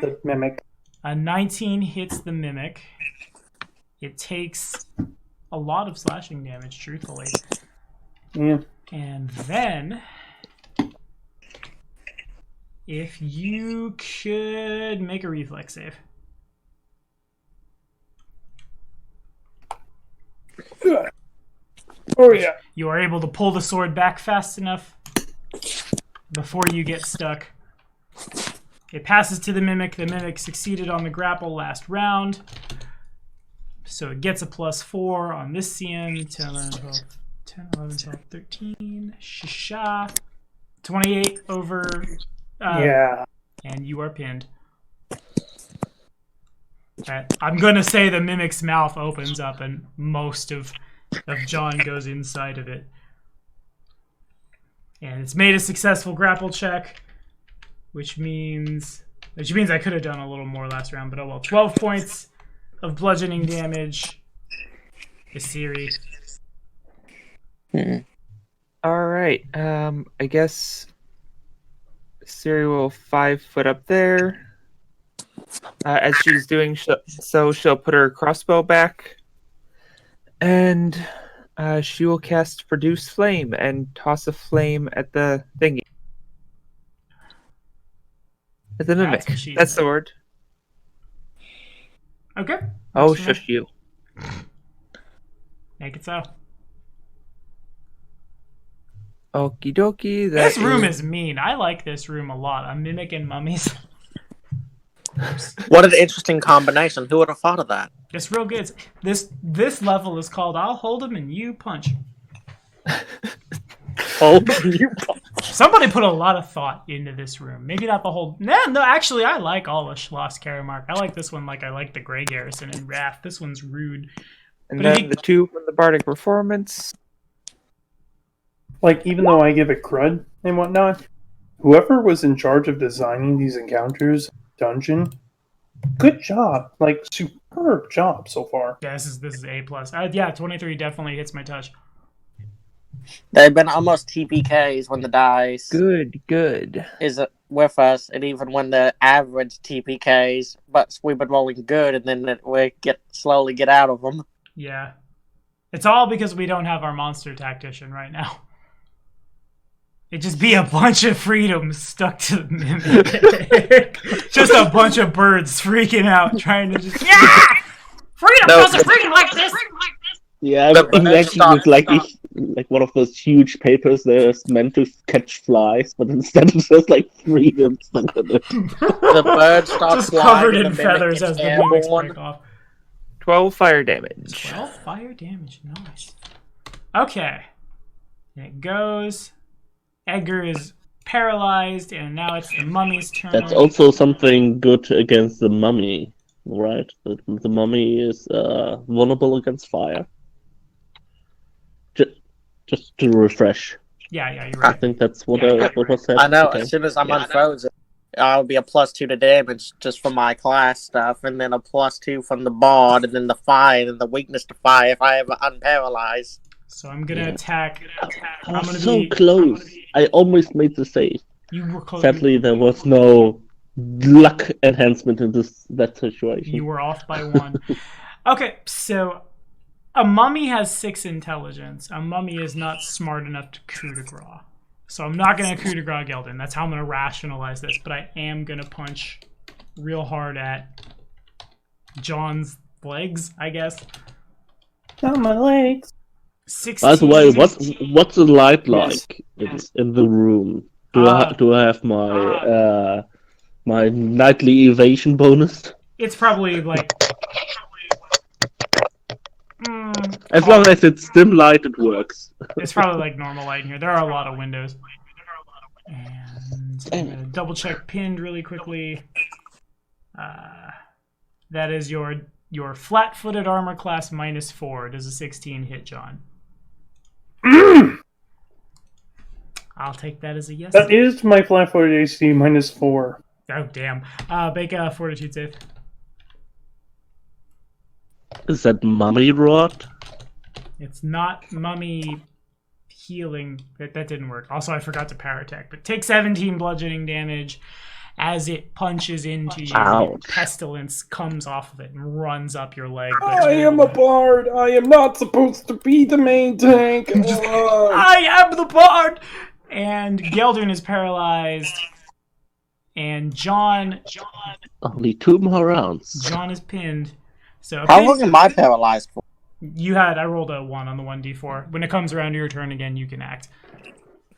The mimic. A 19 hits the mimic. It takes a lot of slashing damage, truthfully. Yeah. And then, if you could make a reflex save. Oh, yeah. You are able to pull the sword back fast enough before you get stuck. It passes to the mimic. The mimic succeeded on the grapple last round. So it gets a +4 on this CM. 10, 11, 12, 10, 11, 12, 13. Shisha. 28 over. Yeah. And you are pinned. I'm going to say the mimic's mouth opens up and most of John goes inside of it. And it's made a successful grapple check, which means I could have done a little more last round, but oh well. 12 points of bludgeoning damage. Isiri. All right. I guess Siri will 5 foot up there. As she's doing so, she'll put her crossbow back, and she will cast Produce Flame and toss a flame at the thingy. At the mimic. That's the word. Okay. Oh, shush you. Make it so. Okie dokie. This room is mean. I like this room a lot. I'm mimicking mummies. What an interesting combination. Who would have thought of that? It's real good. This level is called I'll hold him and you punch. Somebody put a lot of thought into this room. Maybe not the whole... No, actually, I like all of Schloss Karamark. I like this one like I like the Grey Garrison and Wrath. This one's rude. And then the 2 from the Bardic Performance. Like, even though I give it crud and whatnot, whoever was in charge of designing these encounters, dungeon, good job. Like, superb job so far. Yeah, this is A+. Yeah, 23 definitely hits my touch. They've been almost TPKs when the dice Good. is with us, and even when the average TPKs, but we've been rolling good, and then we slowly get out of them. Yeah. It's all because we don't have our monster tactician right now. It'd just be a bunch of freedoms stuck to the mimic. Just a bunch of birds freaking out, trying to just... Yeah! Freedom doesn't freaking like this! Yeah, I'm actually with like one of those huge papers that's meant to catch flies, but instead it's just like freedom stuck in it. The bird starts just flying covered and in the mimic feathers gets as the mimics airborne. break off. 12 fire damage. 12 fire damage, nice. Okay. And it goes. Edgar is paralyzed, and now it's the mummy's turn. That's also something good against the mummy. right? The mummy is vulnerable against fire. Just to refresh. Yeah, you're I right. think that's what was said. I know. Okay. As soon as I'm unfrozen, I'll be a +2 to damage just from my class stuff, and then a +2 from the bard, and then the fire, and the weakness to fire if I ever unparalyzed. So I'm gonna attack. I was so close. I almost made the save. You were close. Sadly, there was no luck enhancement in that situation. You were off by 1. Okay, so a mummy has 6 intelligence. A mummy is not smart enough to coup de grace. So I'm not going to coup de grace Geldin. That's how I'm going to rationalize this. But I am going to punch real hard at John's legs, I guess. Not my legs. 16. By the way, what's the light like in the room? Do I have my my nightly evasion bonus? It's probably like... As long as it's dim light, it works. It's probably like normal light in here. There are a lot of windows. And I'm going to double check pinned really quickly. That is your flat-footed armor class -4. Does a 16 hit, John? I'll take that as a yes. That is my flat-footed AC -4. Oh, damn. Make a fortitude save. Is that mummy rot? It's not mummy healing. That didn't work. Also, I forgot to power attack. But take 17 bludgeoning damage as it punches into you. Ouch. Pestilence comes off of it and runs up your leg. I am a bard. I am not supposed to be the main tank. I am the bard! And Geldern is paralyzed. And John Only 2 more rounds. John is pinned. So How long am I paralyzed for? I rolled a 1 on the 1d4. When it comes around to your turn again, you can act.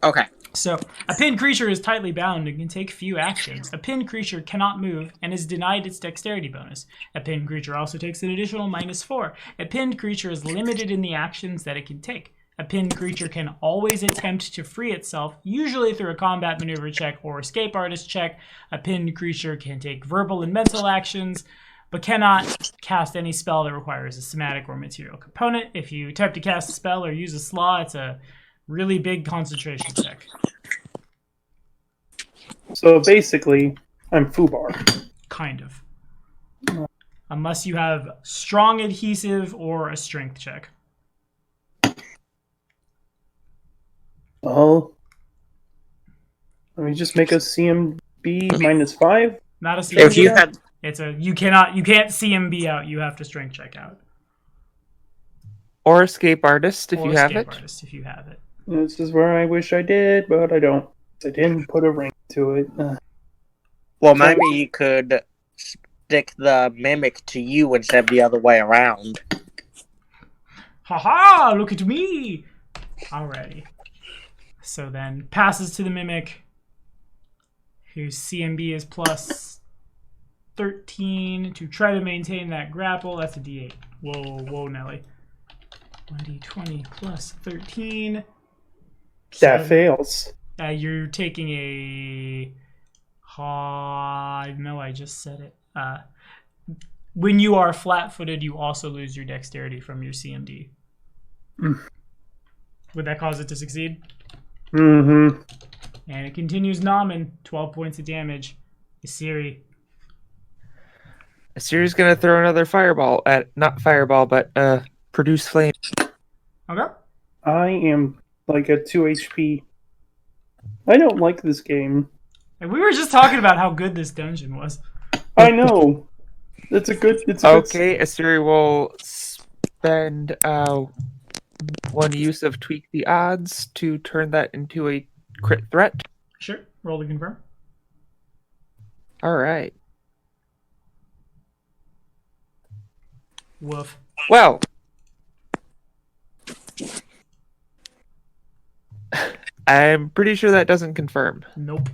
Okay. So, a pinned creature is tightly bound and can take few actions. A pinned creature cannot move and is denied its dexterity bonus. A pinned creature also takes an additional -4. A pinned creature is limited in the actions that it can take. A pinned creature can always attempt to free itself, usually through a combat maneuver check or escape artist check. A pinned creature can take verbal and mental actions, but cannot cast any spell that requires a somatic or material component. If you attempt to cast a spell or use a slaw, it's a really big concentration check. So basically, I'm Fubar. Kind of. Unless you have strong adhesive or a strength check. Well, let me just make a CMB -5. Not a CMB. If you had... You can't CMB out, you have to strength check out. Or escape artist if Or you have escape it. artist if you have it. This is where I wish I did, but I don't. I didn't put a ring to it. Well, maybe you could stick the mimic to you instead of the other way around. Haha, look at me! Alrighty. So then, passes to the mimic, whose CMB is +13 to try to maintain that grapple. That's a D8. Whoa, Nelly. 1d20 +13. That fails. You're taking a... no, I just said it. When you are flat-footed, you also lose your dexterity from your CMD. Would that cause it to succeed? Mm-hmm. And it continues nomming. 12 points of damage. Isiri. Asiri's gonna throw another fireball at, not fireball, but produce flame. Okay. I am like at 2 HP. I don't like this game. And we were just talking about how good this dungeon was. I know. It's a good. Okay, Asiri will spend 1 use of tweak the odds to turn that into a crit threat. Sure. Roll to confirm. All right. Woof. Well, I'm pretty sure that doesn't confirm. Nope.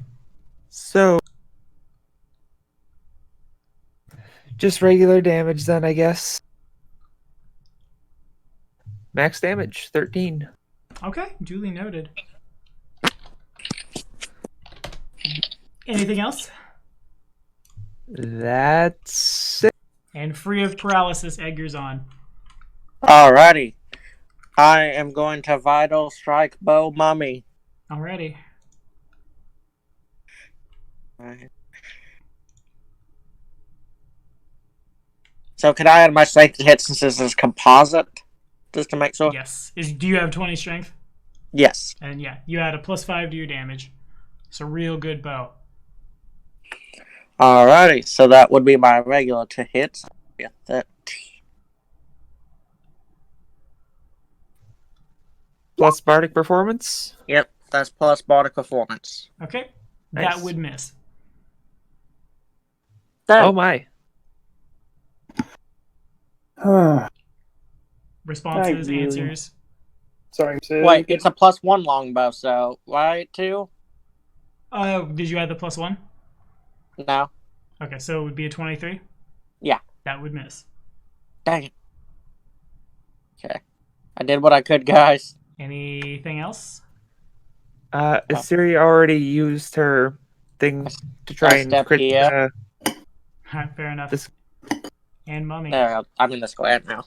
So, just regular damage then, I guess. Max damage, 13. Okay. Duly noted. Anything else? That's it. And free of paralysis, Edgar's on. Alrighty. I am going to Vital Strike Bow Mummy. Alrighty. Right. So can I add my strength to hit since this is composite? Just to make sure? Yes. Do you have 20 strength? Yes. And yeah, you add a +5 to your damage. It's a real good bow. Alrighty, so that would be my regular to hit. Yeah, 13. Plus bardic performance. Yep, that's plus bardic performance. Okay. Nice. That would miss. Oh my. Responses, really- answers. Sorry, say that Wait, again. it's a +1 longbow, so right too? Did you add the +1? No. Okay, so it would be a 23? Yeah. That would miss. Dang it. Okay. I did what I could, guys. Anything else? Asiri already used her thing to try I and step crit. here. Fair enough. This- And mummy. There, I'm in the square now.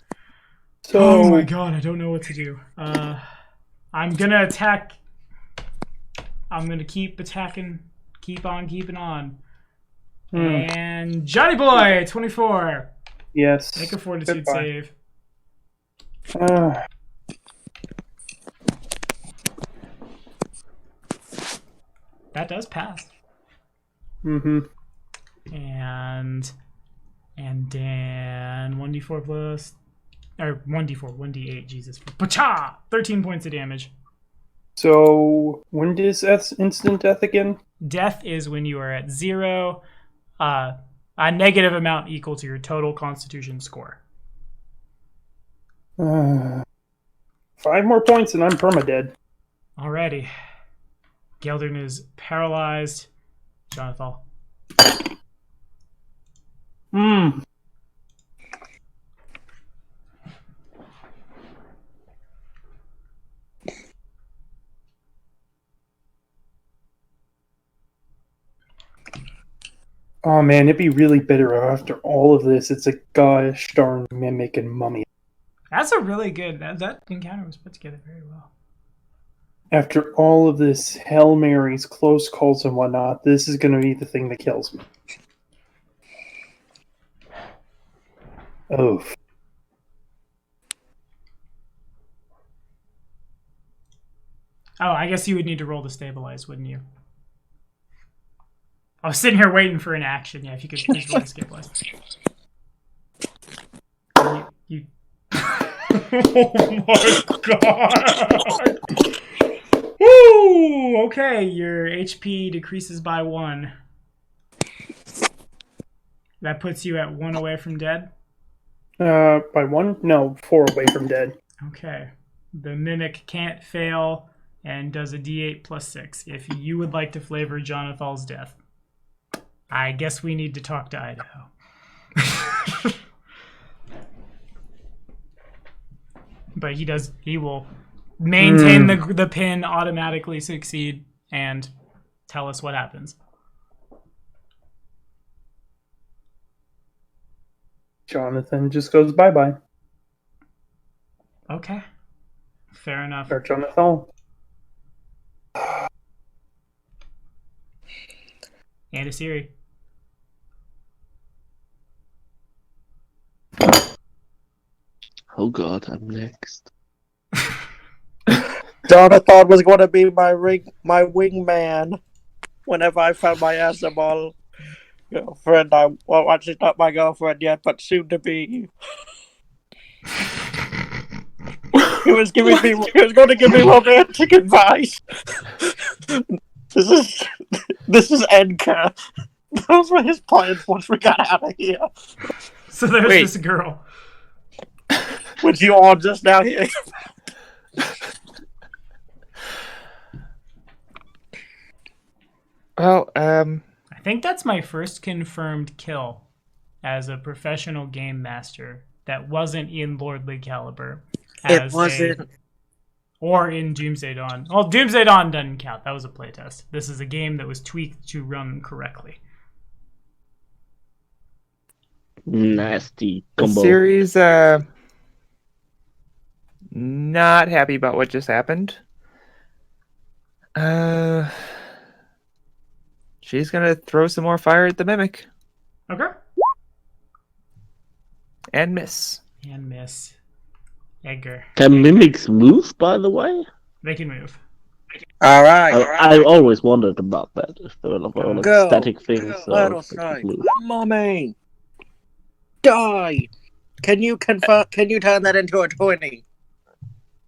So, Oh my god, I don't know what to do. I'm gonna attack. I'm gonna keep attacking. Keep on keeping on. And Johnny Boy, 24. yes. Make a fortitude Goodbye. save. That does pass. Mm-hmm. And then 1d4 plus, or 1d4, 1d8, Jesus. Pacha! 13 points of damage. So, when does instant death again? Death is when you are at 0, a negative amount equal to your total constitution score. 5 more points and I'm permadead. Alrighty. Geldern is paralyzed. Jonathan. Oh man, it'd be really bitter after all of this. It's a gosh darn mimic and mummy. That's a really good... That encounter was put together very well. After all of this Hail Marys, close calls, and whatnot, this is going to be the thing that kills me. Oh. Oh, I guess you would need to roll to stabilize, wouldn't you? I was sitting here waiting for an action. Yeah, if you could please roll to stabilize. You... Oh my god! Woo! Okay, your HP decreases by 1. That puts you at 1 away from dead? By 1? No, 4 away from dead. Okay. The mimic can't fail and does a d8 plus 6 if you would like to flavor Jonathan's death. I guess we need to talk to Idaho. But he will maintain the pin, automatically succeed, and tell us what happens. Jonathan just goes bye-bye. Okay. Fair enough. Or Jonathan. And a Siri. Oh god, I'm next. Jonathan was going to be my wingman whenever I found my Asabal girlfriend. Well, actually not my girlfriend yet, but soon to be. He was going to give me romantic advice. This is Edgar. Those were his plans once we got out of here. So there's Wait. this girl. Which you all just now hearing. Well, I think that's my first confirmed kill as a professional game master that wasn't in Lordly Caliber. It wasn't. Or in Doomsday Dawn. Well, Doomsday Dawn doesn't count. That was a playtest. This is a game that was tweaked to run correctly. Nasty The combo. series, not happy about what just happened. She's gonna throw some more fire at the mimic Okay. and miss. And miss. Edgar. Can mimics move, by the way? They can move. All right. I always wondered about that. If there were all Go. static things. Battle Or they could strike. move. Mommy. Die. Can you turn that into a 20?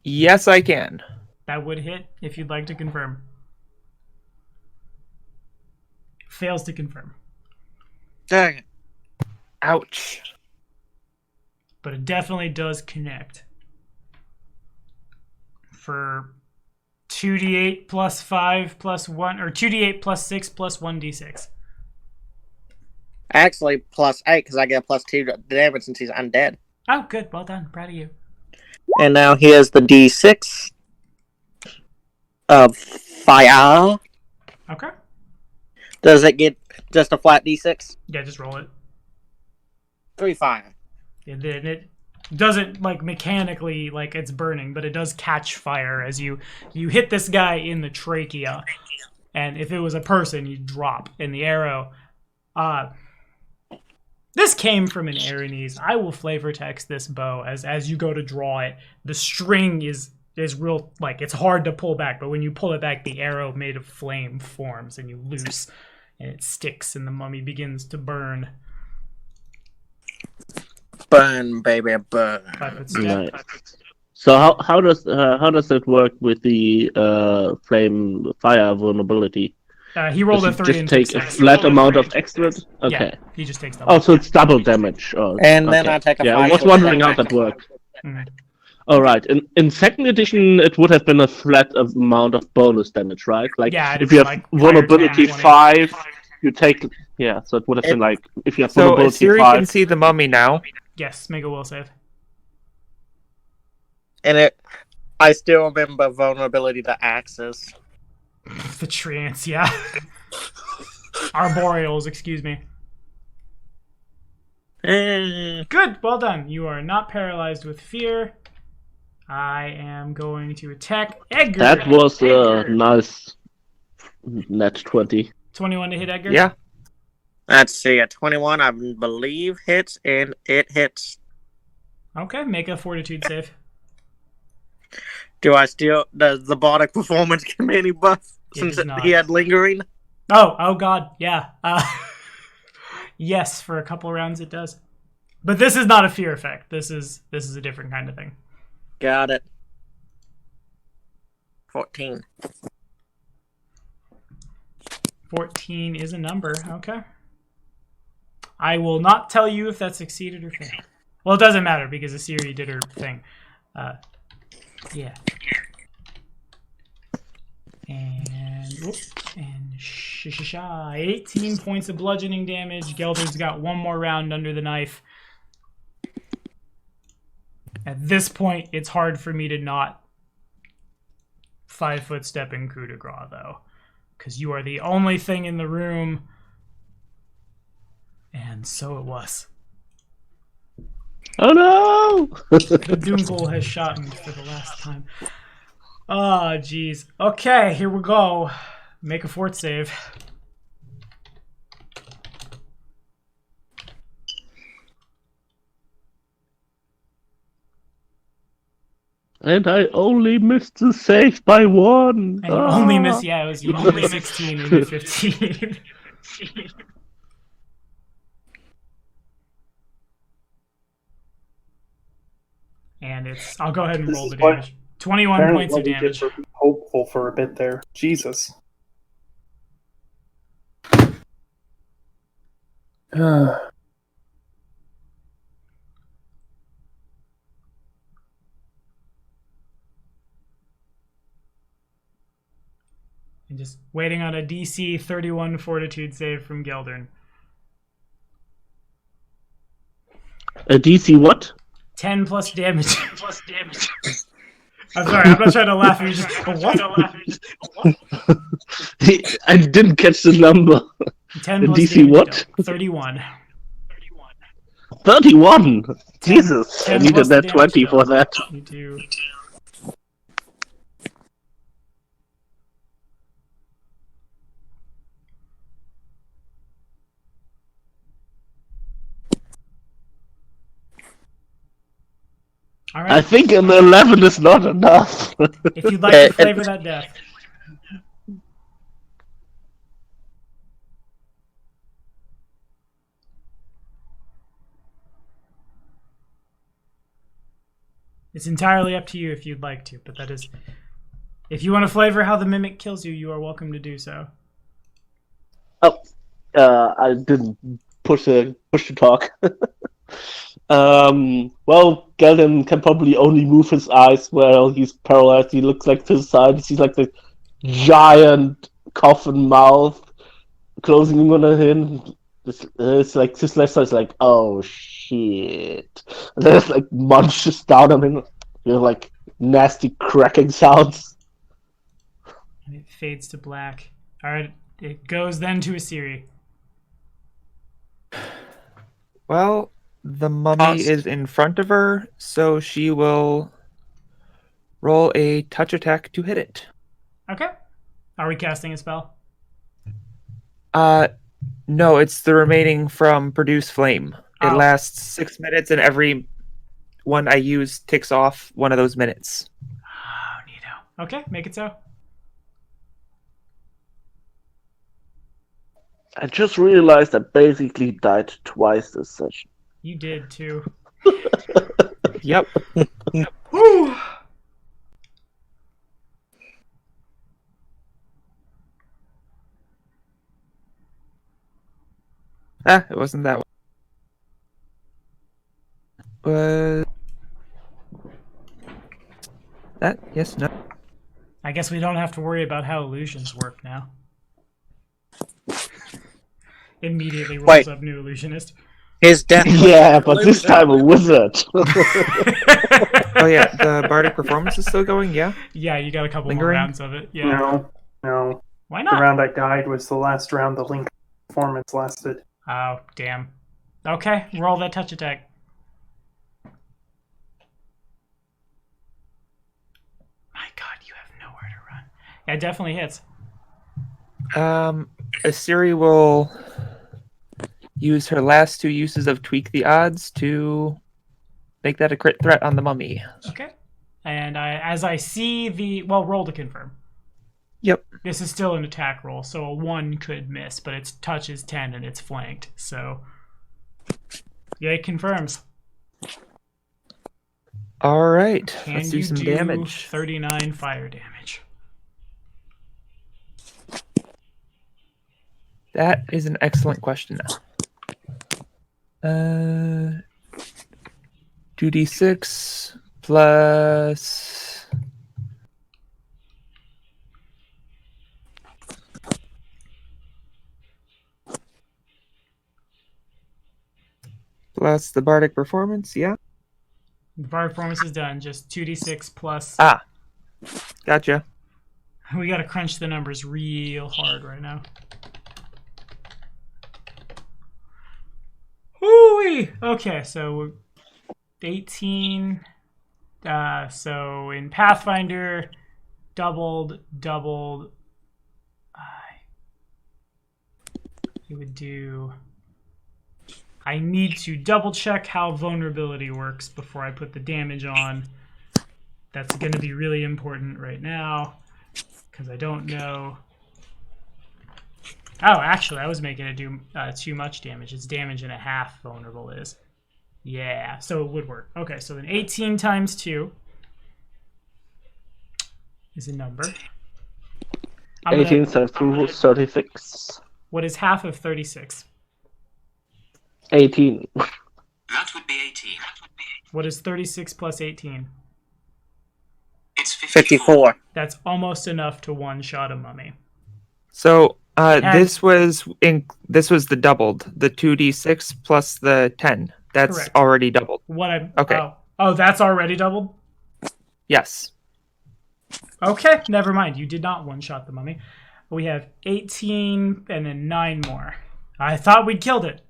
Yes, I can. That would hit if you'd like to confirm. Fails to confirm. Dang it. Ouch. But it definitely does connect. For 2d8 plus 5 plus 1, or 2d8 plus 6 plus 1d6. Actually, plus 8 because I get a plus 2 damage since he's undead. Oh, good. Well done. Proud of you. And now here's the d6 of fire. Okay. Does it get just a flat d6? Yeah, just roll it. 3 fire. And then it doesn't, like, mechanically, like, it's burning, but it does catch fire as you hit this guy in the trachea. And if it was a person, you'd drop. And the arrow... This came from an Aranese. I will flavor text this bow as you go to draw it. The string is real, like, it's hard to pull back, but when you pull it back, the arrow made of flame forms and you loose, and it sticks, and the mummy begins to burn. Burn, baby, burn. 5 foot step. Nice. So how does it work with the fire vulnerability? He rolled a Does it 3 just and take a success. flat amount of extra? Okay. Yeah, he just takes double. Oh, so it's double damage. Oh, And then okay. I take a Yeah, I 5 was foot wondering step. how that worked. Mhm. All right. In second edition, it would have been a flat amount of bonus damage, right? Like Yeah, if it's you have like vulnerability 20. 5, you take. Yeah, so it would have been like if you have So vulnerability Siri 5. can see the mummy now. Yes, make a will save. And I still remember vulnerability to axes. The trance, yeah. Arboreals, excuse me. Good, well done. You are not paralyzed with fear. I am going to attack Edgar. That was a nice net 20. 21 to hit Edgar? Yeah. Let's see, a 21 I believe hits, and it hits. Okay, make a fortitude save. Does the bardic performance give me any buff It since does not. he had lingering? Oh god, yeah. Yes, for a couple rounds it does. But this is not a fear effect. This is a different kind of thing. Got it. 14. 14 is a number, okay. I will not tell you if that succeeded or failed. Well, it doesn't matter because Asiri did her thing. Yeah. And 18 points of bludgeoning damage. Gelder's got one more round under the knife. At this point, it's hard for me to not 5 foot step in coup de grace, though. Because you are the only thing in the room. And so it was. Oh no! The Dunkel has shot me for the last time. Oh, jeez. Okay, here we go. Make a fort save. And I only missed the save by 1. And you only miss, yeah, it was you only 16 and you 15. And I'll go ahead and This roll is the what- damage. 21 Apparently points of what we did damage. for being hopeful for a bit there. Jesus. And just waiting on a DC 31 fortitude save from Geldern. A DC what? 10 plus damage. I'm sorry, I'm not trying to laugh. You're just, what? I didn't catch the number. 10 plus DC damage. what? 31. 31! 10 Jesus, I 10 needed plus the that damage 20 though. for that. You do. All I right. think an 11 is not enough. If you'd like to flavor that death. It's entirely up to you if you'd like to, but that is... If you want to flavor how the mimic kills you, you are welcome to do so. I didn't push the talk. Well, Gelden can probably only move his eyes while he's paralyzed. He looks like to the side. He sees like the giant coffin mouth closing in on him. It's like his left side is like, oh shit. And then it's like munches down on him. You know, like nasty cracking sounds. And it fades to black. All right, it goes then to Asiri. Well, the mummy is in front of her, so she will roll a touch attack to hit it. Okay. Are we casting a spell? No, it's the remaining from Produce Flame. It Oh. lasts 6 minutes, and every one I use ticks off one of those minutes. Oh, neato. Okay, make it so. I just realized I basically died twice this session. You did too. Yep. Whew. It wasn't that one. Was that? Yes, no. I guess we don't have to worry about how illusions work now. Immediately rolls Wait. up new illusionist. His death. Yeah, but this time a wizard. Oh yeah, the bardic performance is still going. Yeah. Yeah, you got a couple more Lingering? rounds of it. Yeah. No. Why The not? round I died was the last round the link performance lasted. Oh, damn. Okay, roll that touch attack. My god, you have nowhere to run. Yeah, it definitely hits. Asiri will use her last 2 uses of Tweak the Odds to make that a crit threat on the mummy. Okay. And as I see the... Well, roll to confirm. Yep. This is still an attack roll, so a 1 could miss, but its touch is 10 and it's flanked, so... Yeah, it confirms. All right, Can let's do you some do damage. 39 fire damage? That is an excellent question. 2d6 plus... Plus the bardic performance, yeah. The bar performance is done. Just 2d6 plus... Ah, gotcha. We gotta crunch the numbers real hard right now. Woo-wee! Okay, so 18. So in Pathfinder, doubled. You would do... I need to double check how vulnerability works before I put the damage on. That's going to be really important right now because I don't know. Oh, actually, I was making it do too much damage. It's damage and a half vulnerable is. Yeah, so it would work. Okay, so then 18 times 2 is a number. 18 times 2 is 36. What is half of 36? 18. That would be 18. What is 36 plus 18? It's 54. 54. That's almost enough to one-shot a mummy. So this was the doubled, the 2d6 plus the 10. That's Correct. already doubled. Okay. Oh, that's already doubled? Yes. Okay, never mind. You did not one-shot the mummy. We have 18 and then 9 more. I thought we'd killed it.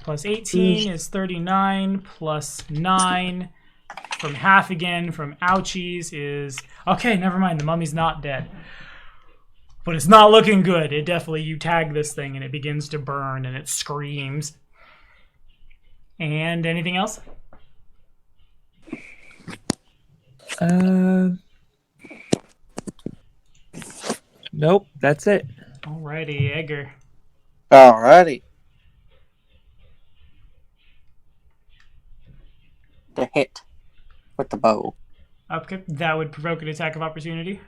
plus 18 is 39, plus 9 from half again from Ouchies is... Okay, never mind. The mummy's not dead. But it's not looking good. It definitely... You tag this thing and it begins to burn and it screams. And anything else? Nope, that's it. Alrighty, Edgar. Alrighty. The hit with the bow. Okay, that would provoke an attack of opportunity.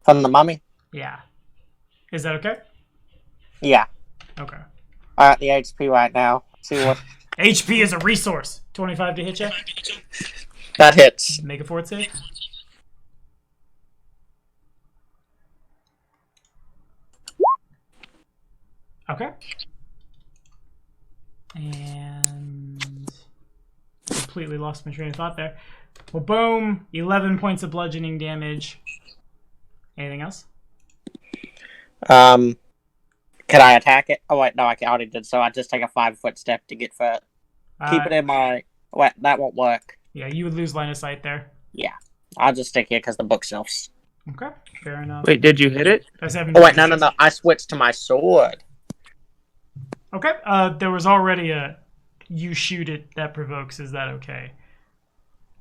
From the mummy? Yeah. Is that okay? Yeah. Okay. I'm at the HP right now. See what... HP is a resource. 25 to hit you. That hits. Make a fort save. Okay. And completely lost my train of thought there. Well, boom. 11 points of bludgeoning damage. Anything else? Can I attack it? Oh wait, no, I already did. So I just take a 5-foot step to get for. Keep it in my. Wait, that won't work. Yeah, you would lose line of sight there. Yeah, I'll just stick here because the bookshelves. Okay, fair enough. Wait, did you hit it? That's Oh wait, no. I switched to my sword. Okay, there was already a you shoot it that provokes. Is that okay?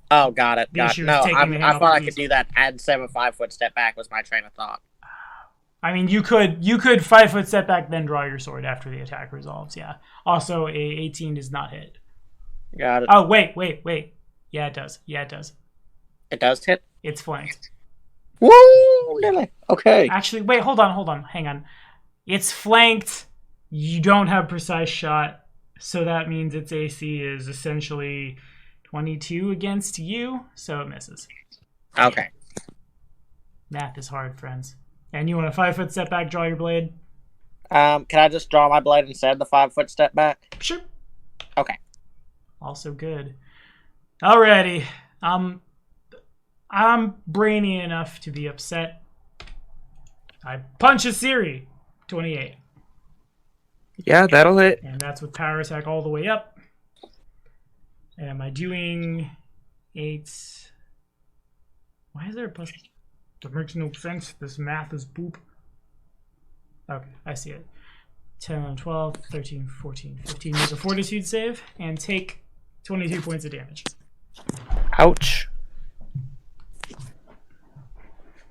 Oh, got it. The Got issue it. is No, taking I the hand thought off I the could keys. do that. Add 5-foot step back was my train of thought. I mean, you could 5-foot step back, then draw your sword after the attack resolves. Yeah. Also, a 18 does not hit. Got it. Oh wait. Yeah, it does. It does hit. It's flanked. Woo! Really? Okay. Actually, wait. Hold on. Hang on. It's flanked. You don't have precise shot, so that means its AC is essentially 22 against you, so it misses. Okay. Math is hard, friends. And you want a 5-foot step back, draw your blade? Can I just draw my blade instead of the 5-foot step back? Sure. Okay. Also good. Alrighty. I'm brainy enough to be upset. I punch a Siri. 28. Yeah, that'll hit. And that's with power attack all the way up. And am I doing 8? Why is there a plus? That makes no sense. This math is poop. Okay, I see it. 10, 12, 13, 14, 15. Make a fortitude save and take 22 points of damage. Ouch.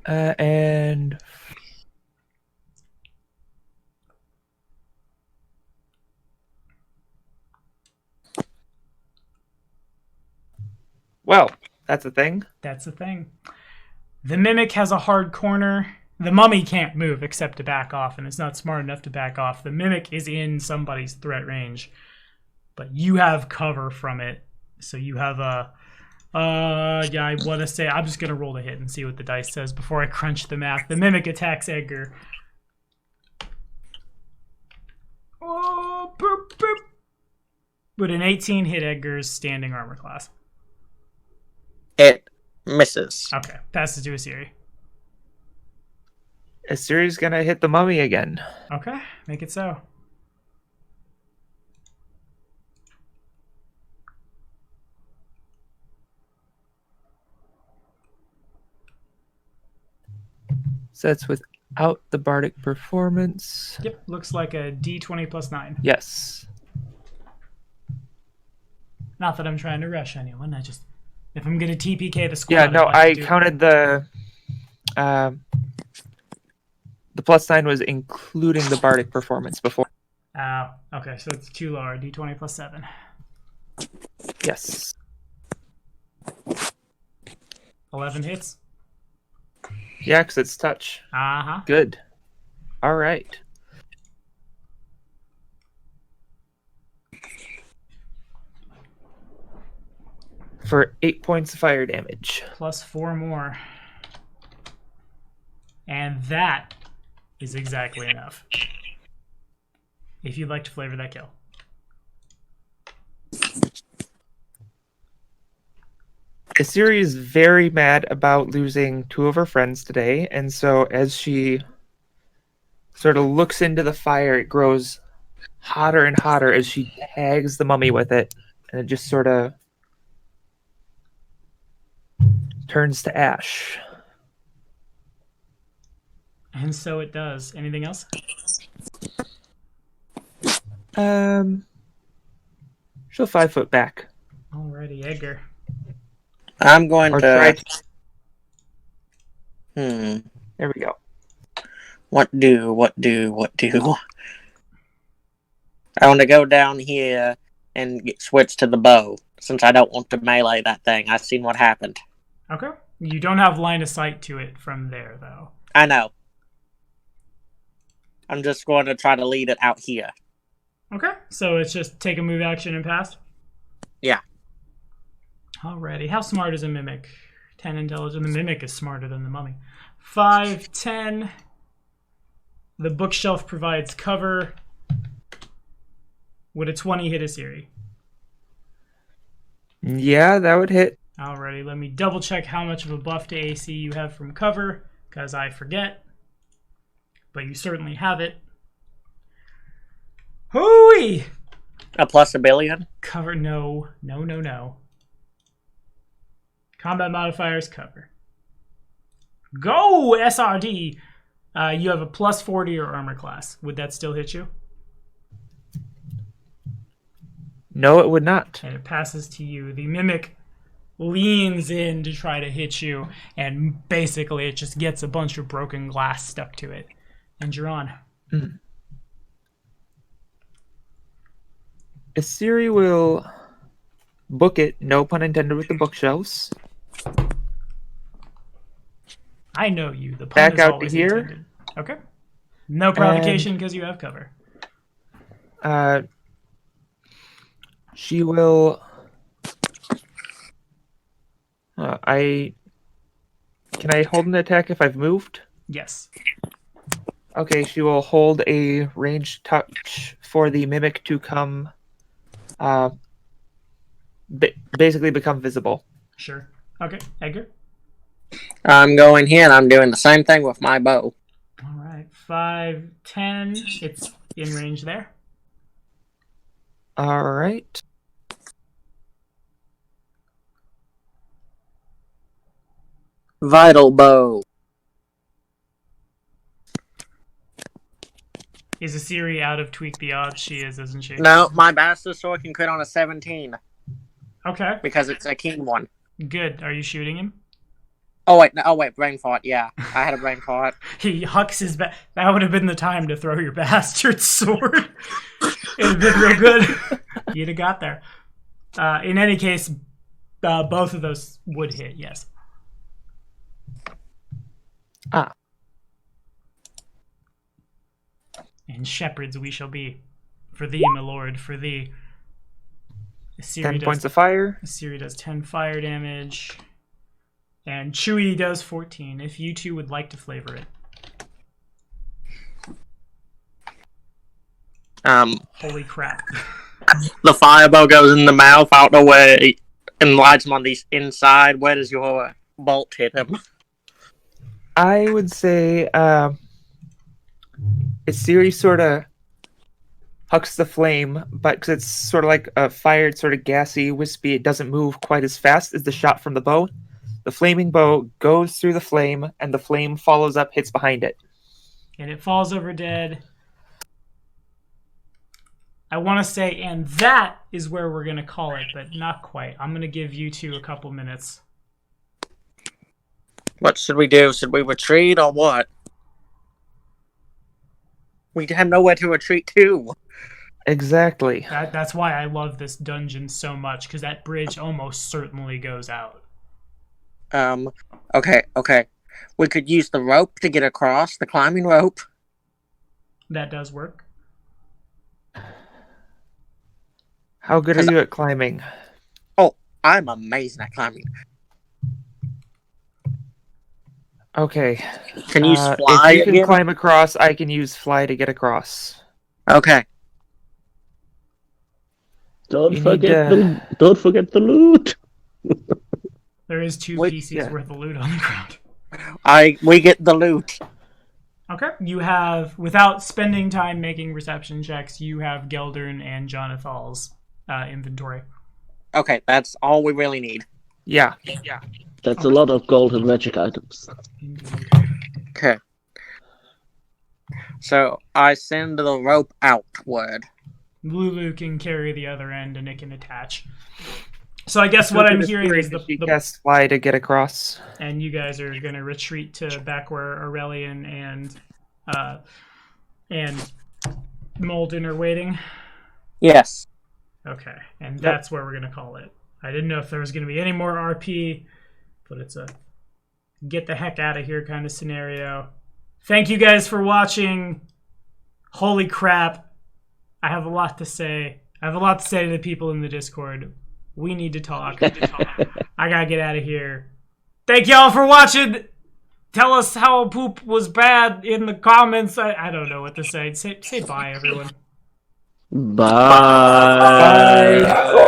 And well, that's a thing. That's the thing. The mimic has a hard corner. The mummy can't move except to back off, and it's not smart enough to back off. The mimic is in somebody's threat range, but you have cover from it. So you have a... yeah, I want to say... I'm just going to roll the hit and see what the dice says before I crunch the math. The mimic attacks Edgar. Oh, boop, boop. Would an 18 hit Edgar's standing armor class? It misses. Okay, passes to Asiri. Asiri's gonna hit the mummy again. Okay, make it so. So that's without the bardic performance. Yep, looks like a D20 plus 9. Yes. Not that I'm trying to rush anyone. I just, if I'm gonna TPK the squad, Yeah, no, I'd like I to do it. counted the +9 was including the bardic performance before. Oh, okay, so it's too lower. D20 plus 7. Yes. 11 hits. Yeah, because it's touch. Uh-huh. Good. All right. For 8 points of fire damage. Plus 4 more. And that is exactly enough. If you'd like to flavor that kill. Asiri is very mad about losing 2 of her friends today, and so as she sort of looks into the fire, it grows hotter and hotter as she tags the mummy with it, and it just sort of turns to ash. And so it does. Anything else? She'll 5 foot back. Alrighty, Edgar. I'm going Or try to. There we go. What do? I want to go down here and switch to the bow, since I don't want to melee that thing. I've seen what happened. Okay. You don't have line of sight to it from there, though. I know. I'm just going to try to lead it out here. Okay. So it's just take a move action and pass? Yeah. Alrighty. How smart is a mimic? 10 intelligence. The mimic is smarter than the mummy. 5, 10. The bookshelf provides cover. Would a 20 hit a Siri? Yeah, that would hit. Alrighty, let me double check how much of a buff to AC you have from cover, because I forget. But you certainly have it. Hooey! A plus a billion? Cover, no. Combat modifiers, cover. Go, SRD! You have a plus 40 or armor class. Would that still hit you? No, it would not. And it passes to you. The mimic leans in to try to hit you, and basically it just gets a bunch of broken glass stuck to it. And you're on. Asiri will book it, no pun intended with the bookshelves. I know you. The pun Back is out to always here. intended. Okay. No provocation because you have cover. She will. Can I hold an attack if I've moved? Yes. Okay, she will hold a ranged touch for the mimic to come. Basically become visible. Sure. Okay. Edgar? I'm going here and I'm doing the same thing with my bow. All right. 5, 10. It's in range there. All right. Vital bow. Is Asiri out of Tweak the Odds? She is, isn't she? No, my bastard sword can crit on a 17 Okay. because it's a keen one. Good. Are you shooting him? Oh wait, brain fart. Yeah, I had a brain fart. He hucks his back. That would have been the time to throw your bastard sword. It'd have been real good. You'd have got there. In any case, both of those would hit, yes. Ah. And shepherds we shall be. For thee, my lord, for thee. 10 points of fire. Asiri does 10 fire damage. And Chewie does 14, if you two would like to flavor it. Holy crap. The firebow goes in the mouth, out the way, and lights him on the inside. Where does your bolt hit him? I would say Asiri sort of hucks the flame, but because it's sort of like a fire, it's sort of gassy, wispy, it doesn't move quite as fast as the shot from the bow. The flaming bow goes through the flame, and the flame follows up, hits behind it. And it falls over dead. I want to say, and that is where we're going to call it, but not quite. I'm going to give you two a couple minutes. What should we do? Should we retreat or what? We have nowhere to retreat to. Exactly. That's why I love this dungeon so much, because that bridge almost certainly goes out. Okay. We could use the rope to get across, the climbing rope. That does work. How good are you at climbing? Oh, I'm amazing at climbing. Okay. Can you fly if you can again? climb across, I can use fly to get across. Okay. Don't You forget need, don't forget the loot. There is two Wait, pieces yeah. worth of loot on the ground. We get the loot. Okay. You have, without spending time making reception checks, you have Geldern and Jonathal's inventory. Okay, that's all we really need. Yeah. That's a lot of gold and magic items. Okay. So I send the rope outward. Lulu can carry the other end and it can attach. So I guess what I'm hearing is the cast fly to get across. and you guys are going to retreat to back where Aurelian and Molden are waiting. Yes. Okay, and that's where we're going to call it. I didn't know if there was going to be any more RP, but it's a get the heck out of here kind of scenario. Thank you guys for watching. Holy crap. I have a lot to say. I have a lot to say to the people in the Discord. We need to talk. I gotta get out of here. Thank y'all for watching. Tell us how poop was bad in the comments. I don't know what to say. Say bye, everyone. Bye.